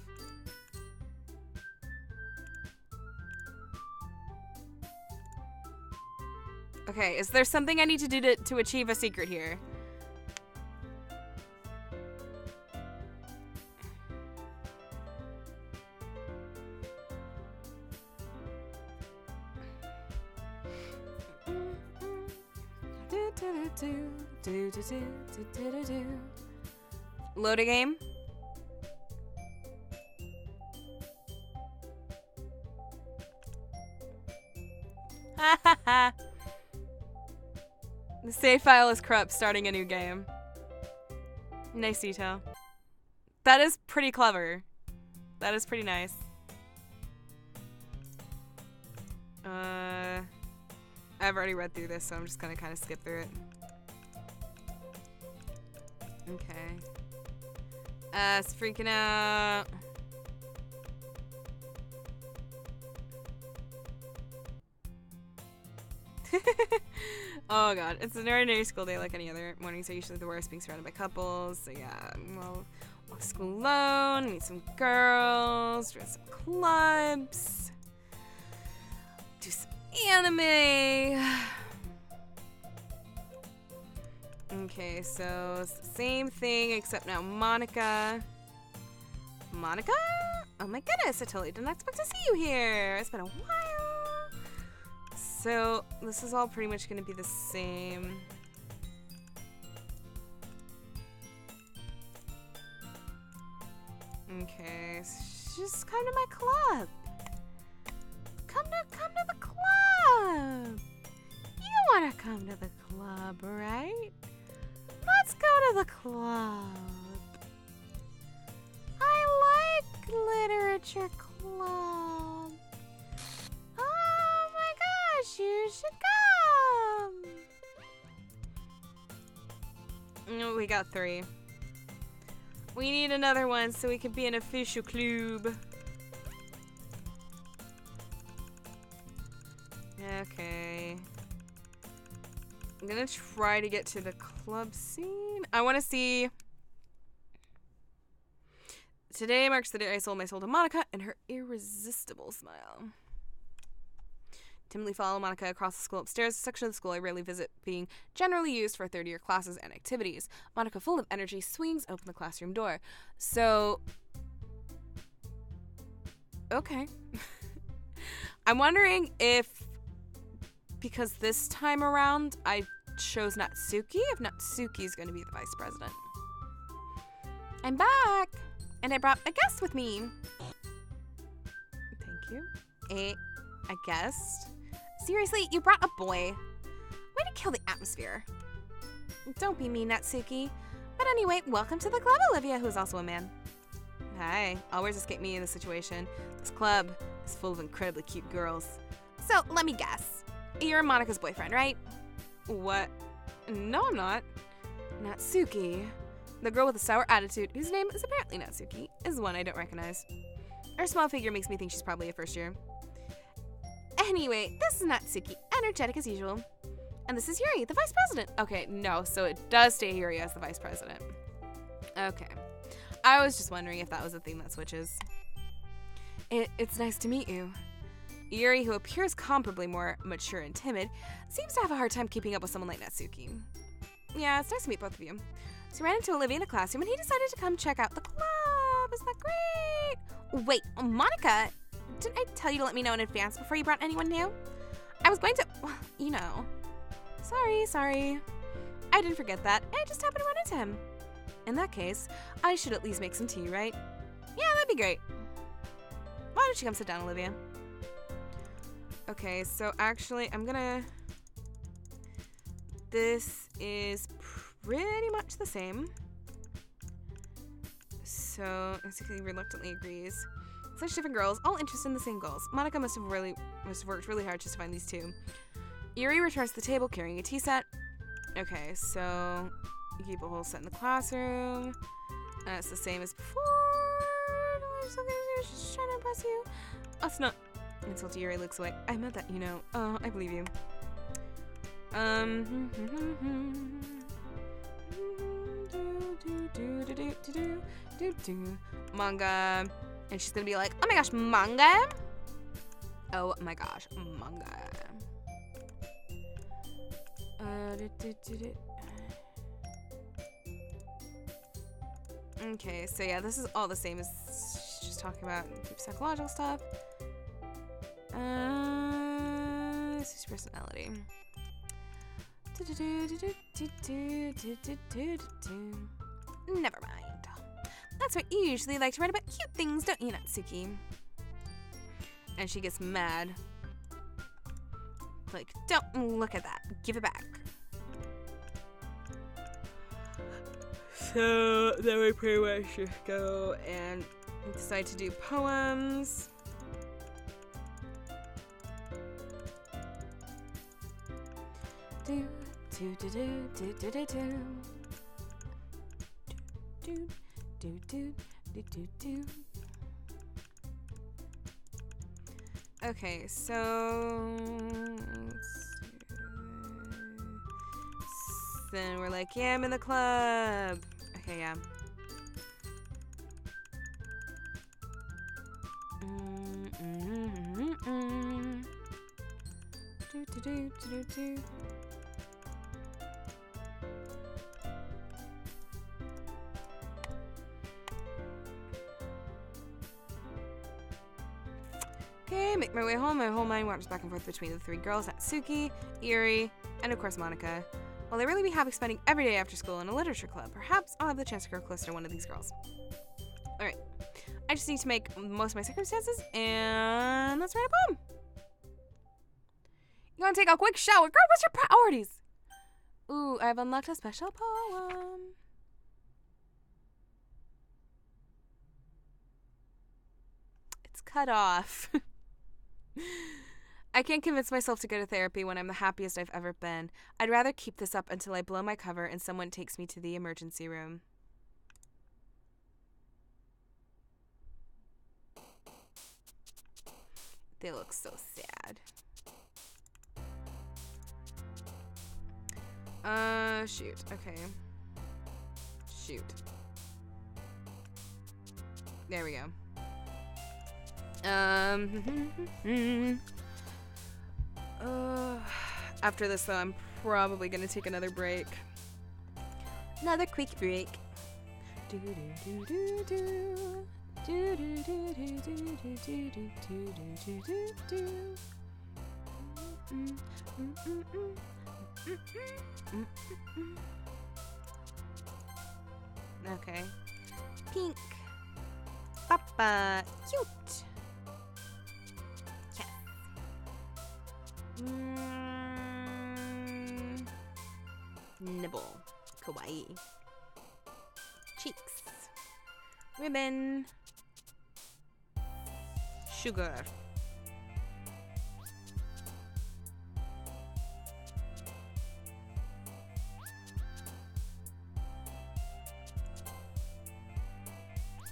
Okay, is there something I need to do to achieve a secret here? Load a game. The save file is corrupt, starting a new game. Nice detail. That is pretty clever. That is pretty nice. I've already read through this, so I'm just gonna kind of skip through it. Okay. It's freaking out. Oh god, it's an ordinary school day like any other. Mornings are usually the worst, being surrounded by couples. So yeah, well, walk to school alone, meet some girls, join some clubs, do some anime. Okay, so it's the same thing except now Monica. Monica? Oh my goodness, I totally didn't expect to see you here. It's been a while. So this is all pretty much going to be the same. Okay, so just come to my club. Come to the club. You want to come to the club, right? Let's go to the club. I like literature club. Oh my gosh, you should come. No, we got 3. We need another one so we can be an official club. Okay. I'm gonna try to get to the club scene. I want to see. Today marks the day I sold my soul to Monica and her irresistible smile. Timidly follow Monica across the school upstairs, a section of the school I rarely visit, being generally used for third-year classes and activities. Monica, full of energy, swings open the classroom door. So, okay. I'm wondering if, because this time around I chose Natsuki, if Natsuki is going to be the vice president. I'm back, and I brought a guest with me. Thank you. A guest? Seriously, you brought a boy. Way to kill the atmosphere. Don't be mean, Natsuki. But anyway, welcome to the club, Olivia, who's also a man. Hi. Always escape me in this situation. This club is full of incredibly cute girls. So, let me guess. You're Monica's boyfriend, right? What? No, I'm not. Natsuki, the girl with the sour attitude, whose name is apparently Natsuki, is one I don't recognize. Her small figure makes me think she's probably a first year. Anyway, this is Natsuki, energetic as usual. And this is Yuri, the vice president. Okay, no, so it does stay Yuri as the vice president. Okay. I was just wondering if that was a thing that switches. It's nice to meet you. Yuri, who appears comparably more mature and timid, seems to have a hard time keeping up with someone like Natsuki. Yeah, it's nice to meet both of you. So I ran into Olivia in a classroom and he decided to come check out the club. Isn't that great? Wait, Monica, didn't I tell you to let me know in advance before you brought anyone new? I was going to, you know. Sorry. I didn't forget that. I just happened to run into him. In that case, I should at least make some tea, right? Yeah, that'd be great. Why don't you come sit down, Olivia? Okay, so actually, this is pretty much the same. So, Natsuki reluctantly agrees. Such different girls, all interested in the same goals. Monica must have worked really hard just to find these two. Yuri returns to the table carrying a tea set. Okay, so you keep a whole set in the classroom. It's the same as before. Just trying to impress you. That's not. Insulted Yuri looks away. I meant that, you know. Oh, I believe you. Manga. And she's gonna be like, oh my gosh, manga? Oh my gosh, manga. Okay, so yeah, this is all the same as just talking about psychological stuff. This is personality. Never mind. That's right, you usually like to write about cute things, don't you, Natsuki? And she gets mad. Like, don't look at that. Give it back. So then we pretty much just go and decide to do poems. Okay, so then we're like, yeah, I'm in the club. Okay, yeah. Okay, make my way home. My whole mind wanders back and forth between the three girls, Natsuki, Yuri, and of course Monica. While I really be happy spending every day after school in a literature club, perhaps I'll have the chance to grow closer to one of these girls. Alright, I just need to make most of my circumstances, and let's write a poem. You gonna take a quick shower? Girl, what's your priorities? Ooh, I've unlocked a special poem. It's cut off. I can't convince myself to go to therapy when I'm the happiest I've ever been. I'd rather keep this up until I blow my cover and someone takes me to the emergency room. They look so sad. Shoot. Okay. Shoot. There we go. After this, though, I'm probably gonna take another break. Another quick break. Okay. Pink. Papa. Cute. Yes. Nibble. Kawaii. Cheeks. Ribbon. Sugar.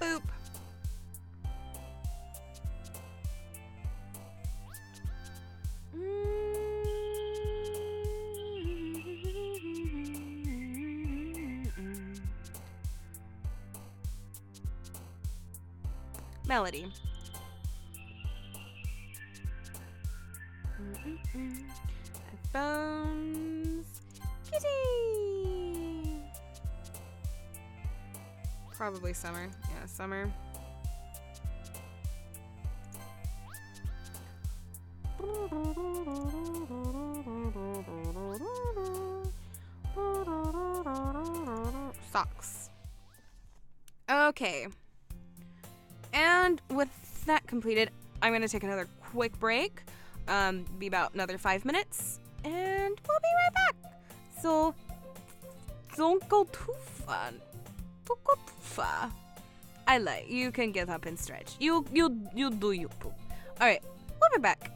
Boop. Melody. Headphones. Kitty. Probably summer. Yeah, summer. Socks. Okay. And with that completed, I'm going to take another quick break. Be about another 5 minutes. And we'll be right back. So, don't go too far. Don't go too far. I like. You can get up and stretch. You do you poop. Alright, we'll be back.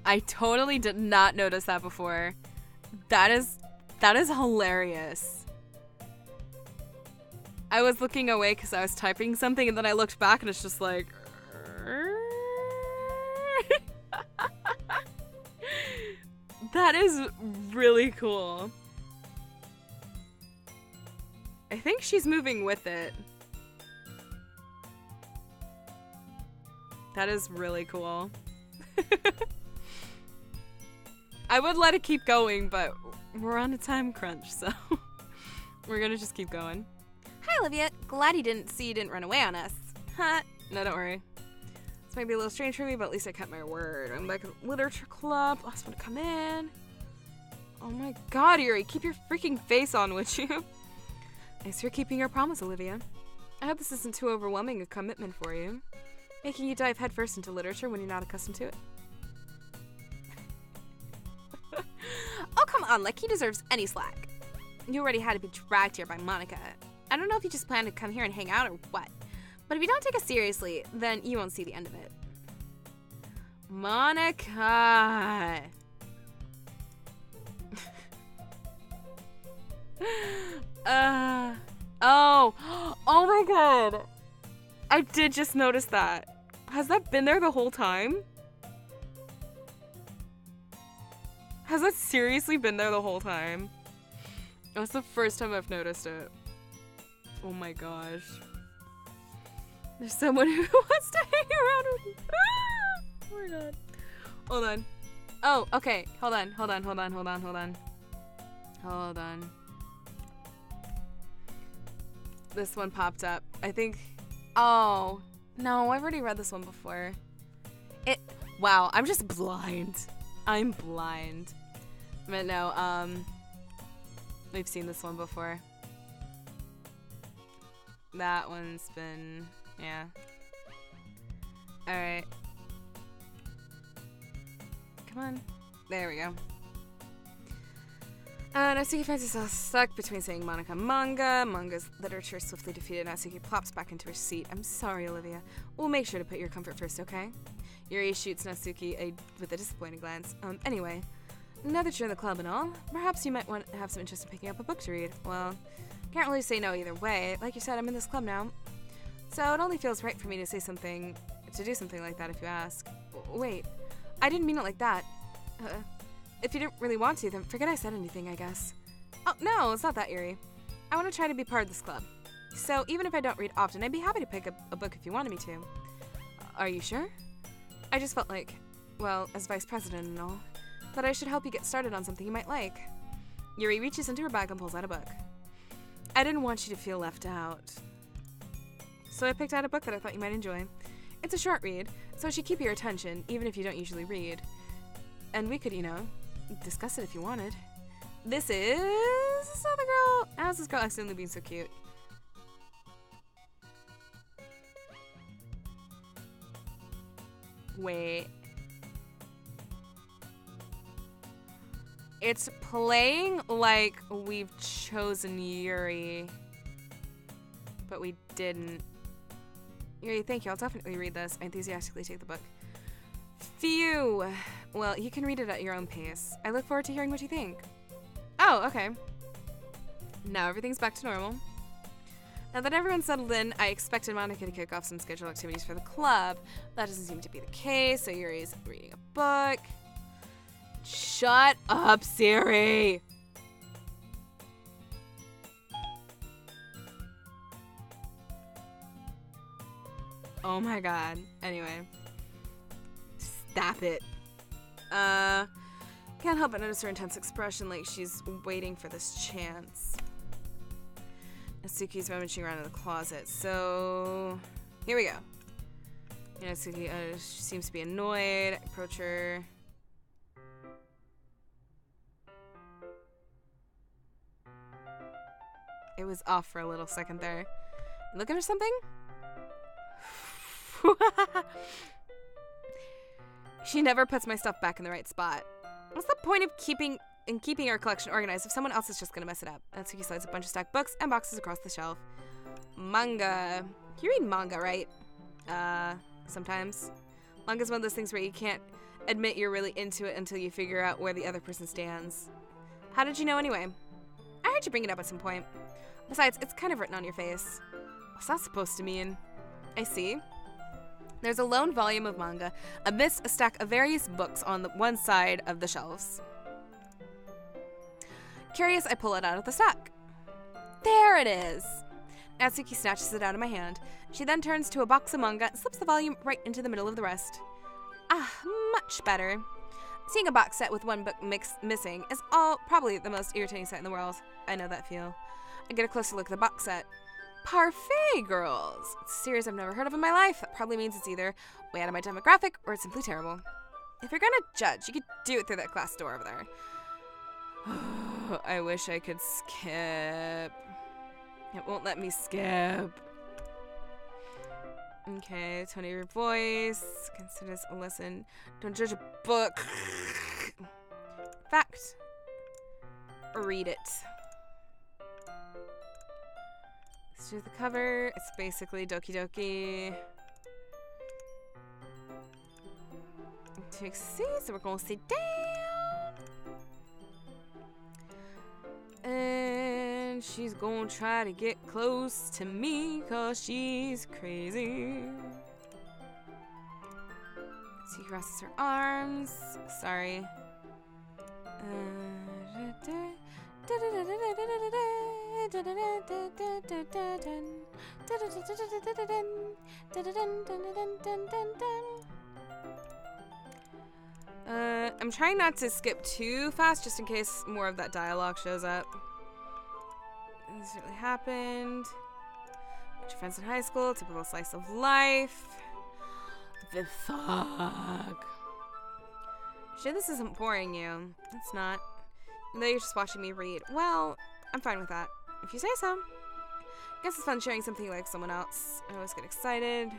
I totally did not notice that before. That is hilarious. I was looking away because I was typing something, and then I looked back and it's just like... That is really cool. I think she's moving with it. That is really cool. I would let it keep going, but we're on a time crunch, so we're gonna just keep going. Hi, Olivia. Glad you didn't run away on us. Huh? No, don't worry. This might be a little strange for me, but at least I kept my word. I'm back at literature club. Last one to come in. Oh my god, Yuri, keep your freaking face on, would you? Thanks for keeping your promise, Olivia. I hope this isn't too overwhelming a commitment for you, making you dive headfirst into literature when you're not accustomed to it. Oh, come on, like he deserves any slack. You already had to be dragged here by Monica. I don't know if you just plan to come here and hang out or what, but if you don't take us seriously, then you won't see the end of it. Monica! Oh my god! I did just notice that. Has that been there the whole time? Has that seriously been there the whole time? That's the first time I've noticed it. Oh my gosh. There's someone who wants to hang around with me. Oh my god. Hold on. Oh, okay. Hold on. This one popped up. I think... Oh. No, I've already read this one before. Wow, I'm just blind. I'm blind. But no, we've seen this one before. That one's been... Yeah. Alright. Come on. There we go. Natsuki finds herself stuck between saying Monica manga. Manga's literature swiftly defeated. Natsuki plops back into her seat. I'm sorry, Olivia. We'll make sure to put your comfort first, okay? Yuri shoots Natsuki with a disappointed glance. Anyway, now that you're in the club and all, perhaps you might want to have some interest in picking up a book to read. Well, can't really say no either way. Like you said, I'm in this club now. So it only feels right for me to do something like that if you ask. Wait, I didn't mean it like that. If you didn't really want to, then forget I said anything, I guess. Oh, no, it's not that, Yuri. I want to try to be part of this club. So even if I don't read often, I'd be happy to pick up a book if you wanted me to. Are you sure? I just felt like, well, as vice president and all, that I should help you get started on something you might like. Yuri reaches into her bag and pulls out a book. I didn't want you to feel left out. So I picked out a book that I thought you might enjoy. It's a short read, so it should keep your attention, even if you don't usually read. And we could, discuss it if you wanted. This is this other girl. How's this girl accidentally being so cute? Wait. It's playing like we've chosen Yuri, but we didn't. Yuri, thank you. I'll definitely read this. I enthusiastically take the book. Phew. Well, you can read it at your own pace. I look forward to hearing what you think. Oh, okay. Now everything's back to normal. Now that everyone's settled in, I expected Monica to kick off some scheduled activities for the club. That doesn't seem to be the case, so Yuri's reading a book. Shut up, Siri! Oh my god. Anyway. Stop it. Can't help but notice her intense expression, like she's waiting for this chance. Natsuki's rummaging around in the closet, so here we go. Natsuki seems to be annoyed. I approach her. It was off for a little second there. You looking for something? She never puts my stuff back in the right spot. What's the point of keeping our collection organized if someone else is just gonna mess it up? Natsuki slides a bunch of stacked books and boxes across the shelf. Manga. You read manga, right? Sometimes. Manga's one of those things where you can't admit you're really into it until you figure out where the other person stands. How did you know anyway? I heard you bring it up at some point. Besides, it's kind of written on your face. What's that supposed to mean? I see. There's a lone volume of manga amidst a stack of various books on the one side of the shelves. Curious, I pull it out of the stack. There it is! Natsuki snatches it out of my hand. She then turns to a box of manga and slips the volume right into the middle of the rest. Ah, much better. Seeing a box set with one book missing is probably the most irritating sight in the world. I know that feel. I get a closer look at the box set. Parfait Girls! It's a series I've never heard of in my life. That probably means it's either way out of my demographic or it's simply terrible. If you're gonna judge, you could do it through that glass door over there. I wish I could skip. It won't let me skip. Okay, tone of your voice. Consider this a lesson. Don't judge a book. Fact. Read it. Let's do the cover. It's basically Doki Doki. Take a seat, so we're gonna sit down. And she's gonna try to get close to me cause she's crazy. She crosses her arms. Sorry. I'm trying not to skip too fast just in case more of that dialogue shows up. This really happened. Met your friends in high school, typical slice of life. The fuck? Sure, this isn't boring you. It's not. Though you're just watching me read. Well, I'm fine with that. If you say so. I guess it's fun sharing something you like with someone else. I always get excited.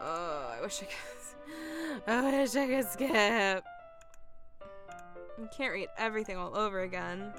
Oh, I wish I could. I wish I could skip. You can't read everything all over again.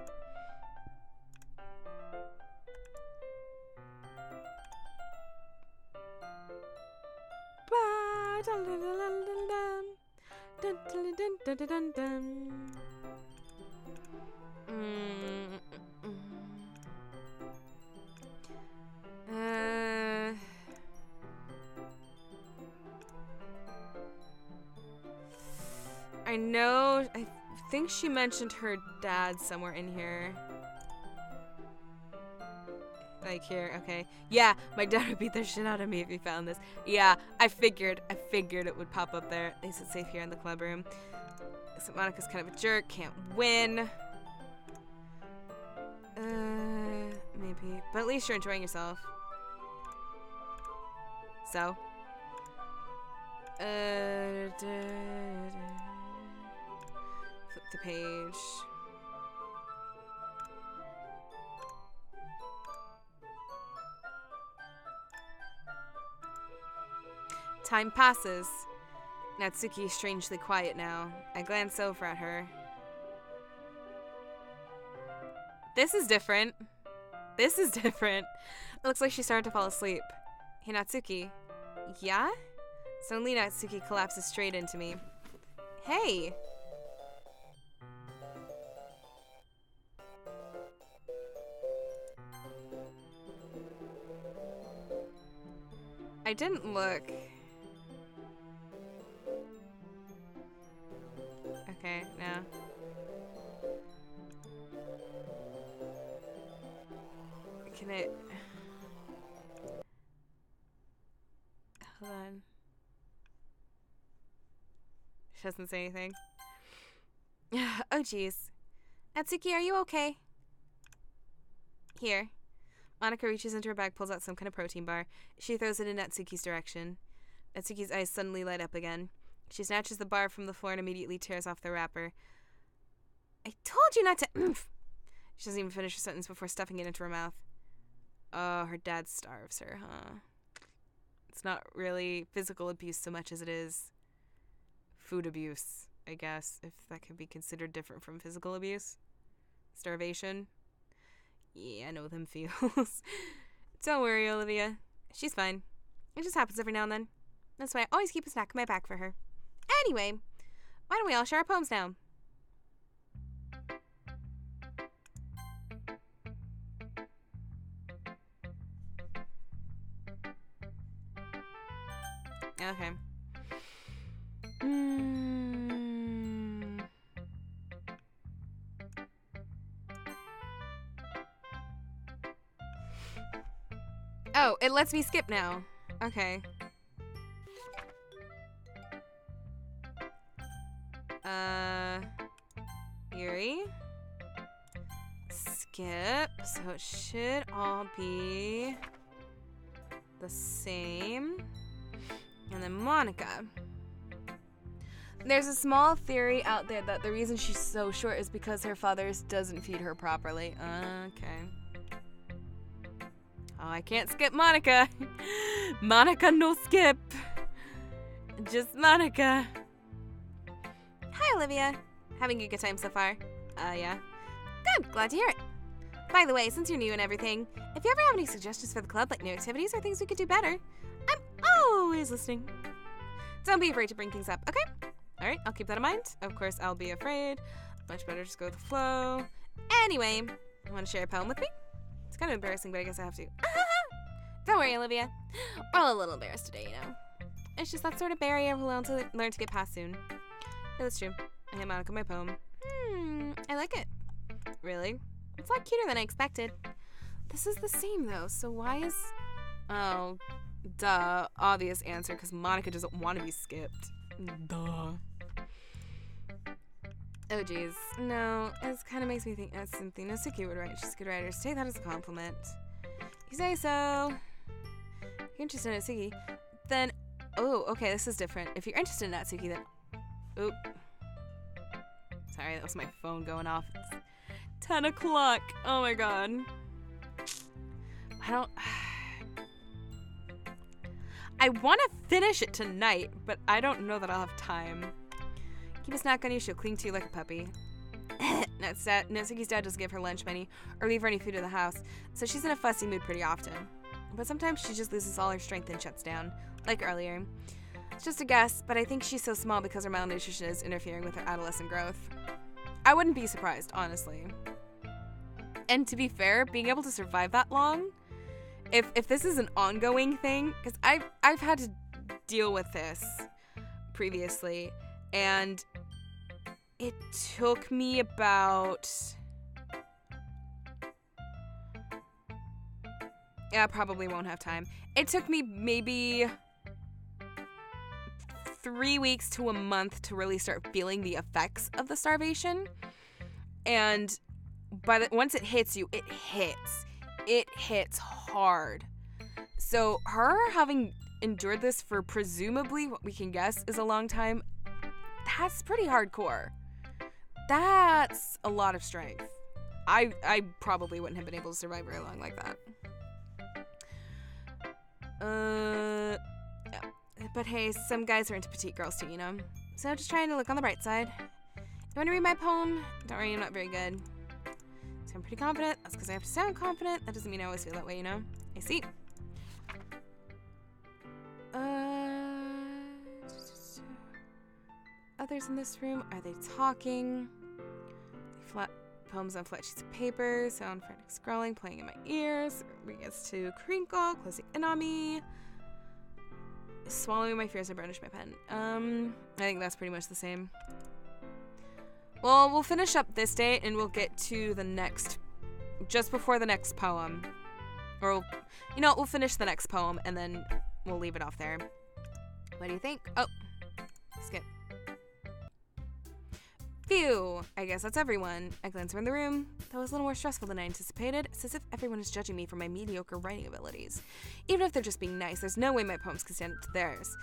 I know, I think she mentioned her dad somewhere in here. Like here, okay. Yeah, my dad would beat the shit out of me if he found this. Yeah, I figured it would pop up there. They said safe here in the club room. So Monica's kind of a jerk, can't win. Maybe. But at least you're enjoying yourself. So. Flip the page. Time passes. Natsuki is strangely quiet now. I glance over at her. This is different. This is different. It looks like she started to fall asleep. Hey, Natsuki. Yeah? Suddenly, Natsuki collapses straight into me. Hey! I didn't look. Okay, no. Can it... Hold on. She doesn't say anything. Oh, jeez. Natsuki, are you okay? Here. Monica reaches into her bag, pulls out some kind of protein bar. She throws it in Natsuki's direction. Natsuki's eyes suddenly light up again. She snatches the bar from the floor and immediately tears off the wrapper. I told you not to... She doesn't even finish her sentence before stuffing it into her mouth. Oh, her dad starves her, huh? It's not really physical abuse so much as it is food abuse, I guess, if that could be considered different from physical abuse. Starvation. Yeah, I know them feels. Don't worry, Olivia. She's fine. It just happens every now and then. That's why I always keep a snack in my bag for her. Anyway, why don't we all share our poems now? Okay. Oh, it lets me skip now. Okay. Yuri. Skip. So it should all be the same. And then Monica. There's a small theory out there that the reason she's so short is because her father doesn't feed her properly. Okay. Oh, I can't skip Monica. Monica, no skip. Just Monica. Hi, Olivia. Having a good time so far? Yeah. Good, glad to hear it. By the way, since you're new and everything, if you ever have any suggestions for the club, like new activities or things we could do better, I'm always listening. Don't be afraid to bring things up, okay? Alright, I'll keep that in mind. Of course, I'll be afraid. Much better just go with the flow. Anyway, You want to share a poem with me? It's kind of embarrassing, but I guess I have to. don't worry, Olivia. We're all a little embarrassed today, you know. It's just that sort of barrier we'll learn to get past soon. Yeah, that's true. I hand Monica my poem. I like it. Really? It's a lot cuter than I expected. This is the same, though, so why is... Oh, duh. Obvious answer, because Monica doesn't want to be skipped. Duh. Oh, geez. No, it kind of makes me think that's something Natsuki would write. She's a good writer, so take that as a compliment. You say so. If you're interested in Natsuki, then... Oh, okay, this is different. If you're interested in Natsuki, then... Oop. Sorry, that was my phone going off. It's 10 o'clock. Oh my god. I want to finish it tonight, but I don't know that I'll have time. Keep a snack on you, she'll cling to you like a puppy. Natsuki's dad doesn't give her lunch money or leave her any food in the house, so she's in a fussy mood pretty often. But sometimes she just loses all her strength and shuts down, like earlier. It's just a guess, but I think she's so small because her malnutrition is interfering with her adolescent growth. I wouldn't be surprised, honestly. And to be fair, being able to survive that long, if this is an ongoing thing, because I've had to deal with this previously, and it took me about... Yeah, I probably won't have time. It took me maybe 3 weeks to a month to really start feeling the effects of the starvation. And once it hits you, it hits. It hits hard. So her having endured this for presumably what we can guess is a long time, that's pretty hardcore. That's a lot of strength. I probably wouldn't have been able to survive very long like that. Yeah. But hey, some guys are into petite girls too, you know? So just trying to look on the bright side. You want to read my poem? Don't worry, I'm not very good. So I'm pretty confident. That's because I have to sound confident. That doesn't mean I always feel that way, you know? I see. Others in this room, are they talking? Flat poems on flat sheets of paper, sound frantic scrawling, playing in my ears. Begins to crinkle, closing in on me. Swallowing my fears, I burnish my pen. I think that's pretty much the same. Well, we'll finish up this date and we'll get to the next, just before the next poem. Or, you know, we'll finish the next poem and then we'll leave it off there. What do you think? Oh, skip. Phew, I guess that's everyone. I glance around the room. That was a little more stressful than I anticipated. It's as if everyone is judging me for my mediocre writing abilities. Even if they're just being nice, there's no way my poems can stand up to theirs.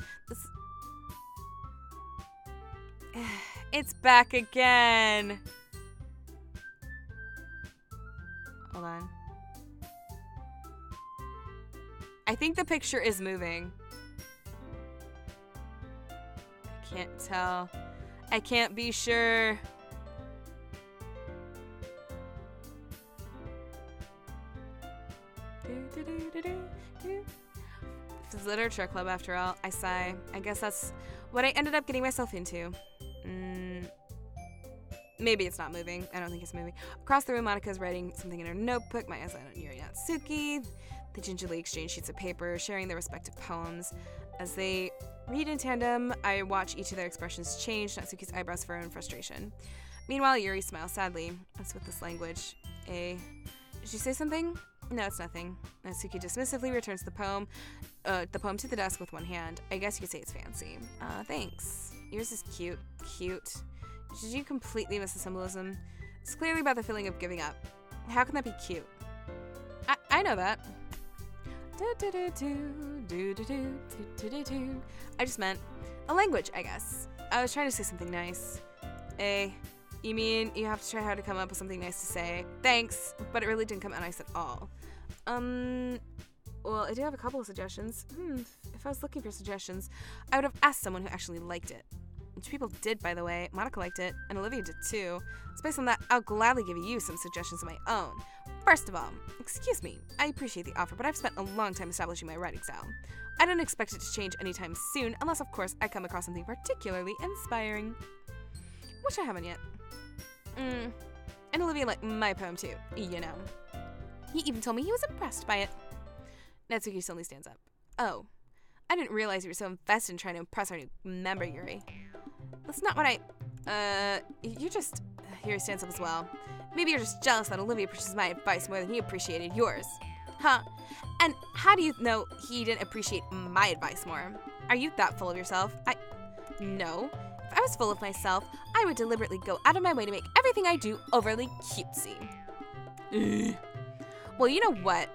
It's back again. Hold on. I think the picture is moving. I can't tell. I can't be sure. This is literature club after all. I sigh. I guess that's what I ended up getting myself into. Maybe it's not moving. I don't think it's moving. Across the room, Monika's writing something in her notebook. My eyes light on Yuri Natsuki. They gingerly exchange sheets of paper, sharing their respective poems. As they read in tandem, I watch each of their expressions change. Natsuki's eyebrows furrow in frustration. Meanwhile, Yuri smiles sadly. What's with this language? Did you say something? No, it's nothing. Natsuki dismissively returns the poem to the desk with one hand. I guess you could say it's fancy. Thanks. Yours is cute. Cute. Did you completely miss the symbolism? It's clearly about the feeling of giving up. How can that be cute? I know that. I just meant a language, I guess. I was trying to say something nice. You mean you have to try hard to come up with something nice to say? Thanks, but it really didn't come out nice at all. Well, I do have a couple of suggestions. If I was looking for suggestions, I would have asked someone who actually liked it. Which people did, by the way. Monica liked it, and Olivia did too. So based on that, I'll gladly give you some suggestions of my own. First of all, excuse me, I appreciate the offer, but I've spent a long time establishing my writing style. I don't expect it to change anytime soon, unless, of course, I come across something particularly inspiring. Which I haven't yet. And Olivia liked my poem too, you know. He even told me he was impressed by it. Natsuki suddenly stands up. Oh, I didn't realize you were so invested in trying to impress our new member, Yuri. That's not what you just... Yuri stands up as well. Maybe you're just jealous that Olivia appreciates my advice more than he appreciated yours. Huh? And how do you know he didn't appreciate my advice more? Are you that full of yourself? No. If I was full of myself, I would deliberately go out of my way to make everything I do overly cutesy. Well, you know what?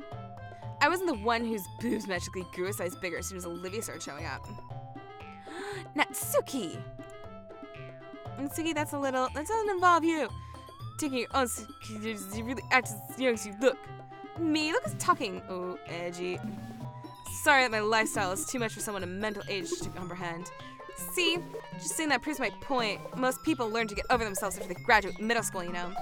I wasn't the one whose boobs magically grew a size bigger as soon as Olivia started showing up. Natsuki! Natsuki, that doesn't involve you. Taking your own, you really act as young as you look. Me? Look who's talking. Oh, edgy. Sorry that my lifestyle is too much for someone of mental age to comprehend. See? Just saying that proves my point. Most people learn to get over themselves after they graduate middle school, you know.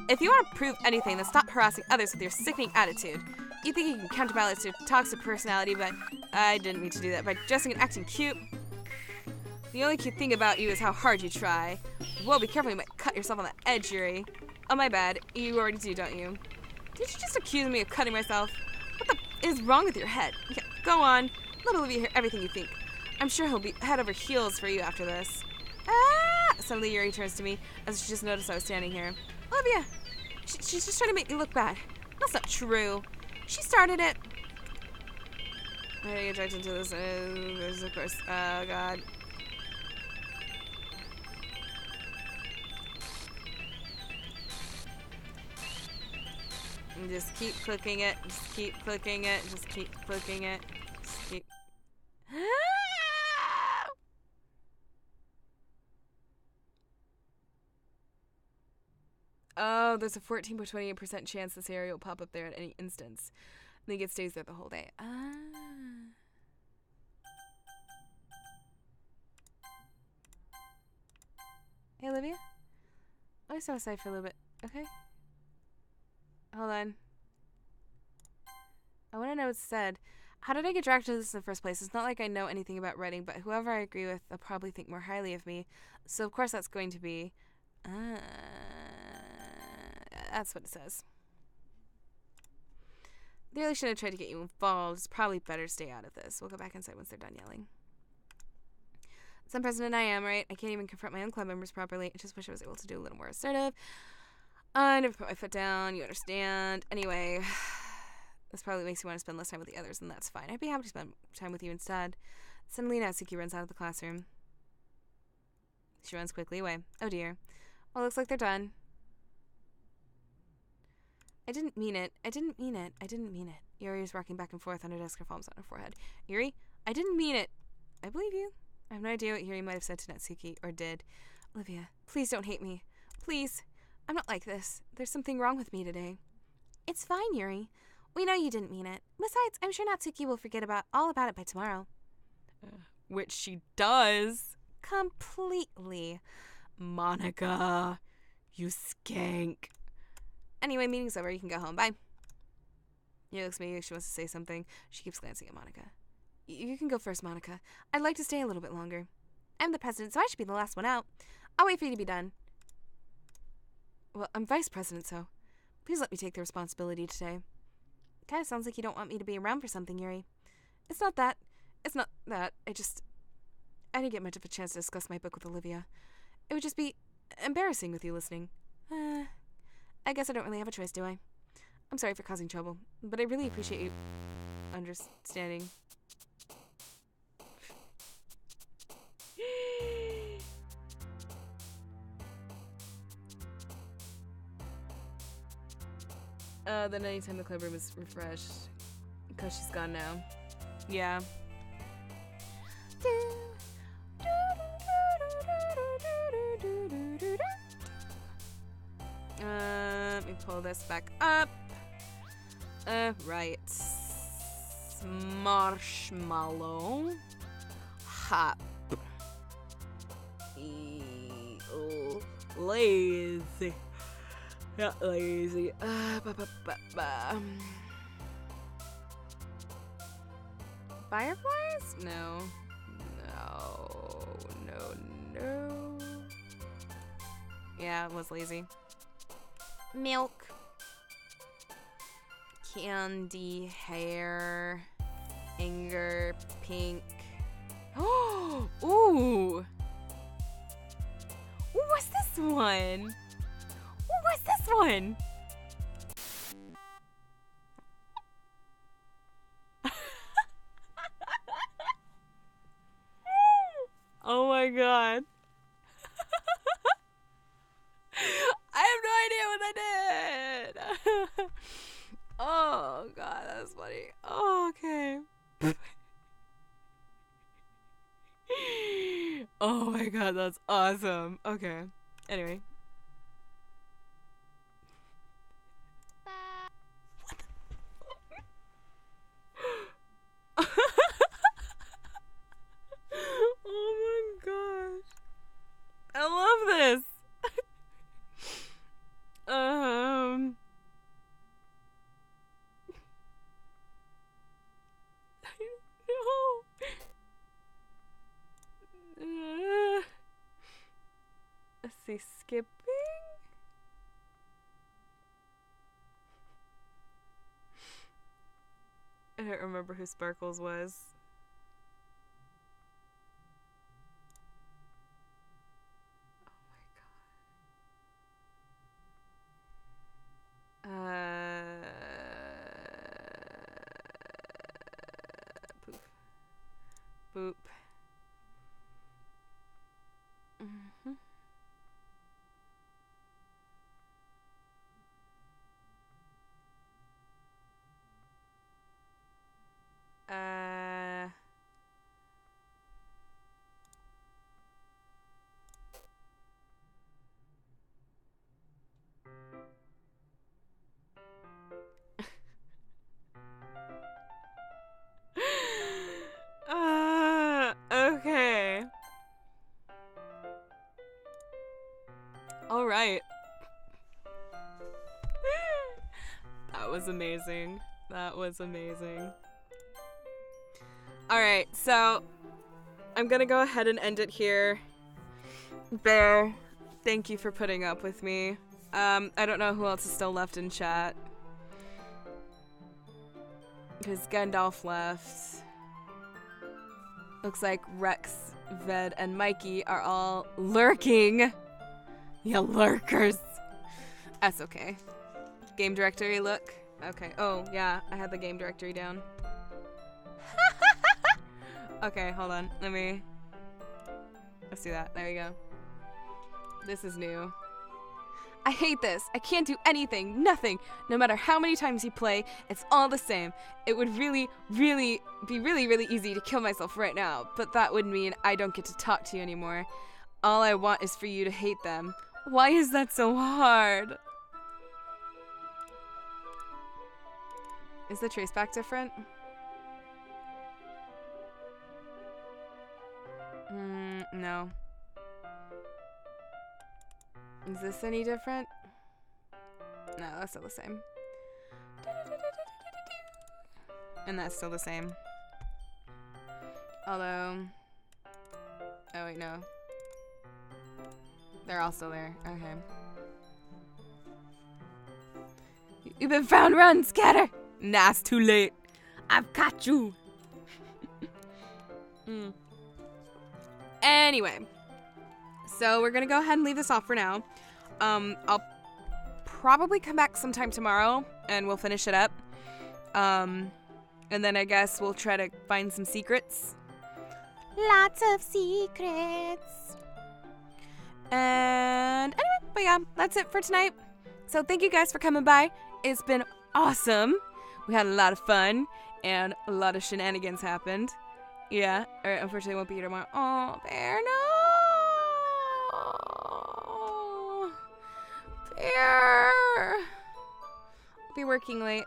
If you want to prove anything, then stop harassing others with your sickening attitude. You think you can counterbalance your toxic personality, but I didn't mean to do that by dressing and acting cute. The only cute thing about you is how hard you try. Whoa, be careful, you might cut yourself on the edge, Yuri. Oh, my bad. You already do, don't you? Did you just accuse me of cutting myself? What the is wrong with your head? Yeah, go on. Let Olivia hear everything you think. I'm sure he'll be head over heels for you after this. Ah! Suddenly Yuri turns to me as she just noticed I was standing here. Olivia! She's just trying to make me look bad. That's not true. She started it. How do I get dragged into this? Of course. Oh, God. And just keep clicking it. Just keep clicking it. Just keep clicking it. Just keep. Oh, there's a 14.28% chance this area will pop up there at any instance. I think it stays there the whole day. Hey, Olivia? Let me step aside for a little bit, okay? Hold on. I want to know what's said. How did I get dragged into this in the first place? It's not like I know anything about writing, but whoever I agree with, they'll probably think more highly of me. So, of course, that's going to be... that's what it says. They really shouldn't have tried to get you involved. It's probably better to stay out of this. We'll go back inside once they're done yelling. Some president I am, right? I can't even confront my own club members properly. I just wish I was able to do a little more assertive. I never put my foot down. You understand. Anyway, this probably makes you want to spend less time with the others, and that's fine. I'd be happy to spend time with you instead. Suddenly, Natsuki runs out of the classroom. She runs quickly away. Oh, dear. Well, looks like they're done. I didn't mean it. I didn't mean it. I didn't mean it. Yuri is rocking back and forth on her desk, her palms on her forehead. Yuri, I didn't mean it. I believe you. I have no idea what Yuri might have said to Natsuki, or did. Olivia, please don't hate me. Please. I'm not like this. There's something wrong with me today. It's fine, Yuri. We know you didn't mean it. Besides, I'm sure Natsuki will forget all about it by tomorrow. Which she does. Completely. Monica, you skank. Anyway, meeting's over. You can go home. Bye. Yuri looks at me like she wants to say something. She keeps glancing at Monica. You can go first, Monica. I'd like to stay a little bit longer. I'm the president, so I should be the last one out. I'll wait for you to be done. Well, I'm vice president, so please let me take the responsibility today. Kinda sounds like you don't want me to be around for something, Yuri. It's not that. I didn't get much of a chance to discuss my book with Olivia. It would just be embarrassing with you listening. I guess I don't really have a choice, do I? I'm sorry for causing trouble, but I really appreciate you understanding. Then anytime the club room is refreshed. Because she's gone now. Yeah. Let me pull this back up. Right. Marshmallow. Hop. Lazy. Not lazy. Fireflies? No. Yeah, it was lazy. Milk. Candy, hair, anger, pink. Oh, ooh. What's this one? What's this one? Oh my god. I have no idea what I did. Oh god, that was funny. Oh, okay. Oh my god, that's awesome. Okay. Anyway. Oh my gosh. I love this. Let's see, skipping? I don't remember who Sparkles was. Poof. Boop. Mm-hmm. Okay. All right. That was amazing. That was amazing. All right, so I'm gonna go ahead and end it here. Bear, thank you for putting up with me. I don't know who else is still left in chat. Because Gandalf left. Looks like Rex, Ved, and Mikey are all lurking. You lurkers. That's okay. Game directory, look. Okay. Oh, yeah. I had the game directory down. Okay, hold on. Let's do that. There we go. This is new. I hate this. I can't do anything. Nothing. No matter how many times you play, it's all the same. It would really be really easy to kill myself right now, but that would mean I don't get to talk to you anymore. All I want is for you to hate them. Why is that so hard? Is the traceback different? No. Is this any different? No, that's still the same. And that's still the same. Although... Oh, wait, no. They're all still there. Okay. You've been found, run, scatter! Nah, it's too late. I've caught you. Anyway. So we're gonna go ahead and leave this off for now. I'll probably come back sometime tomorrow and we'll finish it up. And then I guess we'll try to find some secrets. Lots of secrets. And anyway, but yeah, that's it for tonight. So thank you guys for coming by. It's been awesome. We had a lot of fun and a lot of shenanigans happened. Yeah, unfortunately won't be here tomorrow. Oh, Bear, no. Bear. I'll be working late.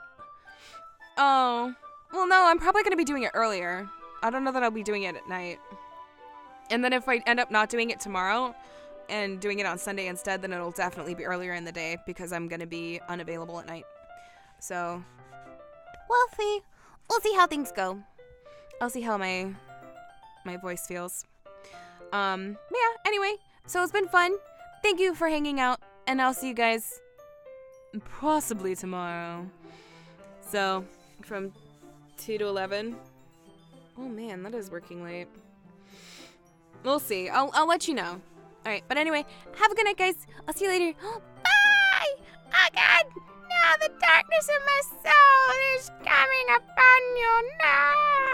Oh, well, no, I'm probably going to be doing it earlier. I don't know that I'll be doing it at night. And then if I end up not doing it tomorrow and doing it on Sunday instead, then it'll definitely be earlier in the day because I'm going to be unavailable at night. So, We'll see. we'll see how things go. I'll see how my voice feels. But yeah, anyway, so it's been fun. Thank you for hanging out, and I'll see you guys possibly tomorrow. So, from 2 to 11. Oh man, that is working late. We'll see. I'll let you know. Alright, but anyway, have a good night, guys. I'll see you later. Bye! Oh God! Now the darkness of my soul is coming upon you now!